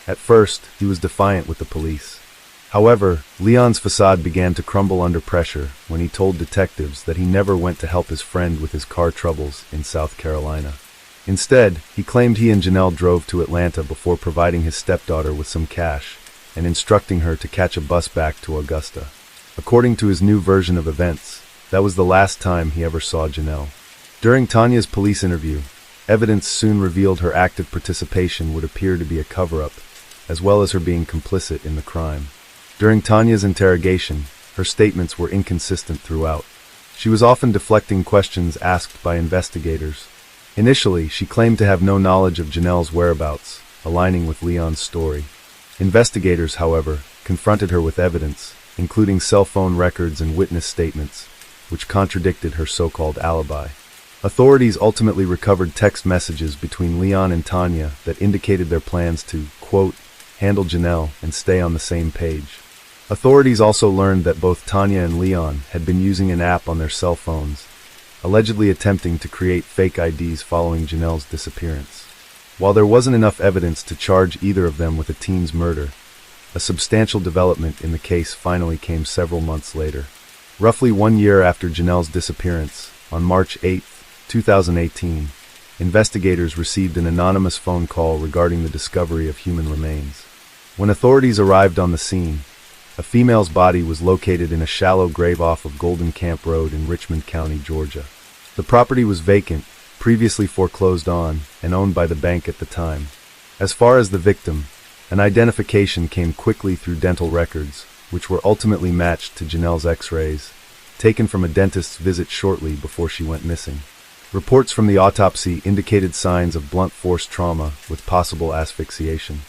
[SPEAKER 1] At first, he was defiant with the police. However, Leon's facade began to crumble under pressure when he told detectives that he never went to help his friend with his car troubles in South Carolina. Instead, he claimed he and Janelle drove to Atlanta before providing his stepdaughter with some cash and instructing her to catch a bus back to Augusta. According to his new version of events, that was the last time he ever saw Janelle. During Tanya's police interview, evidence soon revealed her active participation would appear to be a cover-up, as well as her being complicit in the crime. During Tanya's interrogation, her statements were inconsistent throughout. She was often deflecting questions asked by investigators. Initially, she claimed to have no knowledge of Janelle's whereabouts, aligning with Leon's story. Investigators, however, confronted her with evidence, including cell phone records and witness statements, which contradicted her so-called alibi. Authorities ultimately recovered text messages between Leon and Tanya that indicated their plans to, quote, handle Janelle and stay on the same page. Authorities also learned that both Tanya and Leon had been using an app on their cell phones, allegedly attempting to create fake IDs following Janelle's disappearance. While there wasn't enough evidence to charge either of them with a teen's murder, a substantial development in the case finally came several months later. Roughly 1 year after Janelle's disappearance, on March 8, 2018, investigators received an anonymous phone call regarding the discovery of human remains. When authorities arrived on the scene, a female's body was located in a shallow grave off of Golden Camp Road in Richmond County, Georgia. The property was vacant, previously foreclosed on, and owned by the bank at the time. As far as the victim, an identification came quickly through dental records, which were ultimately matched to Janelle's X-rays, taken from a dentist's visit shortly before she went missing. Reports from the autopsy indicated signs of blunt force trauma with possible asphyxiation.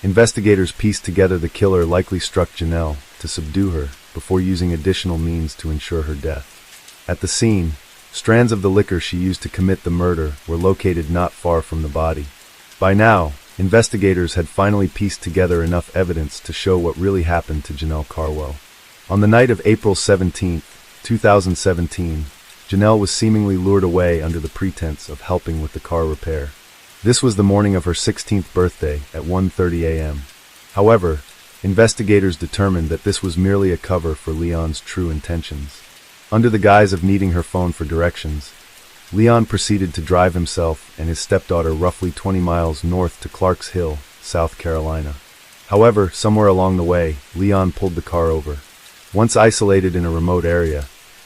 [SPEAKER 1] Investigators pieced together the killer likely struck Janelle to subdue her before using additional means to ensure her death. At the scene, strands of the liquor she used to commit the murder were located not far from the body. By now, investigators had finally pieced together enough evidence to show what really happened to Janelle Carwell. On the night of April 17, 2017, Janelle was seemingly lured away under the pretense of helping with the car repair. This was the morning of her 16th birthday at 1:30 a.m. However, investigators determined that this was merely a cover for Leon's true intentions. Under the guise of needing her phone for directions, Leon proceeded to drive himself and his stepdaughter roughly 20 miles north to Clarks Hill, South Carolina. However, somewhere along the way, Leon pulled the car over. Once isolated in a remote area,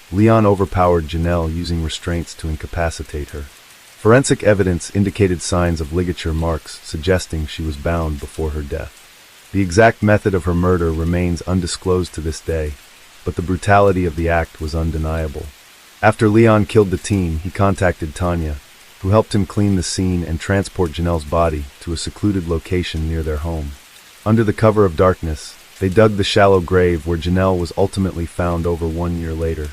[SPEAKER 1] Leon overpowered Janelle using restraints to incapacitate her. Forensic evidence indicated signs of ligature marks suggesting she was bound before her death. The exact method of her murder remains undisclosed to this day, but the brutality of the act was undeniable. After Leon killed the teen, he contacted Tanya, who helped him clean the scene and transport Janelle's body to a secluded location near their home. Under the cover of darkness, they dug the shallow grave where Janelle was ultimately found over 1 year later.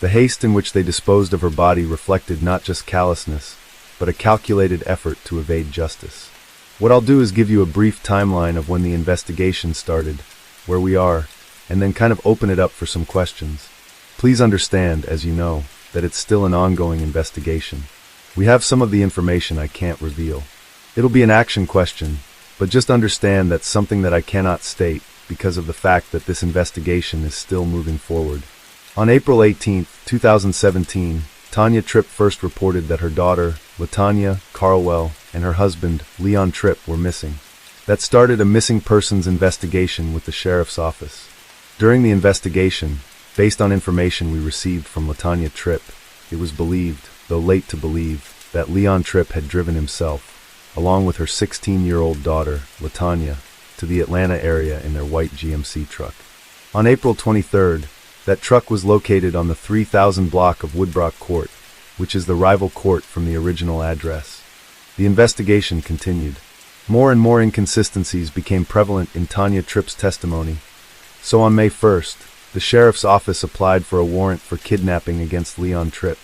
[SPEAKER 1] The haste in which they disposed of her body reflected not just callousness, but a calculated effort to evade justice. What I'll do is give you a brief timeline of when the investigation started, where we are, and then kind of open it up for some questions. Please understand, as you know, that it's still an ongoing investigation. We have some of the information I can't reveal. It'll be an action question, but just understand that's something that I cannot state because of the fact that this investigation is still moving forward. On April 18, 2017, Tanya Tripp first reported that her daughter, LaTanya Carlwell, and her husband, Leon Tripp, were missing. That started a missing persons investigation with the sheriff's office. During the investigation, based on information we received from LaTanya Tripp, it was believed, though late to believe, that Leon Tripp had driven himself, along with her 16-year-old daughter, LaTanya, to the Atlanta area in their white GMC truck. On April 23rd, that truck was located on the 3000 block of Woodbrook Court, which is the rival court from the original address. The investigation continued. More and more inconsistencies became prevalent in Tanya Tripp's testimony. So on May 1st, the sheriff's office applied for a warrant for kidnapping against Leon Tripp.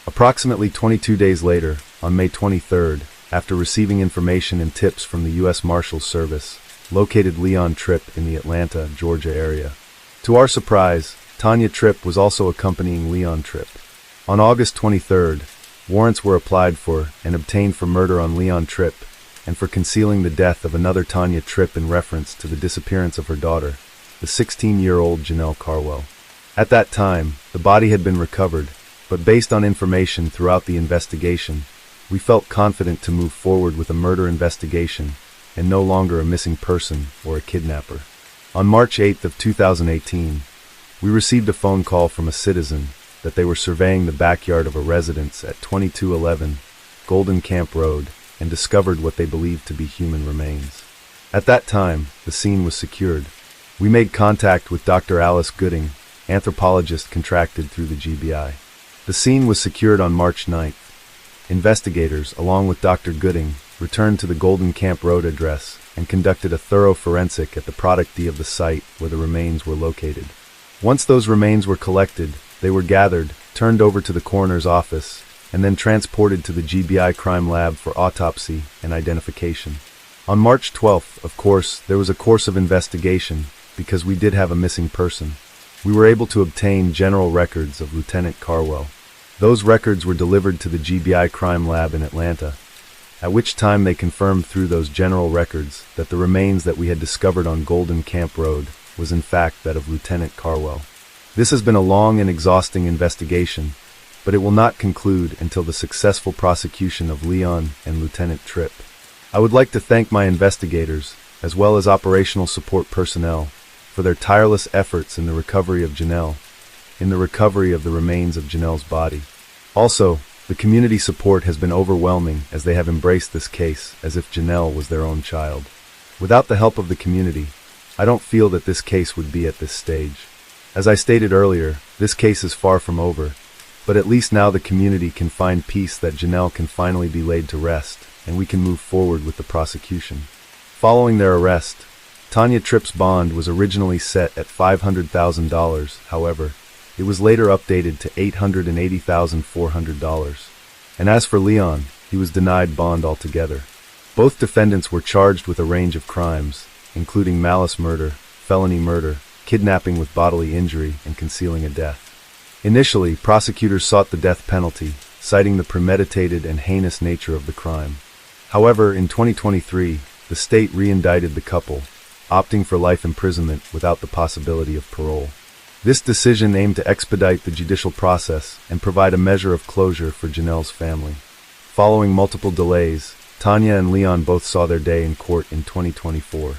[SPEAKER 1] Approximately 22 days later, on May 23rd, after receiving information and tips from the U.S. Marshals Service, located Leon Tripp in the Atlanta, Georgia area. To our surprise, Tanya Tripp was also accompanying Leon Tripp. On August 23rd, warrants were applied for and obtained for murder on Leon Tripp and for concealing the death of another Tanya Tripp in reference to the disappearance of her daughter, the 16-year-old Janelle Carlwell. At that time, the body had been recovered, but based on information throughout the investigation, we felt confident to move forward with a murder investigation and no longer a missing person or a kidnapper. On March 8th of 2018, we received a phone call from a citizen that they were surveying the backyard of a residence at 2211 Golden Camp Road and discovered what they believed to be human remains. At that time, the scene was secured. We made contact with Dr. Alice Gooding, anthropologist contracted through the GBI. The scene was secured on March 9th. Investigators, along with Dr. Gooding, returned to the Golden Camp Road address and conducted a thorough forensic at the product D of the site where the remains were located. Once those remains were collected, they were gathered, turned over to the coroner's office, and then transported to the GBI crime lab for autopsy and identification. On March 12th, of course, there was a course of investigation because we did have a missing person. We were able to obtain general records of Lieutenant Carlwell. Those records were delivered to the GBI crime lab in Atlanta, at which time they confirmed through those general records that the remains that we had discovered on Golden Camp Road was in fact that of Lieutenant Carlwell. This has been a long and exhausting investigation, but it will not conclude until the successful prosecution of Leon and Lieutenant Tripp. I would like to thank my investigators, as well as operational support personnel, for their tireless efforts in the recovery of Janelle, in the recovery of the remains of Janelle's body. Also, the community support has been overwhelming as they have embraced this case as if Janelle was their own child. Without the help of the community, I don't feel that this case would be at this stage. As I stated earlier, this case is far from over, but at least now the community can find peace that Janelle can finally be laid to rest, and we can move forward with the prosecution. Following their arrest, Tanya Tripp's bond was originally set at $500,000, however, it was later updated to $880,400. And as for Leon, he was denied bond altogether. Both defendants were charged with a range of crimes, including malice murder, felony murder, kidnapping with bodily injury, and concealing a death. Initially, prosecutors sought the death penalty, citing the premeditated and heinous nature of the crime. However, in 2023, the state re-indicted the couple, opting for life imprisonment without the possibility of parole. This decision aimed to expedite the judicial process and provide a measure of closure for Janelle's family. Following multiple delays, Tanya and Leon both saw their day in court in 2024.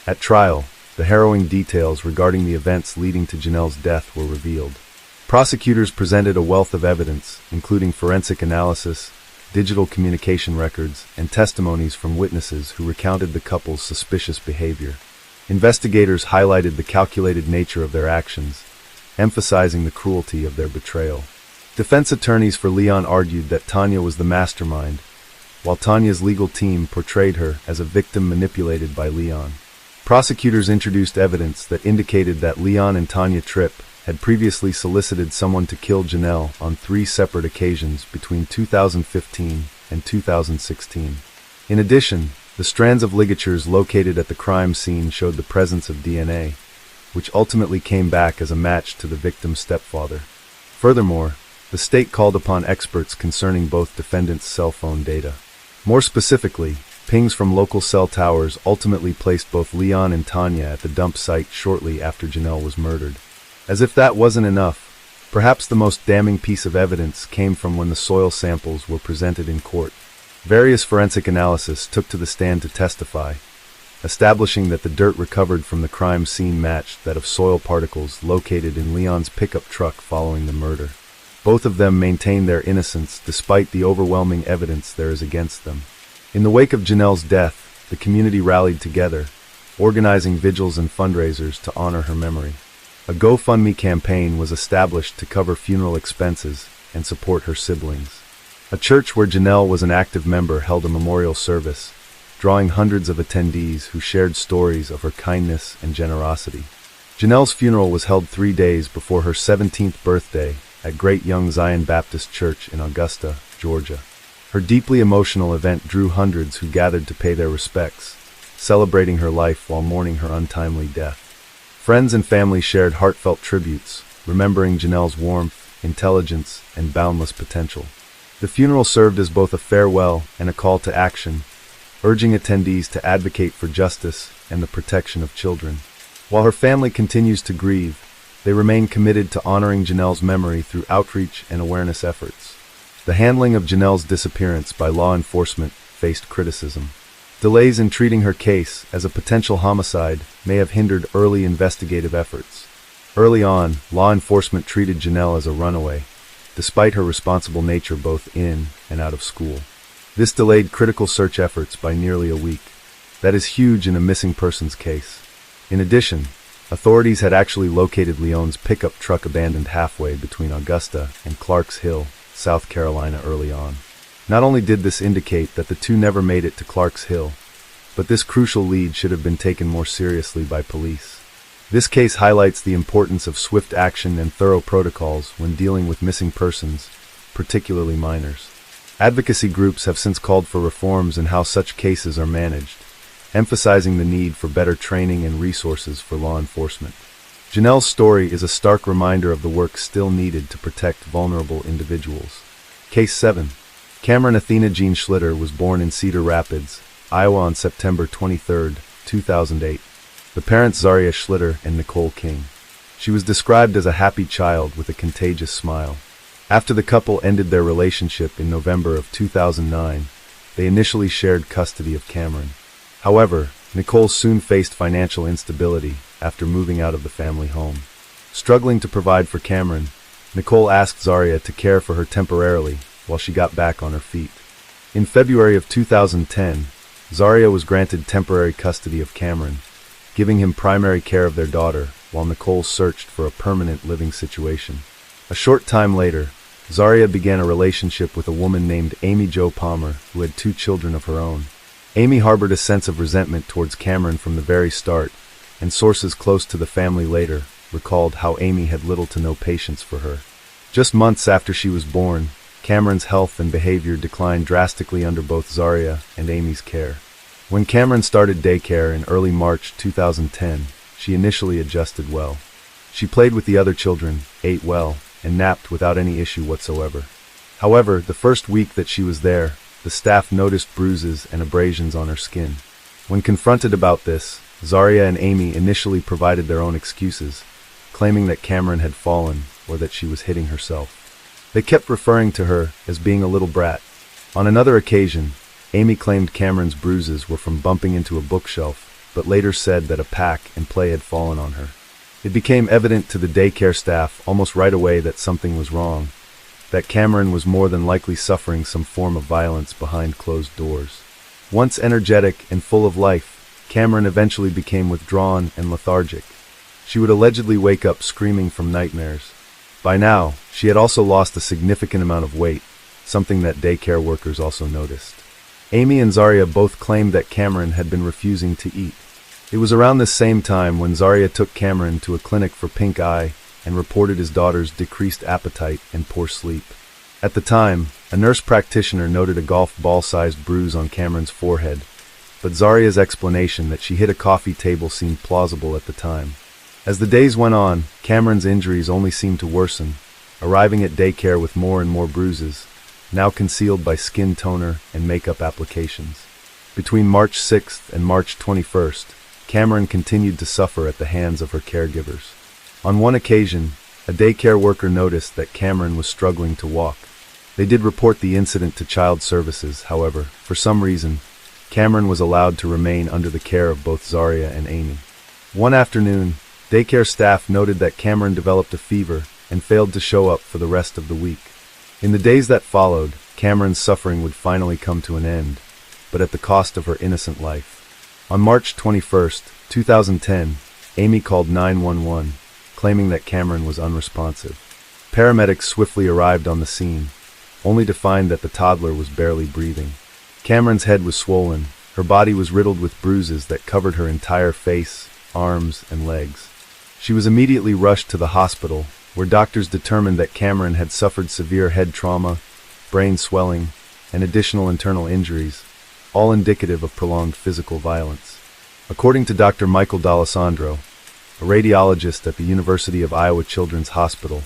[SPEAKER 1] At trial, the harrowing details regarding the events leading to Janelle's death were revealed. Prosecutors presented a wealth of evidence, including forensic analysis, digital communication records, and testimonies from witnesses who recounted the couple's suspicious behavior. Investigators highlighted the calculated nature of their actions, emphasizing the cruelty of their betrayal. Defense attorneys for Leon argued that Tanya was the mastermind, while Tanya's legal team portrayed her as a victim manipulated by Leon. Prosecutors introduced evidence that indicated that Leon and Tanya Tripp had previously solicited someone to kill Janelle on 3 separate occasions between 2015 and 2016. In addition, the strands of ligatures located at the crime scene showed the presence of DNA, which ultimately came back as a match to the victim's stepfather. Furthermore, the state called upon experts concerning both defendants' cell phone data. More specifically, pings from local cell towers ultimately placed both Leon and Tanya at the dump site shortly after Janelle was murdered. As if that wasn't enough, perhaps the most damning piece of evidence came from when the soil samples were presented in court. Various forensic analysts took to the stand to testify, establishing that the dirt recovered from the crime scene matched that of soil particles located in Leon's pickup truck following the murder. Both of them maintained their innocence despite the overwhelming evidence there is against them. In the wake of Janelle's death, the community rallied together, organizing vigils and fundraisers to honor her memory. A GoFundMe campaign was established to cover funeral expenses and support her siblings. A church where Janelle was an active member held a memorial service, drawing hundreds of attendees who shared stories of her kindness and generosity. Janelle's funeral was held 3 days before her 17th birthday at Great Young Zion Baptist Church in Augusta, Georgia. Her deeply emotional event drew hundreds who gathered to pay their respects, celebrating her life while mourning her untimely death. Friends and family shared heartfelt tributes, remembering Janelle's warmth, intelligence, and boundless potential. The funeral served as both a farewell and a call to action, urging attendees to advocate for justice and the protection of children. While her family continues to grieve, they remain committed to honoring Janelle's memory through outreach and awareness efforts. The handling of Janelle's disappearance by law enforcement faced criticism. Delays in treating her case as a potential homicide may have hindered early investigative efforts. Early on, law enforcement treated Janelle as a runaway, despite her responsible nature both in and out of school. This delayed critical search efforts by nearly a week. That is huge in a missing persons case. In addition, authorities had actually located Leon's pickup truck abandoned halfway between Augusta and Clarks Hill, South Carolina early on. Not only did this indicate that the two never made it to Clarks Hill, but this crucial lead should have been taken more seriously by police. This case highlights the importance of swift action and thorough protocols when dealing with missing persons, particularly minors. Advocacy groups have since called for reforms in how such cases are managed, emphasizing the need for better training and resources for law enforcement. Janelle's story is a stark reminder of the work still needed to protect vulnerable individuals. Case 7. Cameron Athena Jean Schlitter was born in Cedar Rapids, Iowa on September 23, 2008. The parents Zaria Schlitter and Nicole King. She was described as a happy child with a contagious smile. After the couple ended their relationship in November of 2009, they initially shared custody of Cameron. However, Nicole soon faced financial instability after moving out of the family home. Struggling to provide for Cameron, Nicole asked Zaria to care for her temporarily while she got back on her feet. In February of 2010, Zaria was granted temporary custody of Cameron, giving him primary care of their daughter while Nicole searched for a permanent living situation. A short time later, Zaria began a relationship with a woman named Amy Jo Palmer, who had 2 children of her own. Amy harbored a sense of resentment towards Cameron from the very start, and sources close to the family later recalled how Amy had little to no patience for her. Just months after she was born, Cameron's health and behavior declined drastically under both Zaria and Amy's care. When Cameron started daycare in early March 2010, she initially adjusted well. She played with the other children, ate well, and napped without any issue whatsoever. However, the first week that she was there, the staff noticed bruises and abrasions on her skin. When confronted about this, Zaria and Amy initially provided their own excuses, claiming that Cameron had fallen or that she was hitting herself. They kept referring to her as being a little brat. On another occasion, Amy claimed Cameron's bruises were from bumping into a bookshelf, but later said that a pack and play had fallen on her. It became evident to the daycare staff almost right away that something was wrong, that Cameron was more than likely suffering some form of violence behind closed doors. Once energetic and full of life, Cameron eventually became withdrawn and lethargic. She would allegedly wake up screaming from nightmares. By now, she had also lost a significant amount of weight, something that daycare workers also noticed. Amy and Zaria both claimed that Cameron had been refusing to eat. It was around this same time when Zaria took Cameron to a clinic for pink eye and reported his daughter's decreased appetite and poor sleep. At the time, a nurse practitioner noted a golf ball-sized bruise on Cameron's forehead, but Zaria's explanation that she hit a coffee table seemed plausible at the time. As the days went on, Cameron's injuries only seemed to worsen, arriving at daycare with more and more bruises, now concealed by skin toner and makeup applications. Between March 6th and March 21st, Cameron continued to suffer at the hands of her caregivers. On one occasion, a daycare worker noticed that Cameron was struggling to walk. They did report the incident to Child Services, however, for some reason, Cameron was allowed to remain under the care of both Zaria and Amy. One afternoon, daycare staff noted that Cameron developed a fever and failed to show up for the rest of the week. In the days that followed, Cameron's suffering would finally come to an end, but at the cost of her innocent life. On March 21st, 2010, Amy called 911, claiming that Cameron was unresponsive. Paramedics swiftly arrived on the scene, only to find that the toddler was barely breathing. Cameron's head was swollen, her body was riddled with bruises that covered her entire face, arms, and legs. She was immediately rushed to the hospital, where doctors determined that Cameron had suffered severe head trauma, brain swelling, and additional internal injuries, all indicative of prolonged physical violence. According to Dr. Michael D'Alessandro, a radiologist at the University of Iowa Children's Hospital,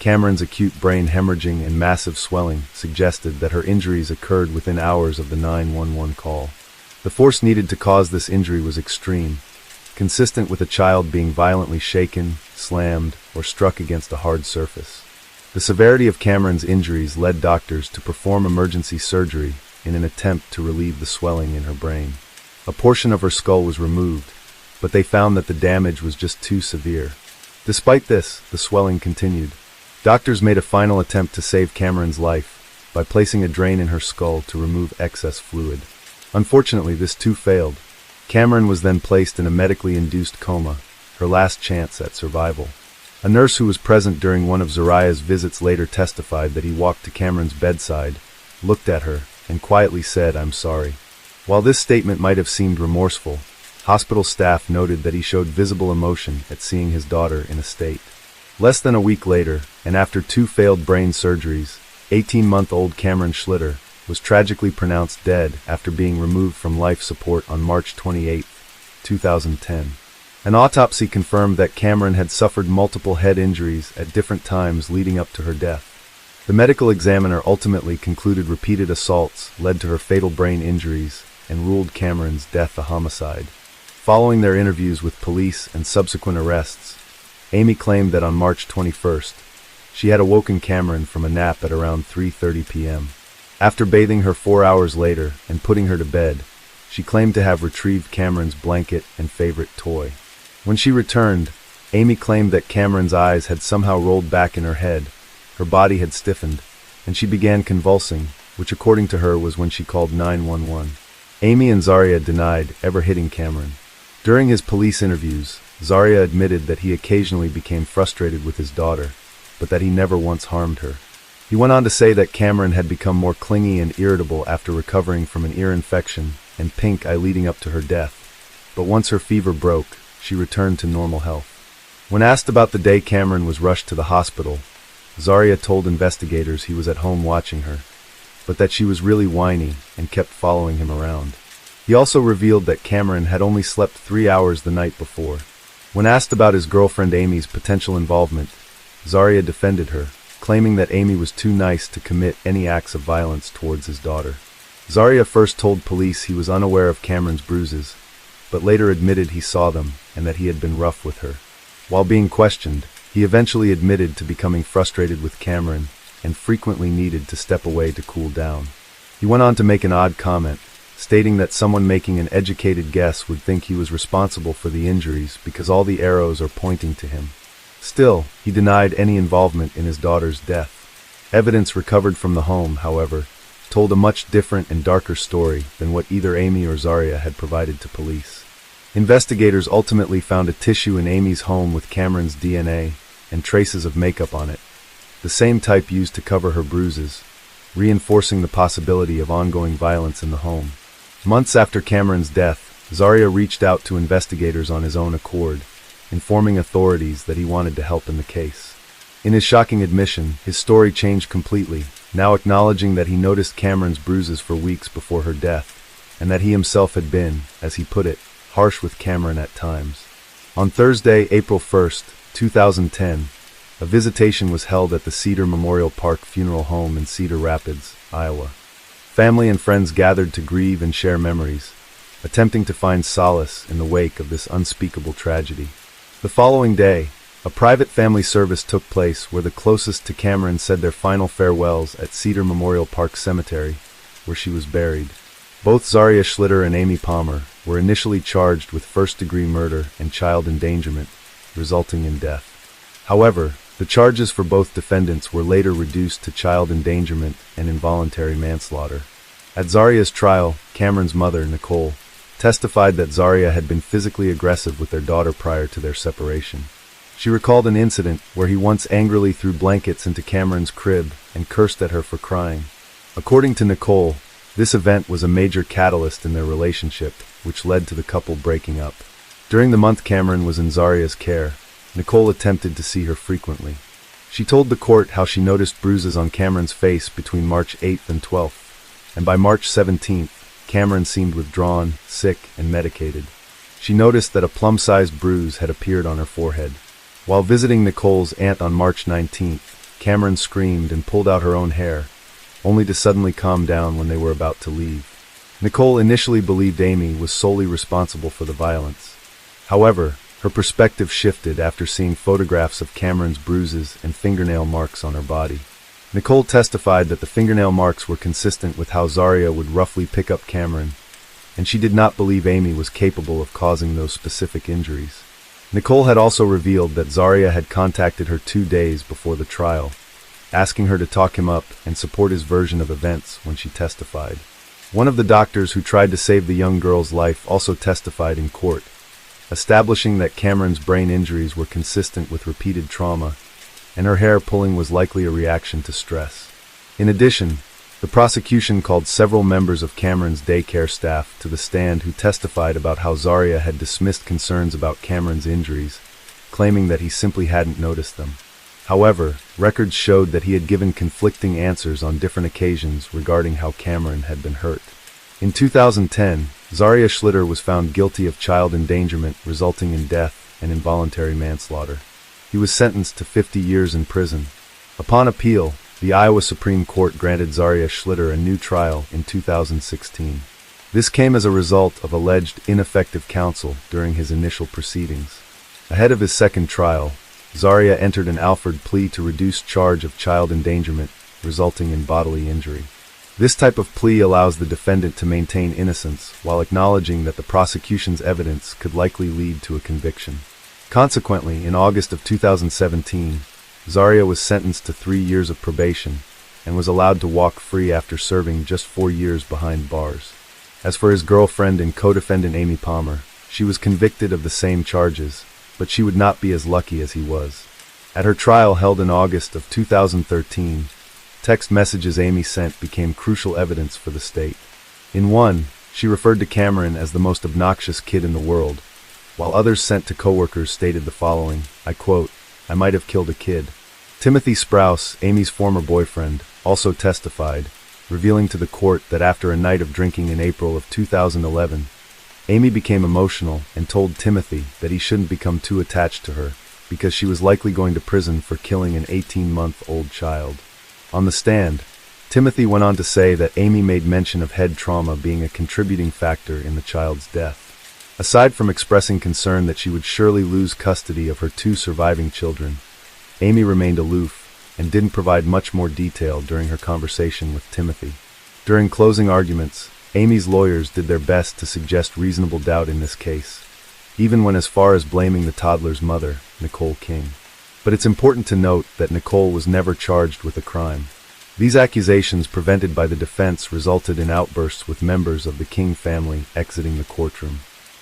[SPEAKER 1] Cameron's acute brain hemorrhaging and massive swelling suggested that her injuries occurred within hours of the 911 call. The force needed to cause this injury was extreme, consistent with a child being violently shaken, slammed, or struck against a hard surface. The severity of Cameron's injuries led doctors to perform emergency surgery in an attempt to relieve the swelling in her brain. A portion of her skull was removed, but they found that the damage was just too severe. Despite this, the swelling continued. Doctors made a final attempt to save Cameron's life by placing a drain in her skull to remove excess fluid. Unfortunately, this too failed. Cameron was then placed in a medically induced coma, her last chance at survival. A nurse who was present during one of Zaria's visits later testified that he walked to Cameron's bedside, looked at her, and quietly said, "I'm sorry." While this statement might have seemed remorseful, hospital staff noted that he showed visible emotion at seeing his daughter in a state. Less than a week later, and after 2 failed brain surgeries, 18-month-old Cameron Schlitter was tragically pronounced dead after being removed from life support on March 28, 2010. An autopsy confirmed that Cameron had suffered multiple head injuries at different times leading up to her death. The medical examiner ultimately concluded repeated assaults led to her fatal brain injuries and ruled Cameron's death a homicide. Following their interviews with police and subsequent arrests, Amy claimed that on March 21st, she had awoken Cameron from a nap at around 3:30 p.m. After bathing her 4 hours later and putting her to bed, she claimed to have retrieved Cameron's blanket and favorite toy. When she returned, Amy claimed that Cameron's eyes had somehow rolled back in her head, her body had stiffened, and she began convulsing, which according to her was when she called 911. Amy and Zaria denied ever hitting Cameron. During his police interviews, Zaria admitted that he occasionally became frustrated with his daughter, but that he never once harmed her. He went on to say that Cameron had become more clingy and irritable after recovering from an ear infection and pink eye leading up to her death, but once her fever broke, she returned to normal health. When asked about the day Cameron was rushed to the hospital, Zaria told investigators he was at home watching her, but that she was really whiny and kept following him around. He also revealed that Cameron had only slept 3 hours the night before. When asked about his girlfriend Amy's potential involvement, Zaria defended her, claiming that Amy was too nice to commit any acts of violence towards his daughter. Zaria first told police he was unaware of Cameron's bruises, but later admitted he saw them and that he had been rough with her. While being questioned, he eventually admitted to becoming frustrated with Cameron and frequently needed to step away to cool down. He went on to make an odd comment, stating that someone making an educated guess would think he was responsible for the injuries because all the arrows are pointing to him. Still, he denied any involvement in his daughter's death. Evidence recovered from the home, however, told a much different and darker story than what either Amy or Zaria had provided to police. Investigators ultimately found a tissue in Amy's home with Cameron's DNA and traces of makeup on it, the same type used to cover her bruises, reinforcing the possibility of ongoing violence in the home. Months after Cameron's death, Zaria reached out to investigators on his own accord, informing authorities that he wanted to help in the case. In his shocking admission, his story changed completely, now acknowledging that he noticed Cameron's bruises for weeks before her death, and that he himself had been, as he put it, harsh with Cameron at times. On Thursday, April 1st, 2010, a visitation was held at the Cedar Memorial Park Funeral Home in Cedar Rapids, Iowa. Family and friends gathered to grieve and share memories, attempting to find solace in the wake of this unspeakable tragedy. The following day, a private family service took place where the closest to Cameron said their final farewells at Cedar Memorial Park Cemetery, where she was buried. Both Zaria Schlitter and Amy Palmer were initially charged with first-degree murder and child endangerment, resulting in death. However, the charges for both defendants were later reduced to child endangerment and involuntary manslaughter. At Zaria's trial, Cameron's mother, Nicole, testified that Zaria had been physically aggressive with their daughter prior to their separation. She recalled an incident where he once angrily threw blankets into Cameron's crib and cursed at her for crying. According to Nicole, this event was a major catalyst in their relationship, which led to the couple breaking up. During the month Cameron was in Zaria's care, Nicole attempted to see her frequently. She told the court how she noticed bruises on Cameron's face between March 8th and 12th, and by March 17th, Cameron seemed withdrawn, sick, and medicated. She noticed that a plum-sized bruise had appeared on her forehead. While visiting Nicole's aunt on March 19th, Cameron screamed and pulled out her own hair, only to suddenly calm down when they were about to leave. Nicole initially believed Amy was solely responsible for the violence. However, her perspective shifted after seeing photographs of Cameron's bruises and fingernail marks on her body. Nicole testified that the fingernail marks were consistent with how Zaria would roughly pick up Cameron, and she did not believe Amy was capable of causing those specific injuries. Nicole had also revealed that Zaria had contacted her 2 days before the trial, asking her to talk him up and support his version of events when she testified. One of the doctors who tried to save the young girl's life also testified in court, establishing that Cameron's brain injuries were consistent with repeated trauma, and her hair pulling was likely a reaction to stress. In addition, the prosecution called several members of Cameron's daycare staff to the stand who testified about how Zaria had dismissed concerns about Cameron's injuries, claiming that he simply hadn't noticed them. However, records showed that he had given conflicting answers on different occasions regarding how Cameron had been hurt. In 2010, Zaria Schlitter was found guilty of child endangerment resulting in death and involuntary manslaughter. He was sentenced to 50 years in prison. Upon appeal, the Iowa Supreme Court granted Zaria Schlitter a new trial in 2016. This came as a result of alleged ineffective counsel during his initial proceedings. Ahead of his second trial, Zaria entered an Alford plea to reduce charge of child endangerment resulting in bodily injury. This type of plea allows the defendant to maintain innocence while acknowledging that the prosecution's evidence could likely lead to a conviction. Consequently, in August of 2017, Zaria was sentenced to 3 years of probation and was allowed to walk free after serving just 4 years behind bars. As for his girlfriend and co-defendant Amy Palmer, she was convicted of the same charges, but she would not be as lucky as he was. At her trial held in August of 2013, text messages Amy sent became crucial evidence for the state. In one, she referred to Cameron as the most obnoxious kid in the world, while others sent to coworkers stated the following, I quote, "I might have killed a kid." Timothy Sprouse, Amy's former boyfriend, also testified, revealing to the court that after a night of drinking in April of 2011, Amy became emotional and told Timothy that he shouldn't become too attached to her, because she was likely going to prison for killing an 18-month-old child. On the stand, Timothy went on to say that Amy made mention of head trauma being a contributing factor in the child's death. Aside from expressing concern that she would surely lose custody of her 2 surviving children, Amy remained aloof and didn't provide much more detail during her conversation with Timothy. During closing arguments, Amy's lawyers did their best to suggest reasonable doubt in this case, even went as far as blaming the toddler's mother, Nicole King. But it's important to note that Nicole was never charged with a crime. These accusations prevented by the defense resulted in outbursts with members of the King family exiting the courtroom.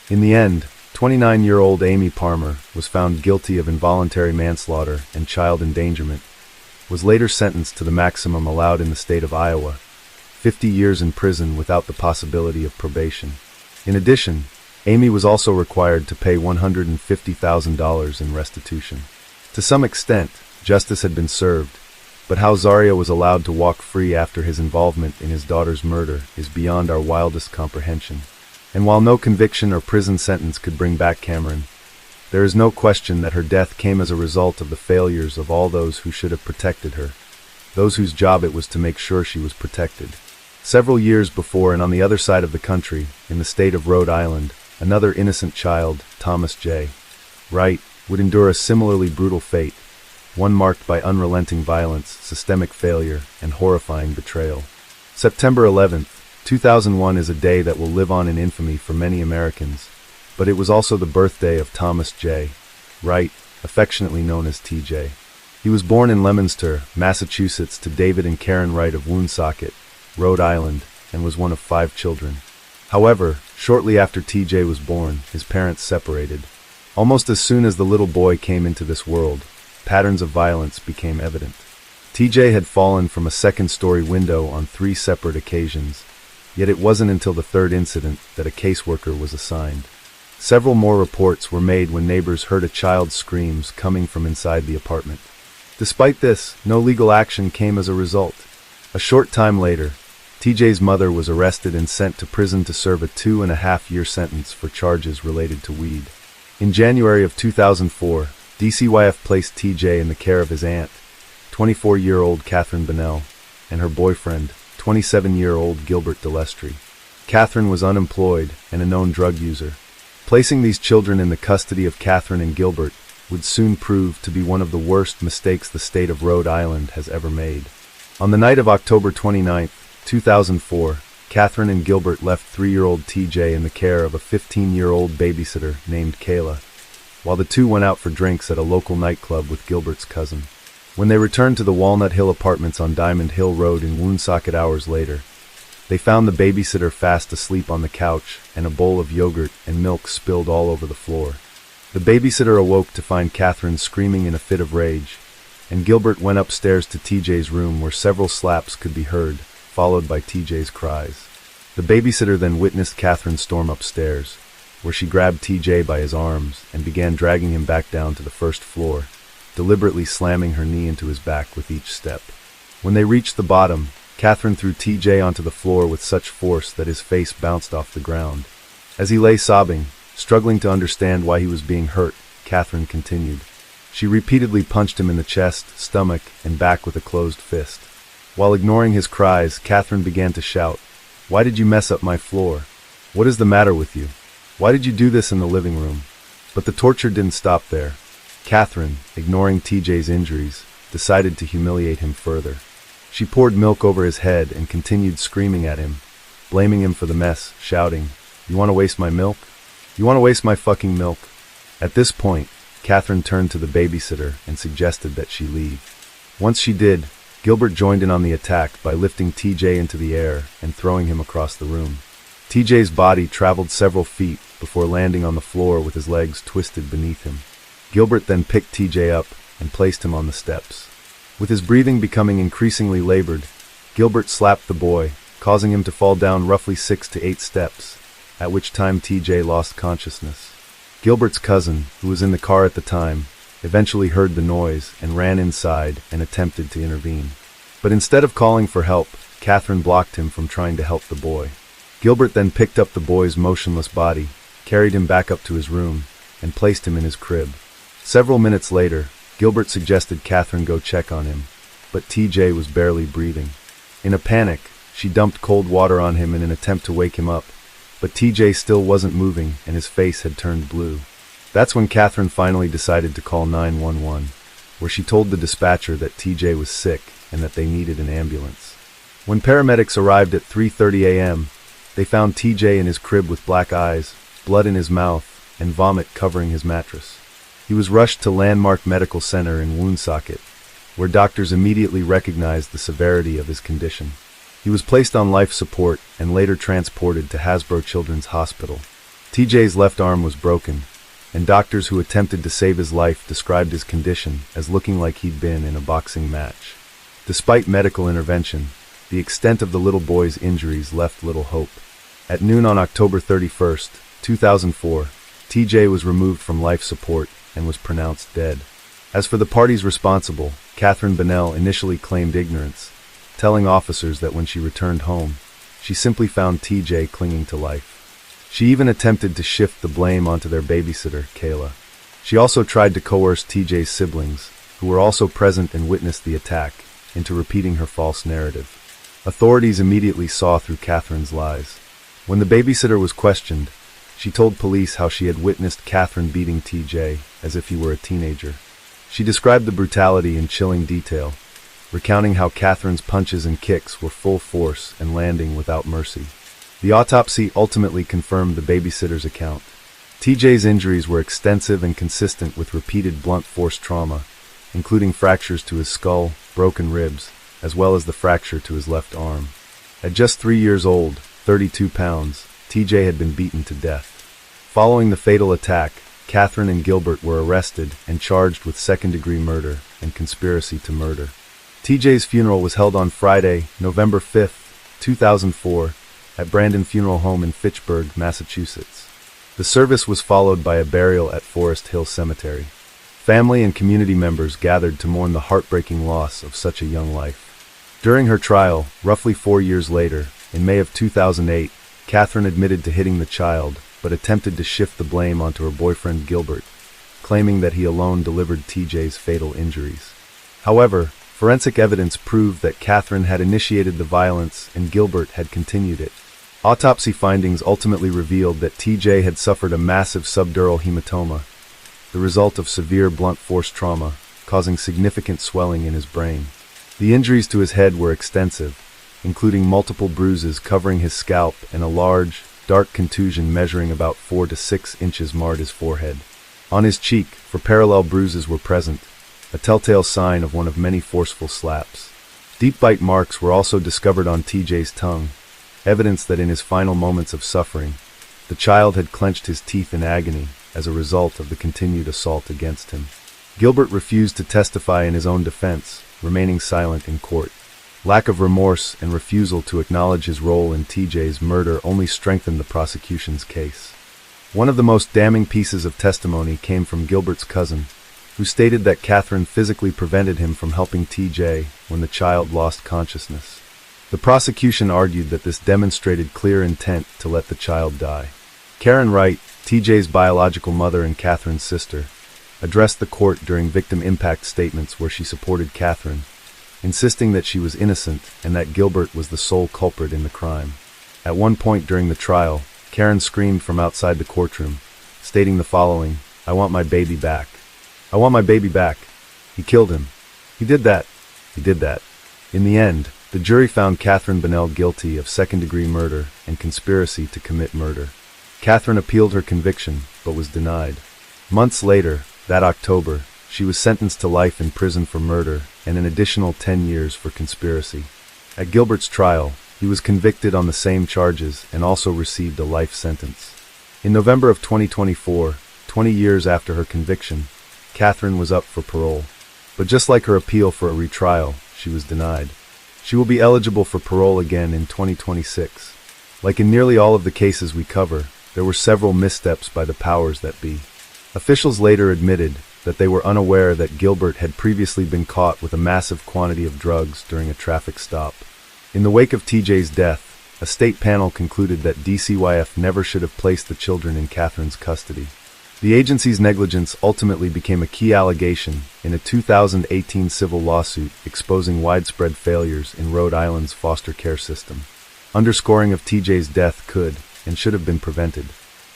[SPEAKER 1] In the end, 29-year-old Amy Palmer was found guilty of involuntary manslaughter and child endangerment, was later sentenced to the maximum allowed in the state of Iowa, 50 years in prison without the possibility of probation. In addition, Amy was also required to pay $150,000 in restitution. To some extent, justice had been served, but how Zaria was allowed to walk free after his involvement in his daughter's murder is beyond our wildest comprehension. And while no conviction or prison sentence could bring back Cameron, there is no question that her death came as a result of the failures of all those who should have protected her, those whose job it was to make sure she was protected. Several years before and on the other side of the country, in the state of Rhode Island, another innocent child, Thomas J. Wright, would endure a similarly brutal fate, one marked by unrelenting violence, systemic failure, and horrifying betrayal. September 11, 2001 is a day that will live on in infamy for many Americans, but it was also the birthday of Thomas J. Wright, affectionately known as TJ. He was born in Leominster, Massachusetts to David and Karen Wright of Woonsocket, Rhode Island, and was one of 5 children. However, shortly after TJ was born, his parents separated. Almost as soon as the little boy came into this world, patterns of violence became evident. TJ had fallen from a second-story window on 3 separate occasions, yet it wasn't until the 3rd incident that a caseworker was assigned. Several more reports were made when neighbors heard a child's screams coming from inside the apartment. Despite this, no legal action came as a result. A short time later, TJ's mother was arrested and sent to prison to serve a 2.5-year sentence for charges related to weed. In January of 2004, DCYF placed TJ in the care of his aunt, 24-year-old Catherine Bonnell, and her boyfriend, 27-year-old Gilbert Delestri. Catherine was unemployed and a known drug user. Placing these children in the custody of Catherine and Gilbert would soon prove to be one of the worst mistakes the state of Rhode Island has ever made. On the night of October 29, 2004, Catherine and Gilbert left 3-year-old TJ in the care of a 15-year-old babysitter named Kayla, while the two went out for drinks at a local nightclub with Gilbert's cousin. When they returned to the Walnut Hill Apartments on Diamond Hill Road in Woonsocket hours later, they found the babysitter fast asleep on the couch and a bowl of yogurt and milk spilled all over the floor. The babysitter awoke to find Catherine screaming in a fit of rage, and Gilbert went upstairs to TJ's room where several slaps could be heard, followed by TJ's cries. The babysitter then witnessed Catherine storm upstairs, where she grabbed TJ by his arms and began dragging him back down to the first floor, deliberately slamming her knee into his back with each step. When they reached the bottom, Catherine threw TJ onto the floor with such force that his face bounced off the ground. As he lay sobbing, struggling to understand why he was being hurt, Catherine continued. She repeatedly punched him in the chest, stomach, and back with a closed fist. While ignoring his cries, Catherine began to shout, "Why did you mess up my floor? What is the matter with you? Why did you do this in the living room?" But the torture didn't stop there. Catherine, ignoring TJ's injuries, decided to humiliate him further. She poured milk over his head and continued screaming at him, blaming him for the mess, shouting, "You want to waste my milk? You want to waste my fucking milk?" At this point, Catherine turned to the babysitter and suggested that she leave. Once she did, Gilbert joined in on the attack by lifting TJ into the air and throwing him across the room. TJ's body traveled several feet before landing on the floor with his legs twisted beneath him. Gilbert then picked TJ up and placed him on the steps. With his breathing becoming increasingly labored, Gilbert slapped the boy, causing him to fall down roughly 6 to 8 steps, at which time TJ lost consciousness. Gilbert's cousin, who was in the car at the time, eventually heard the noise and ran inside and attempted to intervene. But instead of calling for help, Catherine blocked him from trying to help the boy. Gilbert then picked up the boy's motionless body, carried him back up to his room, and placed him in his crib. Several minutes later, Gilbert suggested Catherine go check on him, but TJ was barely breathing. In a panic, she dumped cold water on him in an attempt to wake him up, but TJ still wasn't moving and his face had turned blue. That's when Catherine finally decided to call 911, where she told the dispatcher that TJ was sick and that they needed an ambulance. When paramedics arrived at 3:30 a.m., they found TJ in his crib with black eyes, blood in his mouth, and vomit covering his mattress. He was rushed to Landmark Medical Center in Woonsocket, where doctors immediately recognized the severity of his condition. He was placed on life support and later transported to Hasbro Children's Hospital. TJ's left arm was broken, and doctors who attempted to save his life described his condition as looking like he'd been in a boxing match. Despite medical intervention, the extent of the little boy's injuries left little hope. At noon on October 31st, 2004, TJ was removed from life support and was pronounced dead. As for the parties responsible, Catherine Bennell initially claimed ignorance, telling officers that when she returned home, she simply found TJ clinging to life. She even attempted to shift the blame onto their babysitter, Kayla. She also tried to coerce TJ's siblings, who were also present and witnessed the attack, into repeating her false narrative. Authorities immediately saw through Catherine's lies. When the babysitter was questioned, she told police how she had witnessed Catherine beating TJ as if he were a teenager. She described the brutality in chilling detail, recounting how Catherine's punches and kicks were full force and landing without mercy. The autopsy ultimately confirmed the babysitter's account. TJ's injuries were extensive and consistent with repeated blunt force trauma, including fractures to his skull, broken ribs, as well as the fracture to his left arm. At just 3 years old, 32 pounds, TJ had been beaten to death. Following the fatal attack, Catherine and Gilbert were arrested and charged with second-degree murder and conspiracy to murder. TJ's funeral was held on Friday, November 5, 2004, at Brandon Funeral Home in Fitchburg, Massachusetts. The service was followed by a burial at Forest Hill Cemetery. Family and community members gathered to mourn the heartbreaking loss of such a young life. During her trial, roughly 4 years later, in May of 2008, Catherine admitted to hitting the child, but attempted to shift the blame onto her boyfriend Gilbert, claiming that he alone delivered TJ's fatal injuries. However, forensic evidence proved that Catherine had initiated the violence and Gilbert had continued it. Autopsy findings ultimately revealed that TJ had suffered a massive subdural hematoma, the result of severe blunt force trauma, causing significant swelling in his brain. The injuries to his head were extensive, including multiple bruises covering his scalp and a large, dark contusion measuring about 4 to 6 inches marred his forehead. On his cheek, 4 parallel bruises were present, a telltale sign of one of many forceful slaps. Deep bite marks were also discovered on TJ's tongue, evidence that in his final moments of suffering, the child had clenched his teeth in agony as a result of the continued assault against him. Gilbert refused to testify in his own defense, remaining silent in court. Lack of remorse and refusal to acknowledge his role in TJ's murder only strengthened the prosecution's case. One of the most damning pieces of testimony came from Gilbert's cousin, who stated that Catherine physically prevented him from helping TJ when the child lost consciousness. The prosecution argued that this demonstrated clear intent to let the child die. Karen Wright, TJ's biological mother and Catherine's sister, addressed the court during victim impact statements where she supported Catherine, insisting that she was innocent and that Gilbert was the sole culprit in the crime. At one point during the trial, Karen screamed from outside the courtroom, stating the following, "I want my baby back. I want my baby back. He killed him. He did that. He did that." In the end, the jury found Catherine Bennell guilty of second-degree murder and conspiracy to commit murder. Catherine appealed her conviction, but was denied. Months later, that October, she was sentenced to life in prison for murder and an additional 10 years for conspiracy. At Gilbert's trial, he was convicted on the same charges and also received a life sentence. In November of 2024, 20 years after her conviction, Catherine was up for parole. But just like her appeal for a retrial, she was denied. She will be eligible for parole again in 2026. Like in nearly all of the cases we cover, there were several missteps by the powers that be. Officials later admitted that they were unaware that Gilbert had previously been caught with a massive quantity of drugs during a traffic stop. In the wake of TJ's death, a state panel concluded that DCYF never should have placed the children in Catherine's custody. The agency's negligence ultimately became a key allegation in a 2018 civil lawsuit exposing widespread failures in Rhode Island's foster care system. Underscoring of TJ's death could and should have been prevented.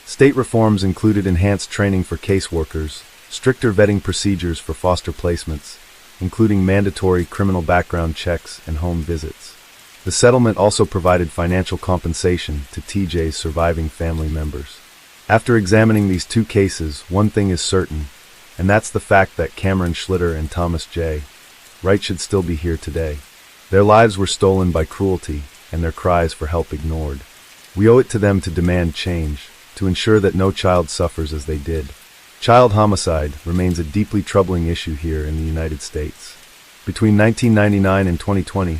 [SPEAKER 1] State reforms included enhanced training for caseworkers, stricter vetting procedures for foster placements, including mandatory criminal background checks and home visits. The settlement also provided financial compensation to TJ's surviving family members. After examining these two cases, one thing is certain, and that's the fact that Cameron Schlitter and Thomas J. Wright should still be here today. Their lives were stolen by cruelty, and their cries for help ignored. We owe it to them to demand change, to ensure that no child suffers as they did. Child homicide remains a deeply troubling issue here in the United States. Between 1999 and 2020,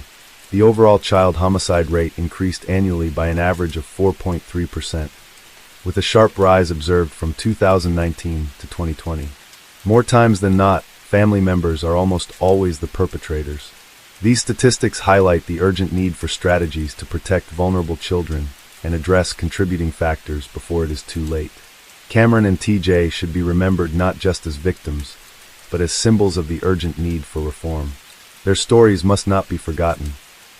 [SPEAKER 1] the overall child homicide rate increased annually by an average of 4.3%. with a sharp rise observed from 2019 to 2020. More times than not, family members are almost always the perpetrators. These statistics highlight the urgent need for strategies to protect vulnerable children and address contributing factors before it is too late. Cameron and TJ should be remembered not just as victims, but as symbols of the urgent need for reform. Their stories must not be forgotten.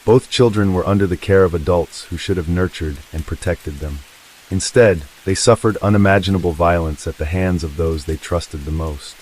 [SPEAKER 1] Both children were under the care of adults who should have nurtured and protected them. Instead, they suffered unimaginable violence at the hands of those they trusted the most.